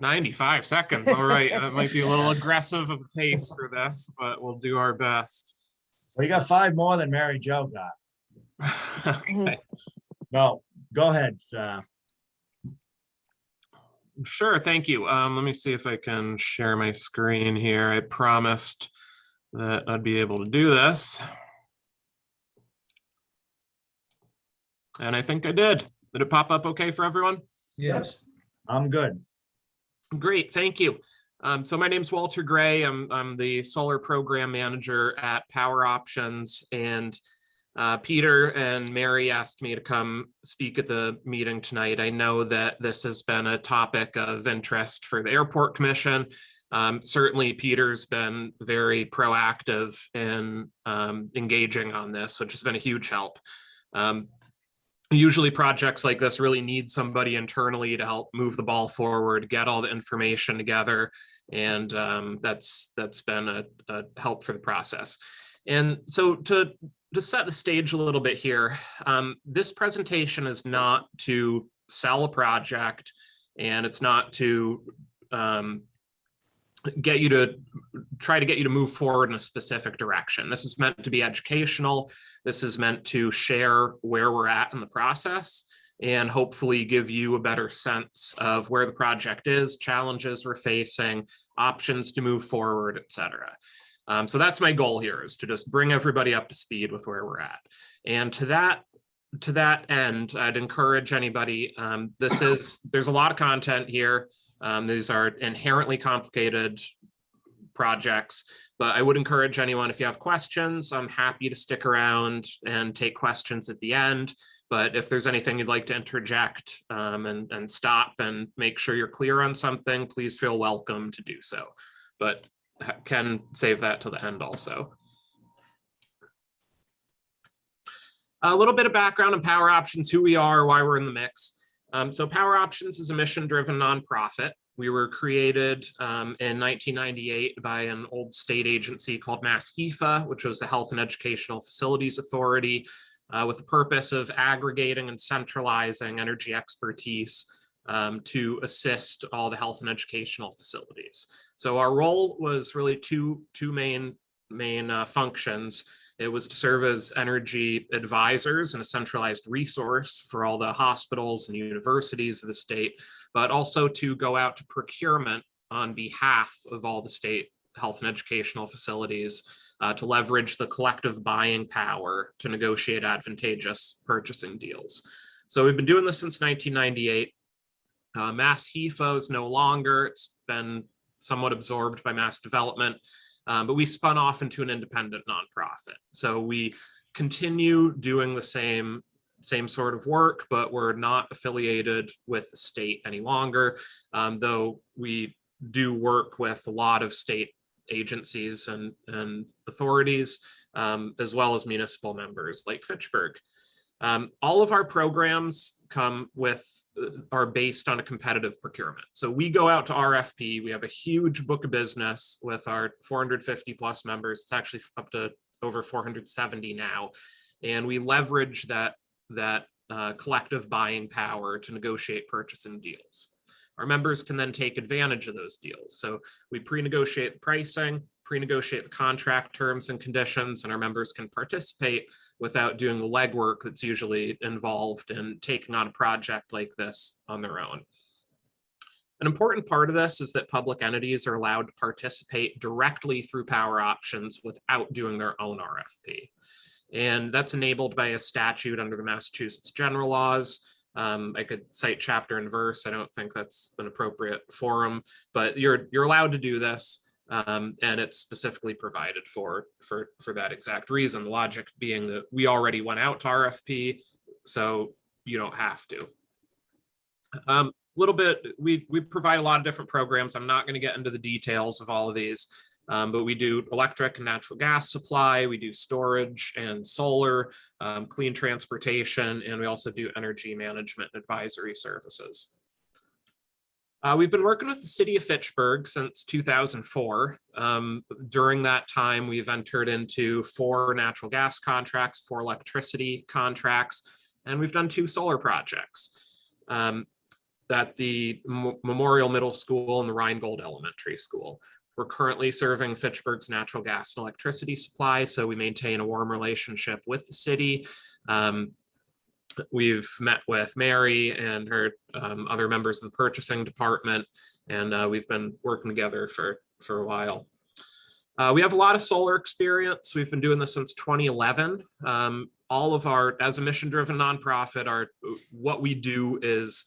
95 seconds. All right. That might be a little aggressive of a pace for this, but we'll do our best. We got 5 more than Mary Jo got. Okay. No, go ahead. Sure. Thank you. Let me see if I can share my screen here. I promised that I'd be able to do this. And I think I did. Did it pop up okay for everyone? Yes. I'm good. Great, thank you. So my name's Walter Gray. I'm the solar program manager at Power Options, and Peter and Mary asked me to come speak at the meeting tonight. I know that this has been a topic of interest for the Airport Commission. Certainly, Peter's been very proactive in engaging on this, which has been a huge help. Usually projects like this really need somebody internally to help move the ball forward, get all the information together, and that's been a help for the process. And so to set the stage a little bit here, this presentation is not to sell a project, and it's not to try to get you to move forward in a specific direction. This is meant to be educational. This is meant to share where we're at in the process and hopefully give you a better sense of where the project is, challenges we're facing, options to move forward, et cetera. So that's my goal here, is to just bring everybody up to speed with where we're at. And to that end, I'd encourage anybody, there's a lot of content here. These are inherently complicated projects, but I would encourage anyone, if you have questions, I'm happy to stick around and take questions at the end. But if there's anything you'd like to interject and stop and make sure you're clear on something, please feel welcome to do so. But can save that to the end also. A little bit of background on Power Options, who we are, why we're in the mix. So Power Options is a mission-driven nonprofit. We were created in 1998 by an old state agency called Mass HEFA, which was the Health and Educational Facilities Authority, with the purpose of aggregating and centralizing energy expertise to assist all the health and educational facilities. So our role was really two main functions. It was to serve as energy advisors and a centralized resource for all the hospitals and universities of the state, but also to go out to procurement on behalf of all the state health and educational facilities to leverage the collective buying power to negotiate advantageous purchasing deals. So we've been doing this since 1998. Mass HEFA is no longer, it's been somewhat absorbed by Mass Development. But we spun off into an independent nonprofit. So we continue doing the same sort of work, but we're not affiliated with the state any longer, though we do work with a lot of state agencies and authorities, as well as municipal members like Fitchburg. All of our programs are based on a competitive procurement. So we go out to RFP. We have a huge book of business with our 450 plus members. It's actually up to over 470 now. And we leverage that collective buying power to negotiate purchasing deals. Our members can then take advantage of those deals. So we pre-negotiate the pricing, pre-negotiate the contract terms and conditions, and our members can participate without doing the legwork that's usually involved in taking on a project like this on their own. An important part of this is that public entities are allowed to participate directly through Power Options without doing their own RFP. And that's enabled by a statute under the Massachusetts general laws. I could cite chapter and verse. I don't think that's an appropriate forum, but you're allowed to do this. And it's specifically provided for that exact reason. The logic being that we already went out to RFP, so you don't have to. We provide a lot of different programs. I'm not going to get into the details of all of these, but we do electric and natural gas supply, we do storage and solar, clean transportation, and we also do energy management advisory services. We've been working with the city of Fitchburg since 2004. During that time, we've entered into 4 natural gas contracts, 4 electricity contracts, and we've done 2 solar projects at the Memorial Middle School and the Rheingold Elementary School. We're currently serving Fitchburg's natural gas and electricity supply, so we maintain a warm relationship with the city. We've met with Mary and her other members of the purchasing department, and we've been working together for a while. We have a lot of solar experience. We've been doing this since 2011. all of our, as a mission-driven nonprofit, what we do is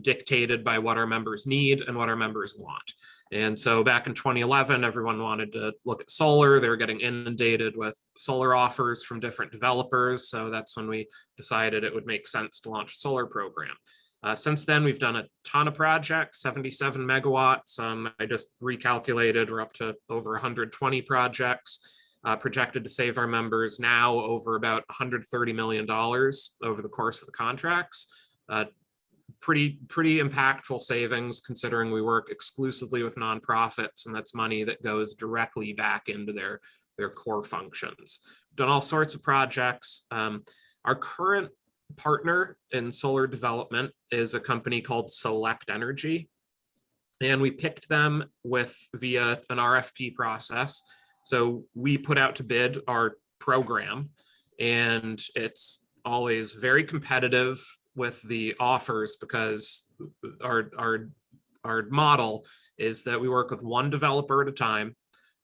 dictated by what our members need and what our members want. And so back in 2011, everyone wanted to look at solar. They were getting inundated with solar offers from different developers. So that's when we decided it would make sense to launch a solar program. Since then, we've done a ton of projects, 77 megawatts. I just recalculated, we're up to over 120 projects, projected to save our members now over about $130 million over the course of the contracts. Pretty impactful savings, considering we work exclusively with nonprofits, and that's money that goes directly back into their core functions. We've done all sorts of projects. Our current partner in solar development is a company called Select Energy, and we picked them via an RFP process. So we put out to bid our program, and it's always very competitive with the offers, because our model is that we work with one developer at a time,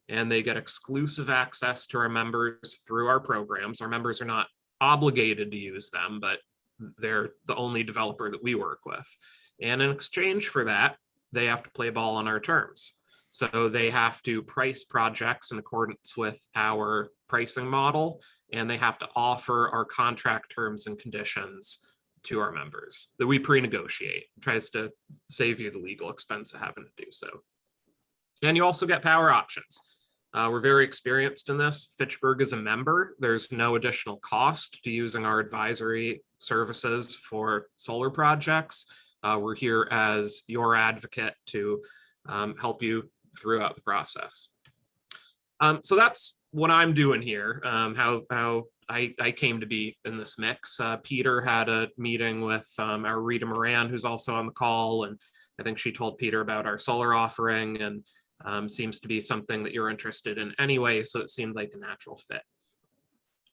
and they get exclusive access to our members through our programs. Our members are not obligated to use them, but they're the only developer that we work with. And in exchange for that, they have to play ball on our terms. So they have to price projects in accordance with our pricing model, and they have to offer our contract terms and conditions to our members that we pre-negotiate. It tries to save you the legal expense of having to do so. And you also get power options. We're very experienced in this. Fitchburg is a member. There's no additional cost to using our advisory services for solar projects. We're here as your advocate to help you throughout the process. So that's what I'm doing here, how I came to be in this mix. Peter had a meeting with our Rita Moran, who's also on the call, and I think she told Peter about our solar offering, and seems to be something that you're interested in anyway, so it seemed like a natural fit.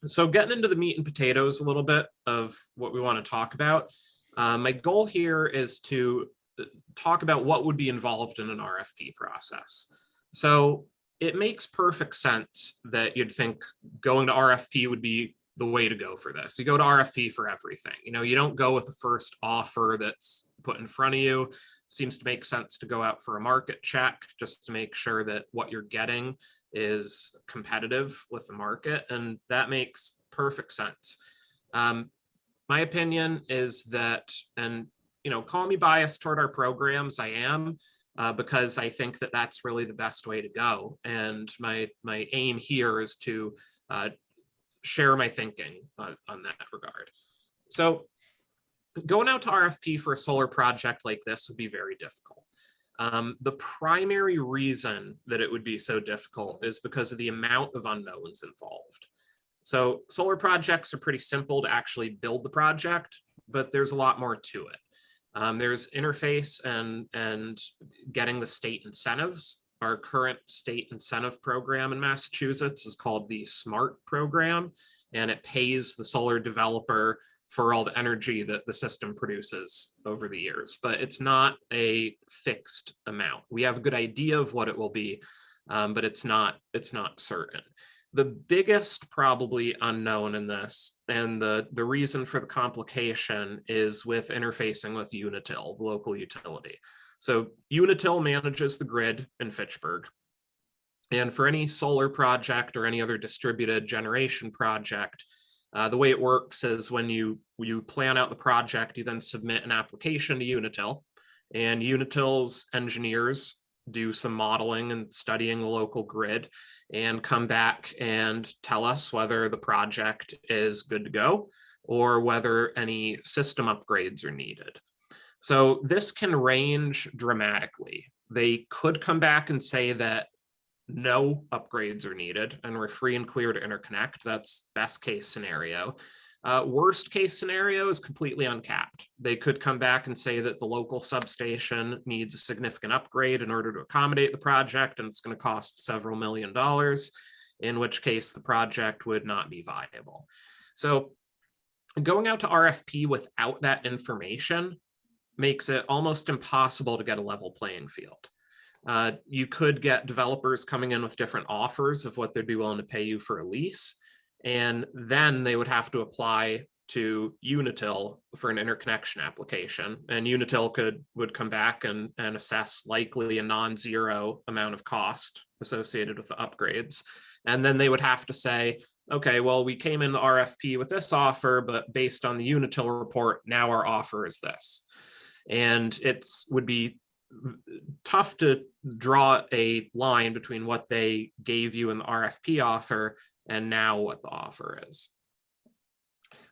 So getting into the meat and potatoes a little bit of what we want to talk about, my goal here is to talk about what would be involved in an RFP process. So it makes perfect sense that you'd think going to RFP would be the way to go for this. You go to RFP for everything. You don't go with the first offer that's put in front of you. Seems to make sense to go out for a market check just to make sure that what you're getting is competitive with the market, and that makes perfect sense. My opinion is that, and call me biased toward our programs, I am, because I think that that's really the best way to go. And my aim here is to share my thinking on that regard. So going out to RFP for a solar project like this would be very difficult. The primary reason that it would be so difficult is because of the amount of unknowns involved. So solar projects are pretty simple to actually build the project, but there's a lot more to it. There's interface and getting the state incentives. Our current state incentive program in Massachusetts is called the SMART program, and it pays the solar developer for all the energy that the system produces over the years, but it's not a fixed amount. We have a good idea of what it will be, but it's not certain. The biggest probably unknown in this, and the reason for the complication, is with interfacing with Unitil, the local utility. So Unitil manages the grid in Fitchburg. And for any solar project or any other distributed generation project, the way it works is when you plan out the project, you then submit an application to Unitil, and Unitil's engineers do some modeling and studying the local grid and come back and tell us whether the project is good to go or whether any system upgrades are needed. So this can range dramatically. They could come back and say that no upgrades are needed and we're free and clear to interconnect. That's best case scenario. Worst case scenario is completely uncapped. They could come back and say that the local substation needs a significant upgrade in order to accommodate the project, and it's going to cost several $1 million, in which case the project would not be viable. So going out to RFP without that information makes it almost impossible to get a level playing field. You could get developers coming in with different offers of what they'd be willing to pay you for a lease. And then they would have to apply to Unitil for an interconnection application. And Unitil would come back and assess likely a non-zero amount of cost associated with the upgrades. And then they would have to say, okay, well, we came in the RFP with this offer, but based on the Unitil report, now our offer is this. And would be tough to draw a line between what they gave you in the RFP offer and now what the offer is.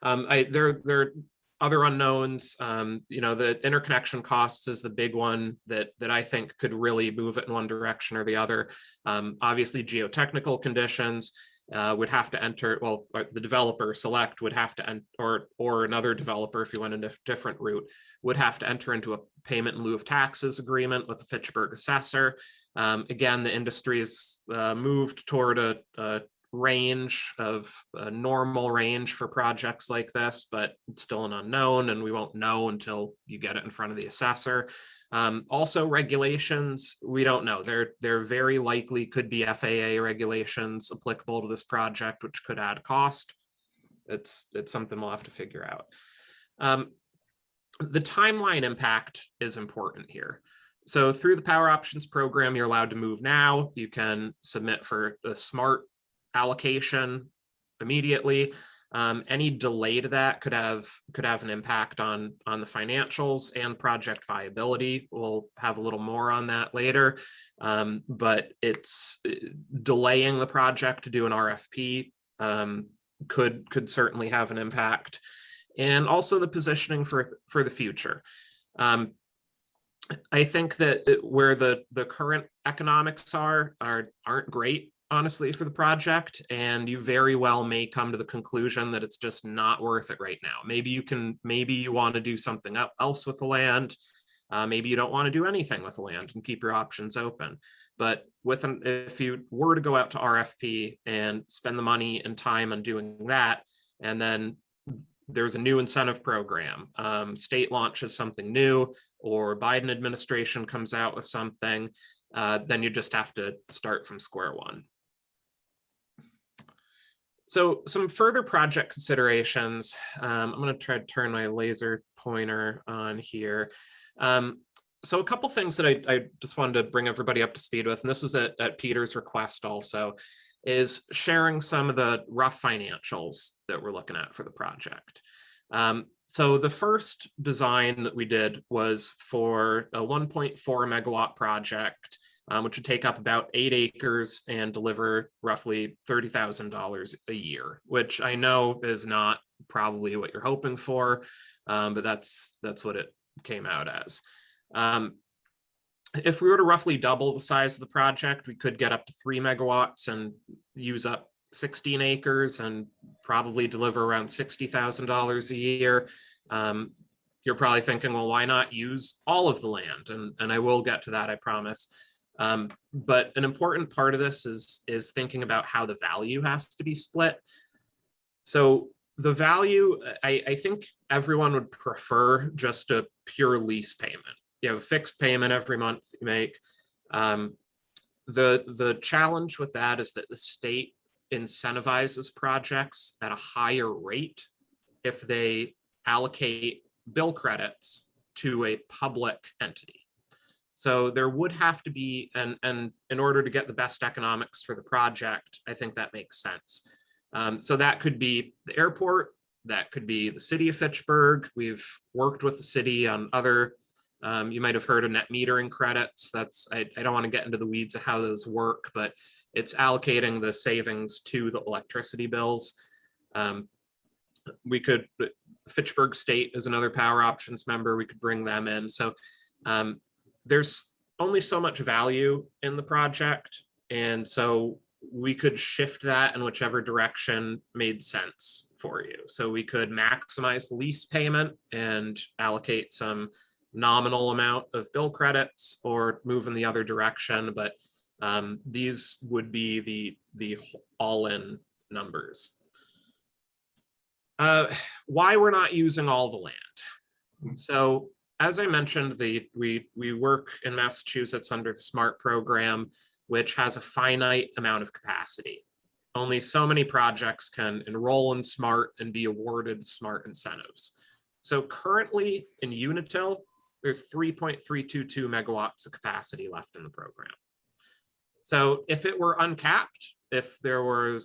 There are other unknowns. The interconnection costs is the big one that I think could really move it in one direction or the other. Obviously, geotechnical conditions would have to enter. Well, the developer Select would have to, or another developer, if you went in a different route, would have to enter into a payment in lieu of taxes agreement with the Fitchburg assessor. Again, the industry has moved toward a range of a normal range for projects like this, but it's still an unknown, and we won't know until you get it in front of the assessor. Also, regulations, we don't know. There very likely could be FAA regulations applicable to this project, which could add cost. It's something we'll have to figure out. The timeline impact is important here. So through the Power Options program, you're allowed to move now. You can submit for a SMART allocation immediately. Any delay to that could have an impact on the financials and project viability. We'll have a little more on that later, but it's delaying the project to do an RFP could certainly have an impact, and also the positioning for the future. I think that where the current economics aren't great, honestly, for the project, and you very well may come to the conclusion that it's just not worth it right now. Maybe you want to do something else with the land. Maybe you don't want to do anything with the land and keep your options open. But if you were to go out to RFP and spend the money and time on doing that, and then there's a new incentive program, state launches something new, or Biden administration comes out with something, then you just have to start from square one. So some further project considerations. I'm going to try to turn my laser pointer on here. So a couple things that I just wanted to bring everybody up to speed with, and this was at Peter's request also, is sharing some of the rough financials that we're looking at for the project. So the first design that we did was for a 1.4 megawatt project, which would take up about 8 acres and deliver roughly $30,000 a year, which I know is not probably what you're hoping for, but that's what it came out as. If we were to roughly double the size of the project, we could get up to 3 megawatts and use up 16 acres and probably deliver around $60,000 a year. You're probably thinking, well, why not use all of the land? And I will get to that, I promise. But an important part of this is thinking about how the value has to be split. So the value, I think everyone would prefer just a pure lease payment. You have a fixed payment every month you make. The challenge with that is that the state incentivizes projects at a higher rate if they allocate bill credits to a public entity. So there would have to be, and in order to get the best economics for the project, I think that makes sense. So that could be the airport, that could be the city of Fitchburg. We've worked with the city on other, you might have heard of net metering credits. I don't want to get into the weeds of how those work, but it's allocating the savings to the electricity bills. Fitchburg State is another Power Options member. We could bring them in. So there's only so much value in the project. And so we could shift that in whichever direction made sense for you. So we could maximize the lease payment and allocate some nominal amount of bill credits, or move in the other direction. But these would be the all-in numbers. Why we're not using all the land. So as I mentioned, we work in Massachusetts under the SMART program, which has a finite amount of capacity. only so many projects can enroll in SMART and be awarded SMART incentives. So currently in Unitil, there's 3.322 megawatts of capacity left in the program. So if it were uncapped, if there were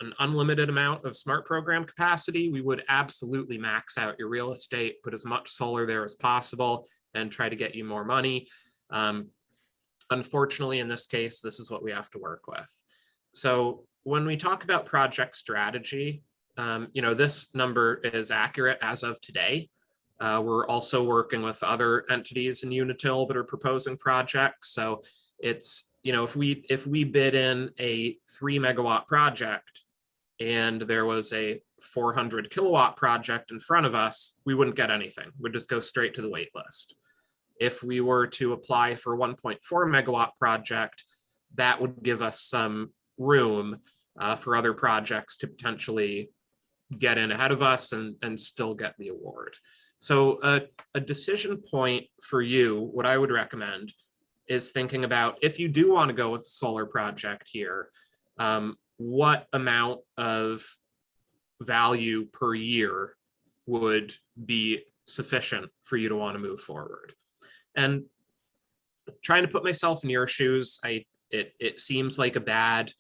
an unlimited amount of SMART program capacity, we would absolutely max out your real estate, put as much solar there as possible, and try to get you more money. Unfortunately, in this case, this is what we have to work with. So when we talk about project strategy, this number is accurate as of today. We're also working with other entities in Unitil that are proposing projects. So it's, if we bid in a 3 megawatt project and there was a 400 kilowatt project in front of us, we wouldn't get anything. We'd just go straight to the wait list. If we were to apply for 1.4 megawatt project, that would give us some room for other projects to potentially get in ahead of us and still get the award. So a decision point for you, what I would recommend is thinking about, if you do want to go with a solar project here, what amount of value per year would be sufficient for you to want to move forward. And trying to put myself in your shoes, it seems like a bad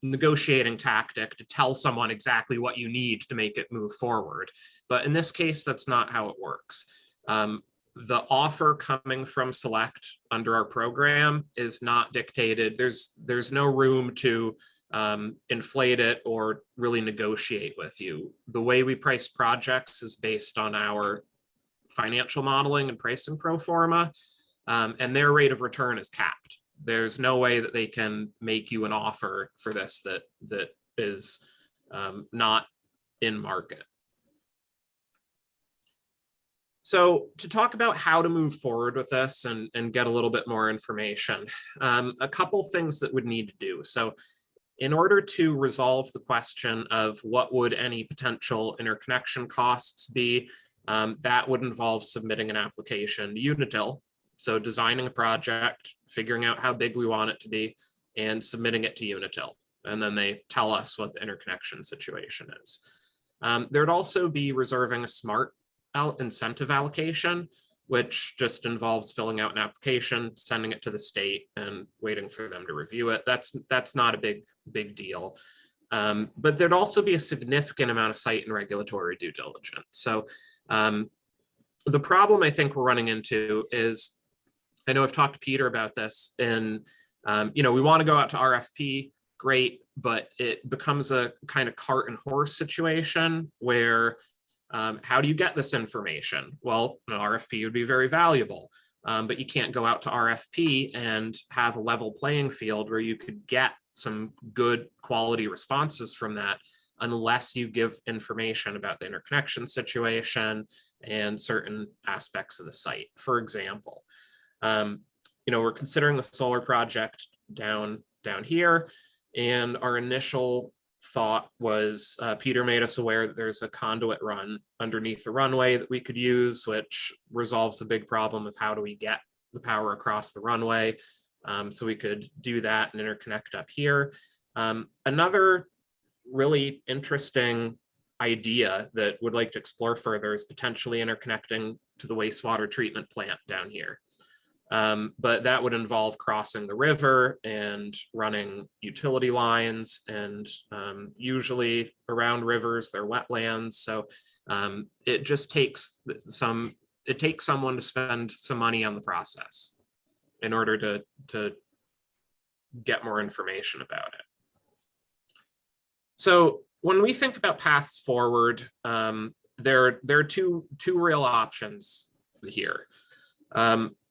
negotiating tactic to tell someone exactly what you need to make it move forward. But in this case, that's not how it works. The offer coming from Select under our program is not dictated. There's no room to inflate it or really negotiate with you. The way we price projects is based on our financial modeling and pricing pro forma, and their rate of return is capped. There's no way that they can make you an offer for this that is not in market. So to talk about how to move forward with this and get a little bit more information, a couple things that would need to do. So in order to resolve the question of what would any potential interconnection costs be, that would involve submitting an application to Unitil. So designing a project, figuring out how big we want it to be, and submitting it to Unitil. And then they tell us what the interconnection situation is. There'd also be reserving a SMART incentive allocation, which just involves filling out an application, sending it to the state, and waiting for them to review it. That's not a big deal. But there'd also be a significant amount of site and regulatory due diligence. So the problem I think we're running into is, I know I've talked to Peter about this, and we want to go out to RFP, great, but it becomes a kind of cart and horse situation where how do you get this information? Well, an RFP would be very valuable, but you can't go out to RFP and have a level playing field where you could get some good quality responses from that unless you give information about the interconnection situation and certain aspects of the site. For example, we're considering a solar project down here, and our initial thought was Peter made us aware that there's a conduit run underneath the runway that we could use, which resolves the big problem of how do we get the power across the runway. So we could do that and interconnect up here. Another really interesting idea that would like to explore further is potentially interconnecting to the wastewater treatment plant down here. But that would involve crossing the river and running utility lines, and usually around rivers, they're wetlands. So it just takes someone to spend some money on the process in order to get more information about it. So when we think about paths forward, there are two real options here.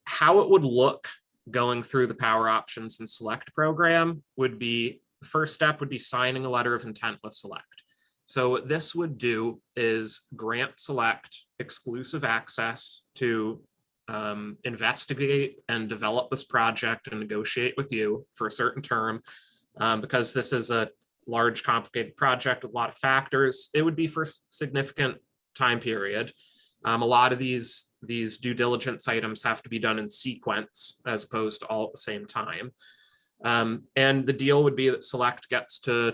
How it would look going through the Power Options and Select program would be, the first step would be signing a letter of intent with Select. So what this would do is grant Select exclusive access to investigate and develop this project and negotiate with you for a certain term. Because this is a large, complicated project with a lot of factors, it would be for a significant time period. A lot of these due diligence items have to be done in sequence as opposed to all at the same time. And the deal would be that Select gets to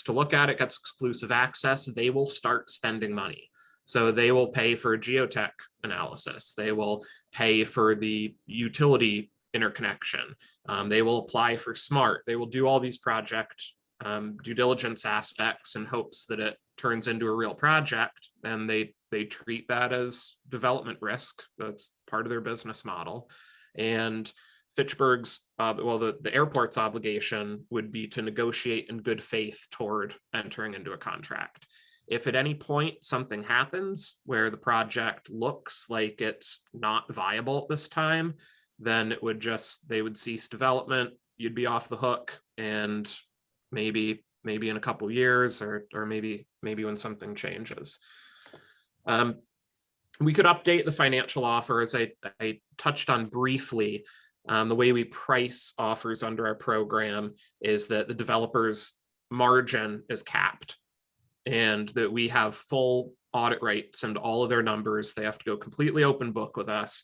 look at it, gets exclusive access. They will start spending money. So they will pay for geotech analysis. They will pay for the utility interconnection. They will apply for SMART. They will do all these project due diligence aspects in hopes that it turns into a real project, and they treat that as development risk. That's part of their business model. And Fitchburg's, the airport's obligation would be to negotiate in good faith toward entering into a contract. If at any point something happens where the project looks like it's not viable at this time, then they would cease development. You'd be off the hook, and maybe in a couple years, or maybe when something changes. We could update the financial offer, as I touched on briefly. The way we price offers under our program is that the developer's margin is capped, and that we have full audit rights into all of their numbers. They have to go completely open book with us,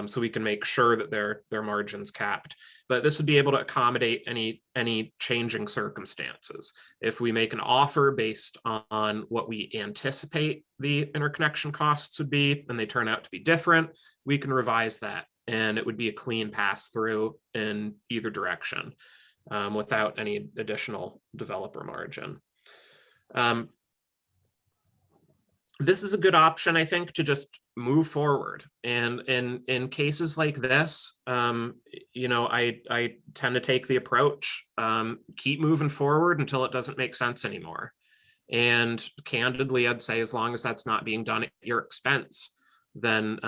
so we can make sure that their margin's capped. But this would be able to accommodate any changing circumstances. If we make an offer based on what we anticipate the interconnection costs would be, and they turn out to be different, we can revise that, and it would be a clean pass through in either direction, without any additional developer margin. This is a good option, I think, to just move forward. And in cases like this, I tend to take the approach, keep moving forward until it doesn't make sense anymore. And candidly, I'd say as long as that's not being done at your expense, then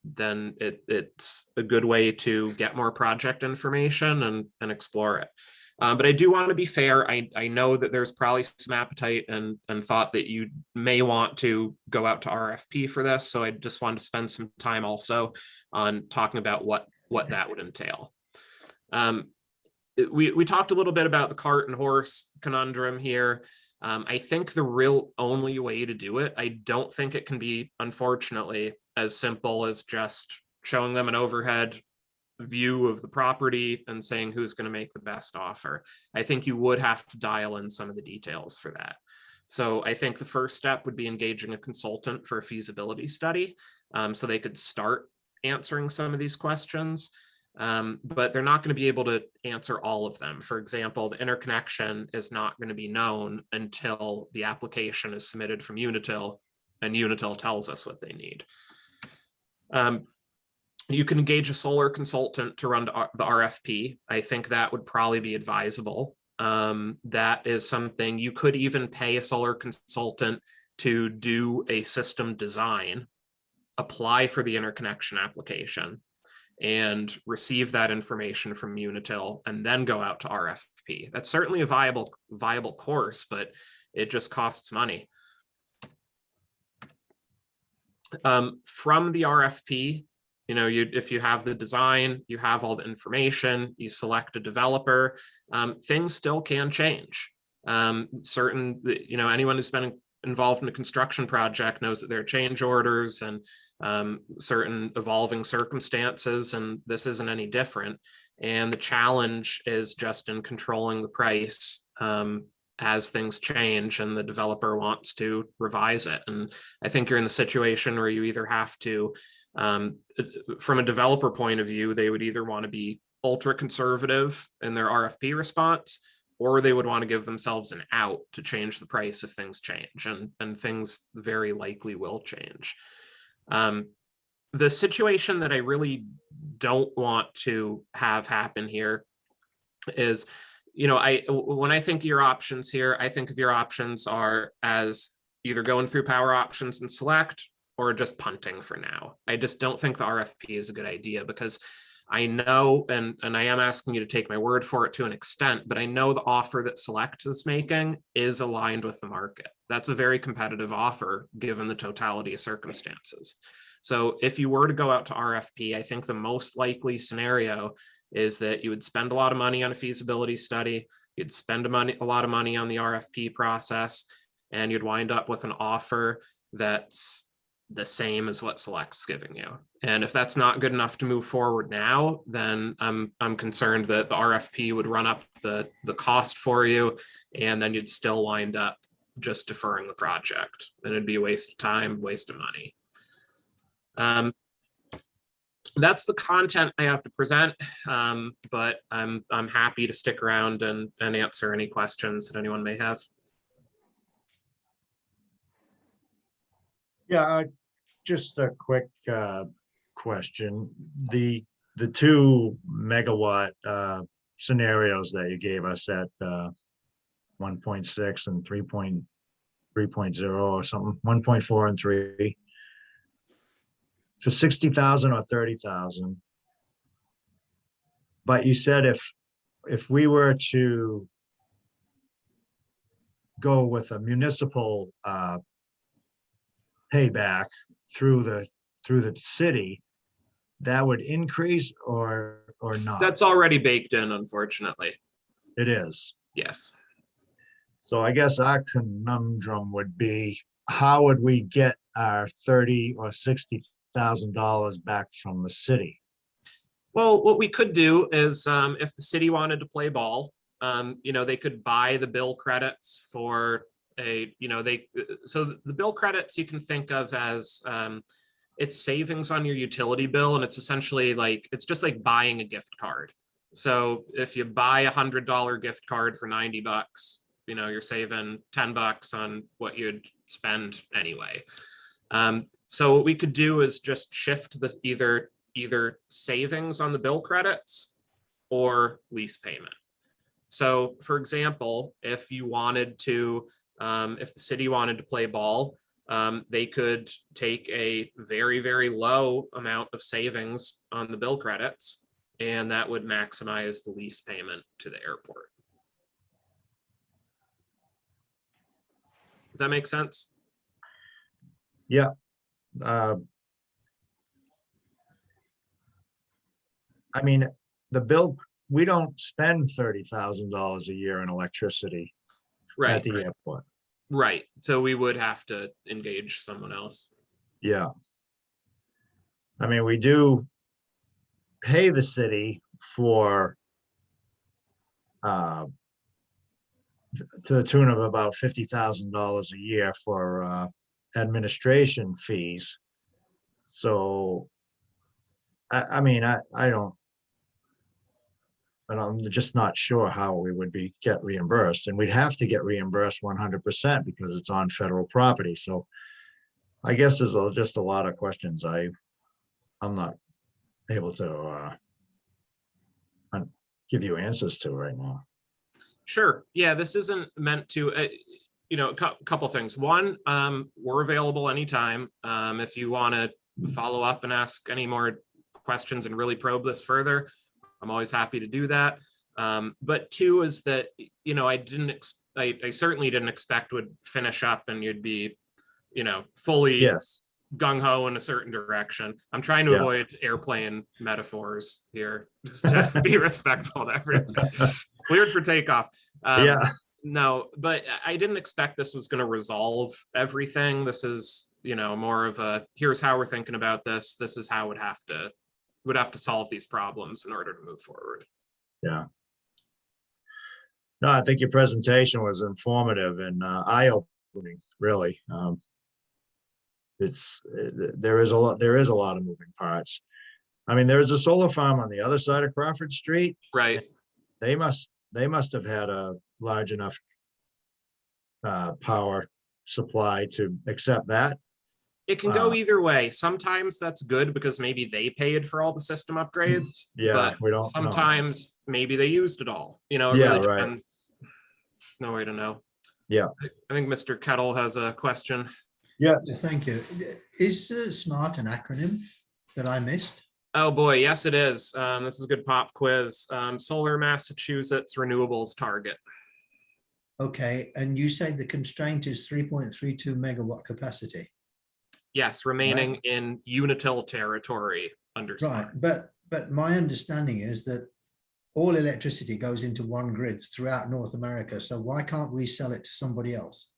it's a good way to get more project information and explore it. But I do want to be fair. I know that there's probably some appetite and thought that you may want to go out to RFP for this. So I just wanted to spend some time also on talking about what that would entail. We talked a little bit about the cart and horse conundrum here. I think the real only way to do it, I don't think it can be, unfortunately, as simple as just showing them an overhead view of the property and saying who's going to make the best offer. I think you would have to dial in some of the details for that. So I think the first step would be engaging a consultant for a feasibility study, so they could start answering some of these questions. But they're not going to be able to answer all of them. For example, the interconnection is not going to be known until the application is submitted from Unitil, and Unitil tells us what they need. You can engage a solar consultant to run the RFP. I think that would probably be advisable. That is something you could even pay a solar consultant to do a system design, apply for the interconnection application, and receive that information from Unitil, and then go out to RFP. That's certainly a viable course, but it just costs money. From the RFP, if you have the design, you have all the information, you select a developer, things still can change. Anyone who's been involved in a construction project knows that there are change orders and certain evolving circumstances, and this isn't any different. And the challenge is just in controlling the price as things change and the developer wants to revise it. And I think you're in the situation where you either have to, from a developer point of view, they would either want to be ultra conservative in their RFP response, or they would want to give themselves an out to change the price if things change, and things very likely will change. The situation that I really don't want to have happen here is, when I think of your options here, I think of your options are as either going through Power Options and Select, or just punting for now. I just don't think the RFP is a good idea, because I know, and I am asking you to take my word for it to an extent, but I know the offer that Select is making is aligned with the market. That's a very competitive offer given the totality of circumstances. So if you were to go out to RFP, I think the most likely scenario is that you would spend a lot of money on a feasibility study, you'd spend a lot of money on the RFP process, and you'd wind up with an offer that's the same as what Select's giving you. And if that's not good enough to move forward now, then I'm concerned that the RFP would run up the cost for you, and then you'd still wind up just deferring the project. Then it'd be a waste of time, waste of money. That's the content I have to present, but I'm happy to stick around and answer any questions that anyone may have. Yeah, just a quick question. The 2 megawatt scenarios that you gave us at 1.6 and 3.0 or something, 1.4 and 3. For 60,000 or 30,000. But you said if we were to go with a municipal payback through the city, that would increase or not? That's already baked in, unfortunately. It is. Yes. So I guess our conundrum would be, how would we get our $30,000 or $60,000 back from the city? Well, what we could do is, if the city wanted to play ball, they could buy the bill credits for so the bill credits you can think of as, it's savings on your utility bill, and it's essentially it's just like buying a gift card. So if you buy $100 gift card for $90, you're saving $10 on what you'd spend anyway. So what we could do is just shift the either savings on the bill credits or lease payment. So for example, if you wanted to, if the city wanted to play ball, they could take a very, very low amount of savings on the bill credits, and that would maximize the lease payment to the airport. Does that make sense? Yeah. I mean, the bill, we don't spend $30,000 a year in electricity at the airport. Right. So we would have to engage someone else. Yeah. I mean, we do pay the city for to the tune of about $50,000 a year for administration fees. So I mean, I'm just not sure how we would get reimbursed, and we'd have to get reimbursed 100% because it's on federal property. So I guess there's just a lot of questions I'm not able to give you answers to right now. Sure. Yeah, this isn't meant to, a couple things. One, we're available anytime. If you want to follow up and ask any more questions and really probe this further, I'm always happy to do that. But two is that, I certainly didn't expect would finish up and you'd be, fully gung-ho in a certain direction. I'm trying to avoid airplane metaphors here, just to be respectful to everyone. Cleared for takeoff. No, but I didn't expect this was going to resolve everything. This is, more of a, here's how we're thinking about this. This is how would have to solve these problems in order to move forward. Yeah. No, I think your presentation was informative and eye-opening, really. There is a lot of moving parts. I mean, there's a solar farm on the other side of Crawford Street. Right. They must have had a large enough power supply to accept that. It can go either way. Sometimes that's good because maybe they paid for all the system upgrades. Yeah, but we don't know. sometimes maybe they used it all. It Yeah, really right. depends. There's no way to know. Yeah. I think Mr. Kettle has a question. Yes. Thank you. Is SMART an acronym that I missed? Oh boy, yes it is. This is a good pop quiz. Solar Massachusetts Renewables Target. Okay, and you say the constraint is 3.32 megawatt capacity. Yes, remaining in Unitil territory under Right, SMART. but my understanding is that all electricity goes into one grid throughout North America. So why can't we sell it to somebody else?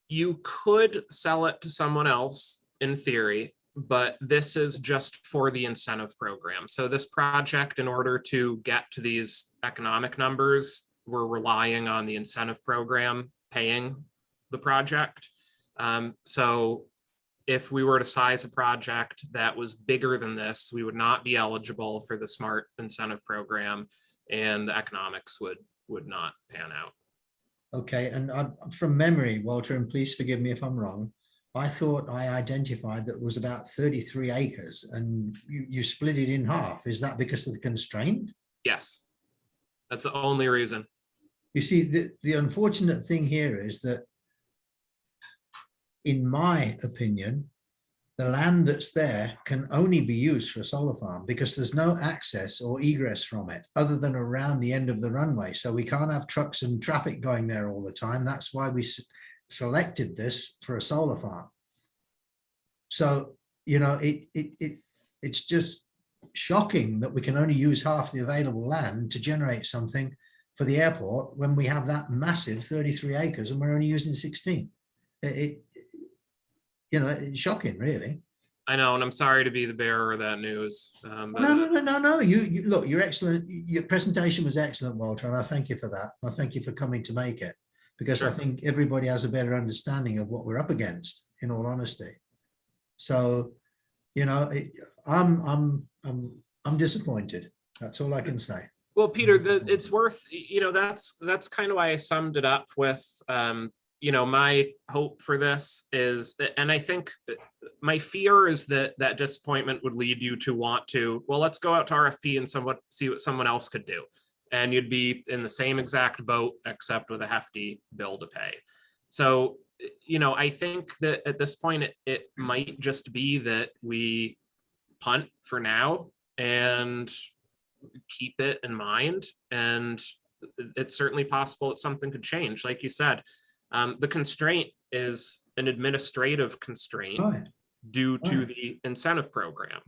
You could sell it to someone else. in theory, but this is just for the incentive program. So this project, in order to get to these economic numbers, we're relying on the incentive program paying the project. So if we were to size a project that was bigger than this, we would not be eligible for the SMART incentive program, and the economics would not pan out. Okay, and from memory, Walter, and please forgive me if I'm wrong, I thought I identified that was about 33 acres and you split it in half. Is that because of the constraint? Yes, that's the only reason. You see, the unfortunate thing here is that, in my opinion, the land that's there can only be used for a solar farm because there's no access or egress from it other than around the end of the runway. So we can't have trucks and traffic going there all the time. That's why we selected this for a solar farm. So, you know, it's just shocking that we can only use half the available land to generate something for the airport when we have that massive 33 acres and we're only using 16. You know, it's shocking, really. I know, and I'm sorry to be the bearer of that news. But No. You look, you're excellent. Your presentation was excellent, Walter, and I thank you for that. I thank you for coming to make it, because Sure. I think everybody has a better understanding of what we're up against, in all honesty. So, you know, I'm disappointed. That's all I can say. Well, Peter, it's worth, you know, that's kind of why I summed it up with, you know, my hope for this is, and I think my fear is that that disappointment would lead you to want to, well, let's go out to RFP and see what someone else could do. And you'd be in the same exact boat, except with a hefty bill to pay. So, you know, I think that at this point, it might just be that we punt for now and keep it in mind. And it's certainly possible that something could change. Like you said, the constraint is an administrative constraint Right. due to Right. the incentive program.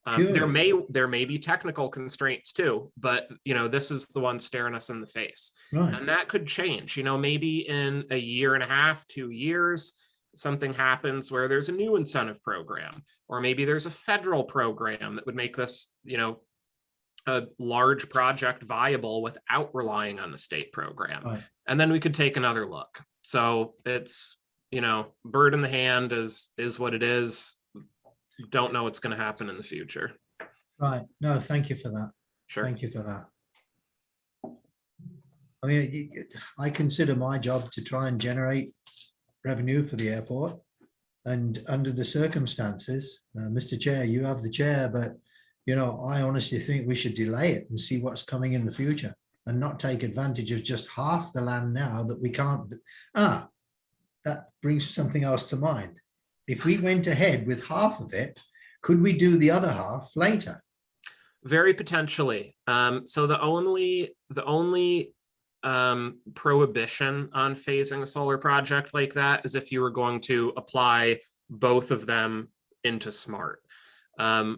Purely. There may be technical constraints too, but you know, this is the one staring us in the face. Right. And that could change. You know, maybe in a year and a half, 2 years, something happens where there's a new incentive program, or maybe there's a federal program that would make this, you know, a large project viable without relying on the state program. Right. And then we could take another look. So it's, you know, bird in the hand is what it is. Don't know what's going to happen in the future. Right. No, thank you for that. Sure. Thank you for that. I mean, I consider my job to try and generate revenue for the airport. And under the circumstances, Mr. Chair, you have the chair, but, you know, I honestly think we should delay it and see what's coming in the future and not take advantage of just half the land now that we can't. That brings something else to mind. If we went ahead with half of it, could we do the other half later? Very potentially. So the only prohibition on phasing a solar project like that is if you were going to apply both of them into SMART.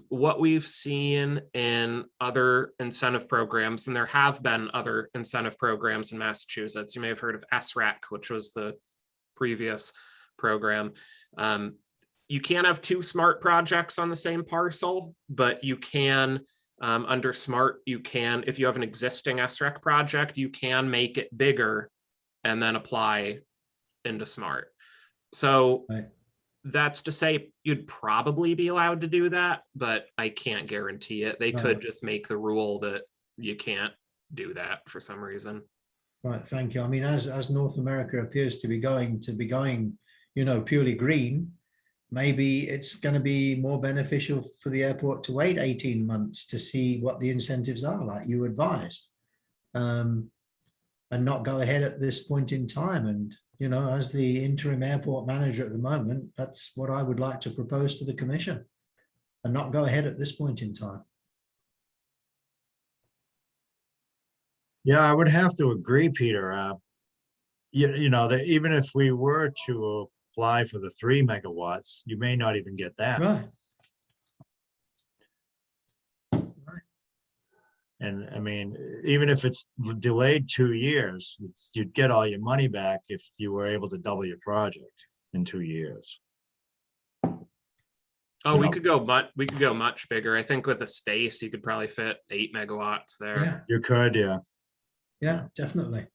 What we've seen in other incentive programs, and there have been other incentive programs in Massachusetts, you may have heard of SREC, which was the previous program. You can't have 2 SMART projects on the same parcel, but you can, under SMART, you can, if you have an existing SREC project, you can make it bigger and then apply into SMART. So Right. That's to say you'd probably be allowed to do that, but I can't guarantee it. They could just make the rule that you can't do that for some reason. Right, thank you. I mean, as North America appears to be going, you know, purely green, maybe it's going to be more beneficial for the airport to wait 18 months to see what the incentives are, like you advised, and not go ahead at this point in time. And, you know, as the interim airport manager at the moment, that's what I would like to propose to the commission, and not go ahead at this point in time. Yeah, I would have to agree, Peter. You know, that even if we were to apply for the 3 megawatts, you may not even get that. Right. And I mean, even if it's delayed 2 years, you'd get all your money back if you were able to double your project in 2 years. Oh, You we know. could go much bigger. I think with the space, you could probably fit 8 megawatts there. Yeah, You could, yeah. yeah, definitely.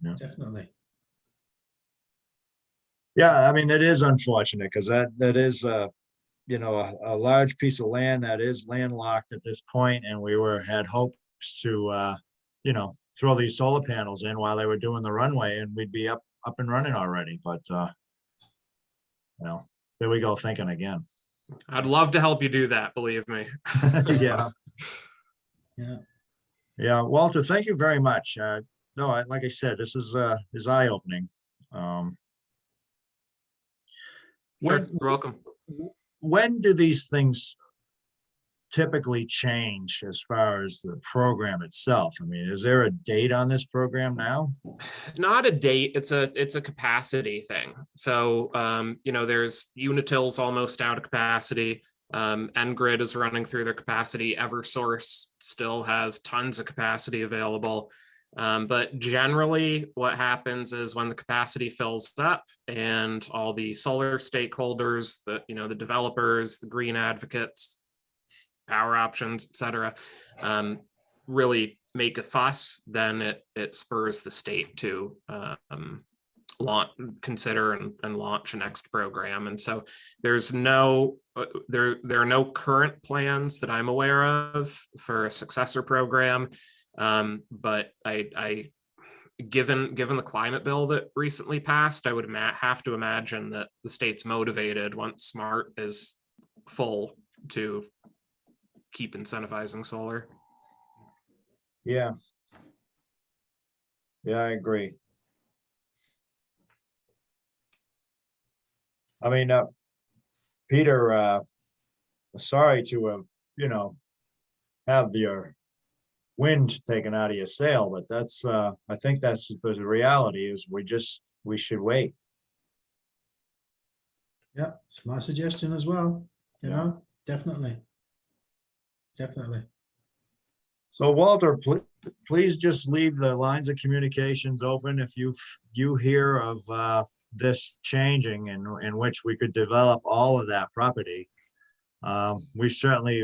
Yeah. Definitely. Yeah, I mean, it is unfortunate because that is, you know, a large piece of land that is landlocked at this point, and we had hopes to, you know, throw these solar panels in while they were doing the runway, and we'd be up and running already. But, you know, there we go thinking again. I'd love to help you do that, believe me. Yeah. Yeah. Yeah, Walter, thank you very much. No, like I said, this is eye-opening. Sure, When, you're welcome. when do these things typically change as far as the program itself? I mean, is there a date on this program now? Not a date, it's a capacity thing. So you know, there's Unitil's almost out of capacity. NGrid is running through their capacity. Eversource still has tons of capacity available. But generally what happens is when the capacity fills up and all the solar stakeholders, the developers, the green advocates, power options, etc., really make a fuss, then it spurs the state to consider and launch a next program. And so there's no there are no current plans that I'm aware of for a successor program. But I given the climate bill that recently passed, I would have to imagine that the state's motivated once SMART is full to keep incentivizing solar. Yeah. Yeah, I agree. I mean, Peter, sorry to have, you know, have your wind taken out of your sail, but that's, I think that's the reality is we should wait. Yeah, it's my suggestion as well, you Yeah. know, definitely. Definitely. So Walter, please just leave the lines of communications open if you hear of this changing in which we could develop all of that property. We certainly,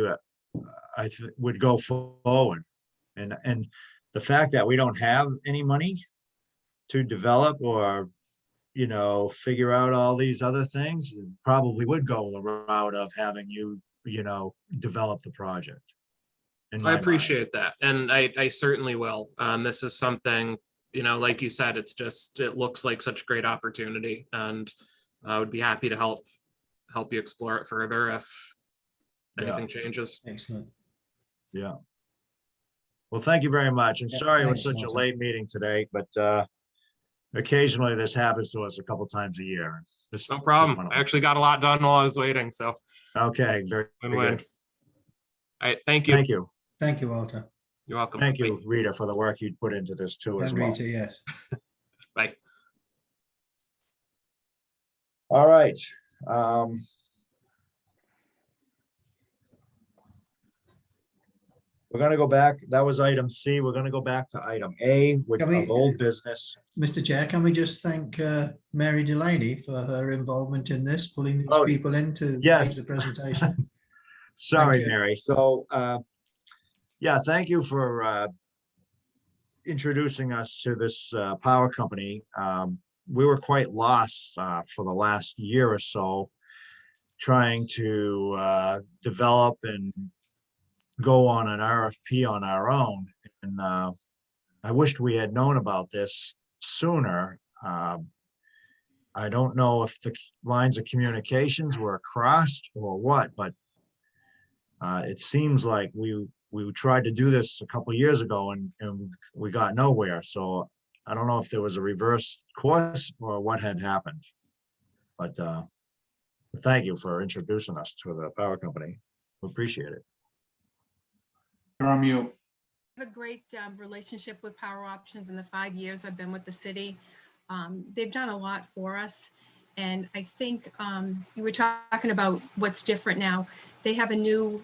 would go forward. And the fact that we don't have any money to develop or, you know, figure out all these other things, probably would go the route of having you know, develop the project. in my I mind. appreciate that, and I certainly will. This is something, you know, like you said, it looks like such a great opportunity, and I would be happy to help you explore it further if anything changes. Excellent. Yeah. Well, thank you very much. I'm Yeah, sorry it was thanks, such a Walter. late meeting today, but occasionally this happens to us a couple times a year. This No is problem. one of I them. actually got a lot done while I was waiting, so Okay, very win-win. good. All right, thank you. Thank you. Thank you, Walter. You're welcome. Thank you, Rita, for the work you put into this too as And well. Rita, yes. Bye. All right. We're gonna go back. That was item C. We're gonna go back to item A, which Can we- of old business. Mr. Chair, can we just thank Mary Delaney for her involvement in this, pulling these Oh, people in to make yes. the presentation? Sorry, you. Mary. So, yeah, thank you for introducing us to this power company. We were quite lost for the last year or so, trying to develop and go on an RFP on our own. And I wished we had known about this sooner. I don't know if the lines of communications were crossed or what, but it seems like we tried to do this a couple of years ago and we got nowhere. So I don't know if there was a reverse course or what had happened. But thank you for introducing us to the power company. We appreciate it. You're on mute. Have a great relationship with Power Options in the 5 years I've been with the city. They've done a lot for us. And I think you were talking about what's different now. They have a new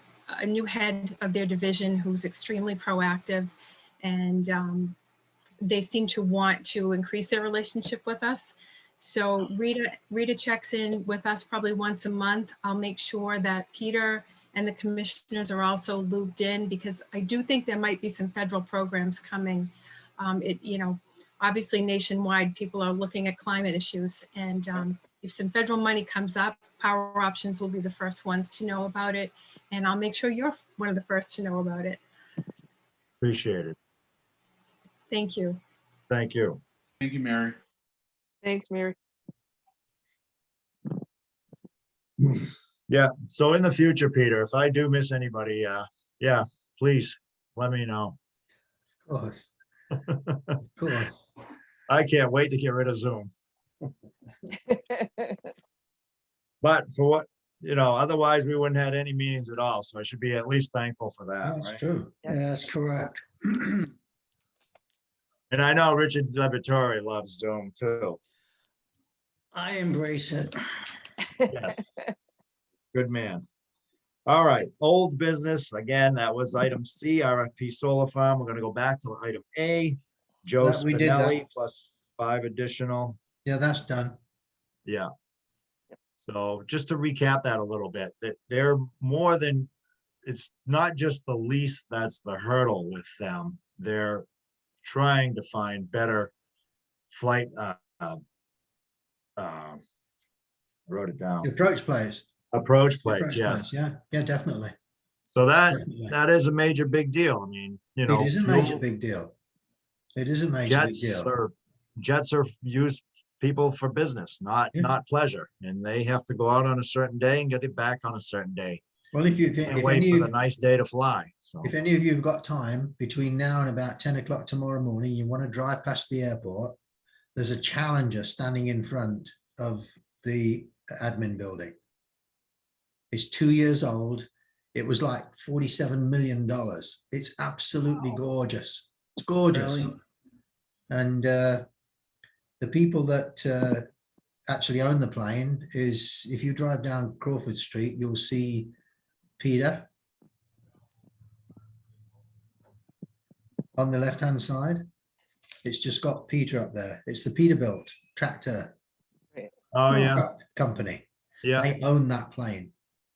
head of their division who's extremely proactive, and they seem to want to increase their relationship with us. So Rita checks in with us probably once a month. I'll make sure that Peter and the commissioners are also looped in, because I do think there might be some federal programs coming. Obviously nationwide, people are looking at climate issues, and if some federal money comes up, Power Options will be the first ones to know about it. And I'll make sure you're one of the first to know about it. Appreciate it. Thank you. Thank you. Thank you, Mary. Thanks, Mary. Yeah, so in the future, Peter, if I do miss anybody, yeah, please let me know. Of course. Of course. I can't wait to get rid of Zoom. But for what, otherwise we wouldn't have any meetings at all. So I should be at least thankful for that, That's right? true. That's correct. And I know Richard Laboratory loves Zoom too. I embrace it. Yes. Good man. All right, old business. Again, that was item C, RFP Solar Farm. We're gonna go back to item A. Joe That we did that. Spinelli plus 5 additional. Yeah, that's done. Yeah. So just to recap that a little bit, that they're more than, it's not just the lease that's the hurdle with them. They're trying to find better flight, I wrote it down. The approach plays. Approach plates, Approach yes. plays, yeah, yeah, definitely. So Definitely. that is a major big deal. I mean, It is a major fuel- big deal. It is a major big deal. Jets are used people for business, not Yeah. pleasure. And they have to go out on a certain day and get it back on a certain day. Well, if Can't wait for the nice day to fly. So if any of you have got time between now and about 10 o'clock tomorrow morning, you want to drive past the airport, there's a Challenger standing in front of the admin building. It's 2 years old. It was like $47 million. It's absolutely gorgeous. It's gorgeous. Really? And the people that actually own the plane is, if you drive down Crawford Street, you'll see Peter on the left-hand side. It's just got Peter up there. It's the Peterbilt tractor oh yeah, company. yeah. They own that plane.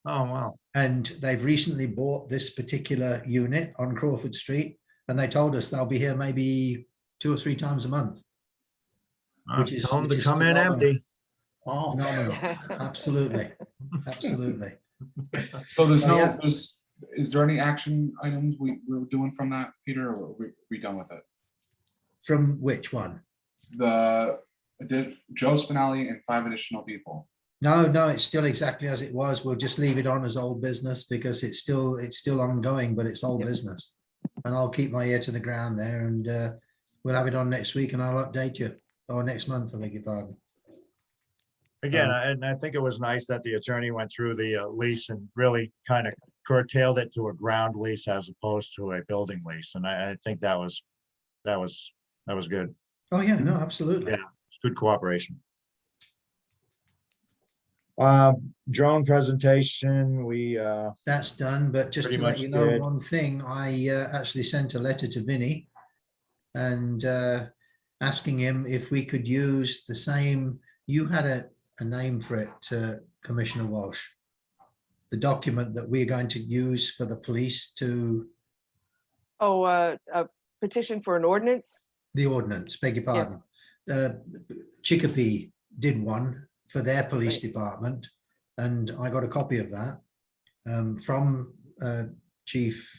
Oh wow. And they've recently bought this particular unit on Crawford Street. And they told us they'll be here maybe 2 or 3 times a month. Which is- Tell them to which is come in phenomenal. empty. Oh, Phenomenal. Absolutely. Absolutely. So there's So, no, yeah. is there any action items we're doing from that, Peter, or are we done with it? From which one? The Joe Spinelli and 5 additional people. No, it's still exactly as it was. We'll just leave it on as old business because it's still ongoing, but it's old business. And I'll keep my ear to the ground there, and we'll have it on next week and I'll update you, or next month, I beg your pardon. Again, and I think it was nice that the attorney went through the lease and really kind of curtailed it to a ground lease as opposed to a building lease. And I think that was good. Oh, yeah, no, absolutely. Yeah. It's good cooperation. Drone presentation, we, That's done, but just Pretty to let much you know did. one thing, I actually sent a letter to Vinny and asking him if we could use the same, you had a name for it, Commissioner Walsh. The document that we're going to use for the police to, Oh, a petition for an ordinance? the ordinance, beg your pardon. Chicopee did one for their police department, and I got a copy of that from Chief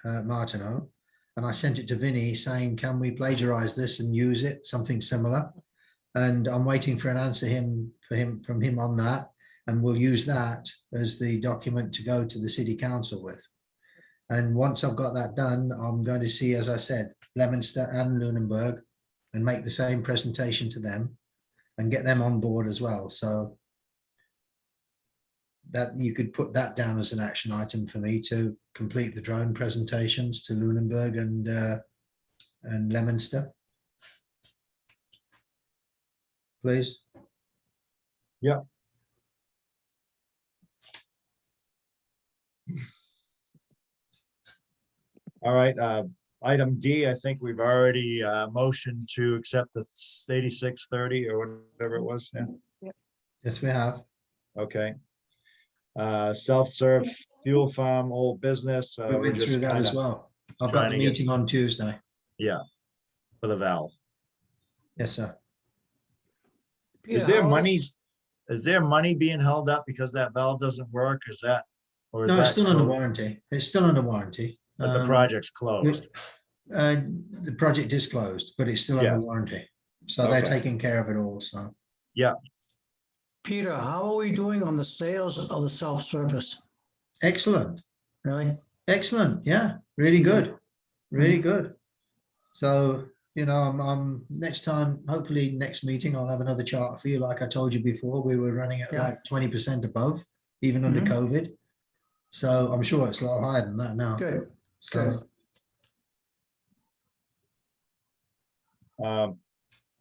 Martineau, and I sent it to Vinny saying, can we plagiarize this and use it, something similar? And I'm waiting for an answer from him on that, and we'll use that as the document to go to the city council with. And once I've got that done, I'm going to see, as I said, Leominster and Lunenburg, and make the same presentation to them and get them on board as well. So that you could put that down as an action item for me to complete the drone presentations to Lunenburg and Leominster. Please. yeah. All right, Item D, I think we've already motioned to accept the 8630 or whatever it was. Yeah, Yes, we have. okay. Self-serve fuel farm, old business. We We're went just through that as kinda- well. I've trying got the to get- meeting on Tuesday. Yeah, for the valve. Yes, sir. Is there money being held up because that valve doesn't work? Is that, or is No, it's that, still under closed? warranty. It's still under warranty. But the Um, project's closed? The project is closed, but it's still under Yes. warranty. So they're Okay. taking care of it all, so. Peter, how are we doing on the sales of the self-service? Excellent, Really? excellent, yeah, really good, really good. So, you know, I'm next time, hopefully next meeting, I'll have another chart for you. Like I told you before, we were running at Yeah. like 20% above, even under Mhm. COVID. So I'm sure it's a lot higher than that now. Good. So,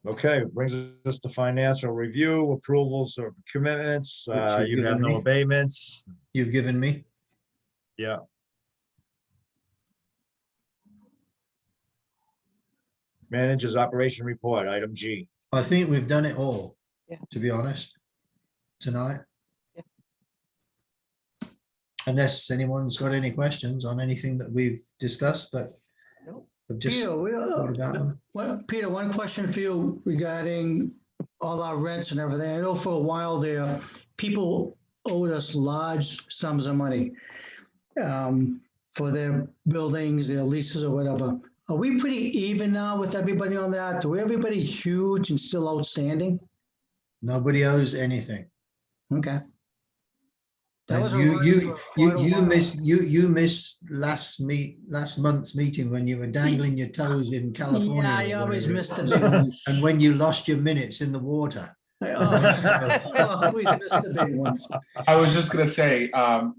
Okay, brings us to financial review, approvals of commitments. Which you've You have given no me. abatements. you've given me, Yeah. Manager's operation report, item G. I think we've done it all, Yeah. to be honest, tonight. Yeah. Unless anyone's got any questions on anything that we've discussed, but Nope. we've just Peter, thought about them. Peter, one question for you regarding all our rents and everything. I know for a while there, people owed us large sums of money for their buildings, their leases or whatever. Are we pretty even now with everybody on that? Do everybody huge and still outstanding? Nobody owes anything. Okay. That And was a you, worry you, for you, quite a you while. you missed last month's meeting when you were dangling your toes in California. Yeah, or I always whatever it missed the was. big ones. And when you lost your minutes in the water. I always missed the big ones. I was just gonna say,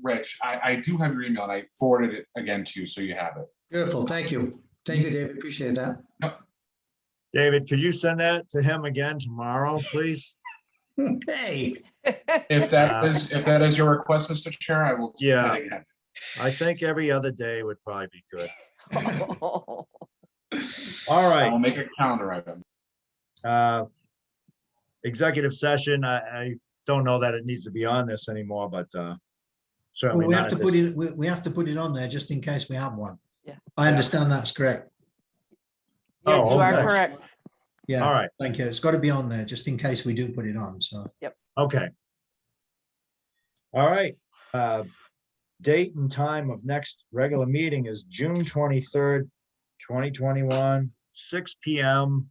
Rich, I do have your email and I forwarded it again to you, so you have it. Beautiful, thank you. Thank you, David, appreciate that. David, could you send that to him again tomorrow, please? Hey, If that is your request, Mr. Chair, I will. do Yeah. that again. I think every other day would probably be good. Oh, All right. I'll make a calendar item. Executive session, I don't know that it needs to be on this anymore, but certainly We not have to at put this. it, we have to put it on there just in case we have one. Yeah. I understand that's correct. Yeah, Oh, you are okay. correct. Yeah. All right, Thank you. It's got to be on there just in case we do put it on, so. okay. All right. Date and time of next regular meeting is June 23rd, 2021, 6 PM.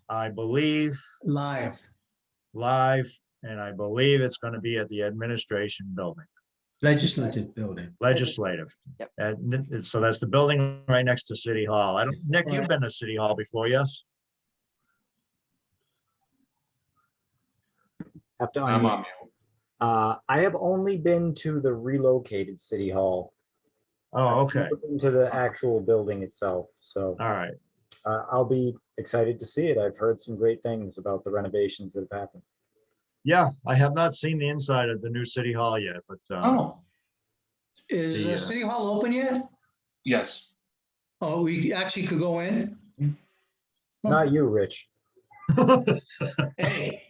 I believe live. live, and I believe it's going to be at the administration building, Legislative building. legislative. Yep. So that's the building right next to City Hall. I don't, Nick, you've been to City Hall before, yes? Have to I'm unmute. on mute. I have only been to the relocated city hall. Oh, I've okay. never been to the actual building itself, so All right. I'll be excited to see it. I've heard some great things about the renovations that have happened. Yeah, I have not seen the inside of the new City Hall yet, but Oh, Is The, the city hall open yet? yes. Oh, we actually could go in? Not you, Rich. Hey,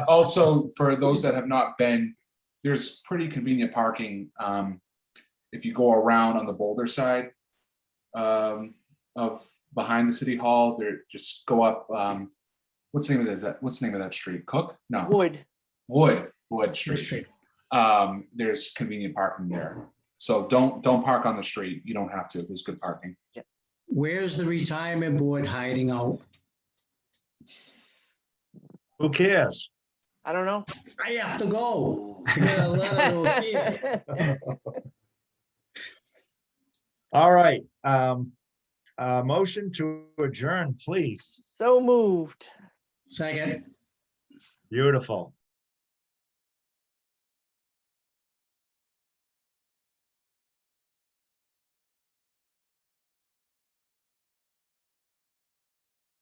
Also, for those that have not been, there's pretty convenient parking. If you go around on the Boulder side of behind the city hall, there, just go up. What's the name of that? What's the name of that street? Cook? No, Wood Street. Street. There's convenient parking there. So don't park on the street. You don't have to. There's good parking. Where's the retirement board hiding out? who cares? I don't know. I have to go. I got a letter over here. All right. Motion to adjourn, please. So moved. Second, Beautiful.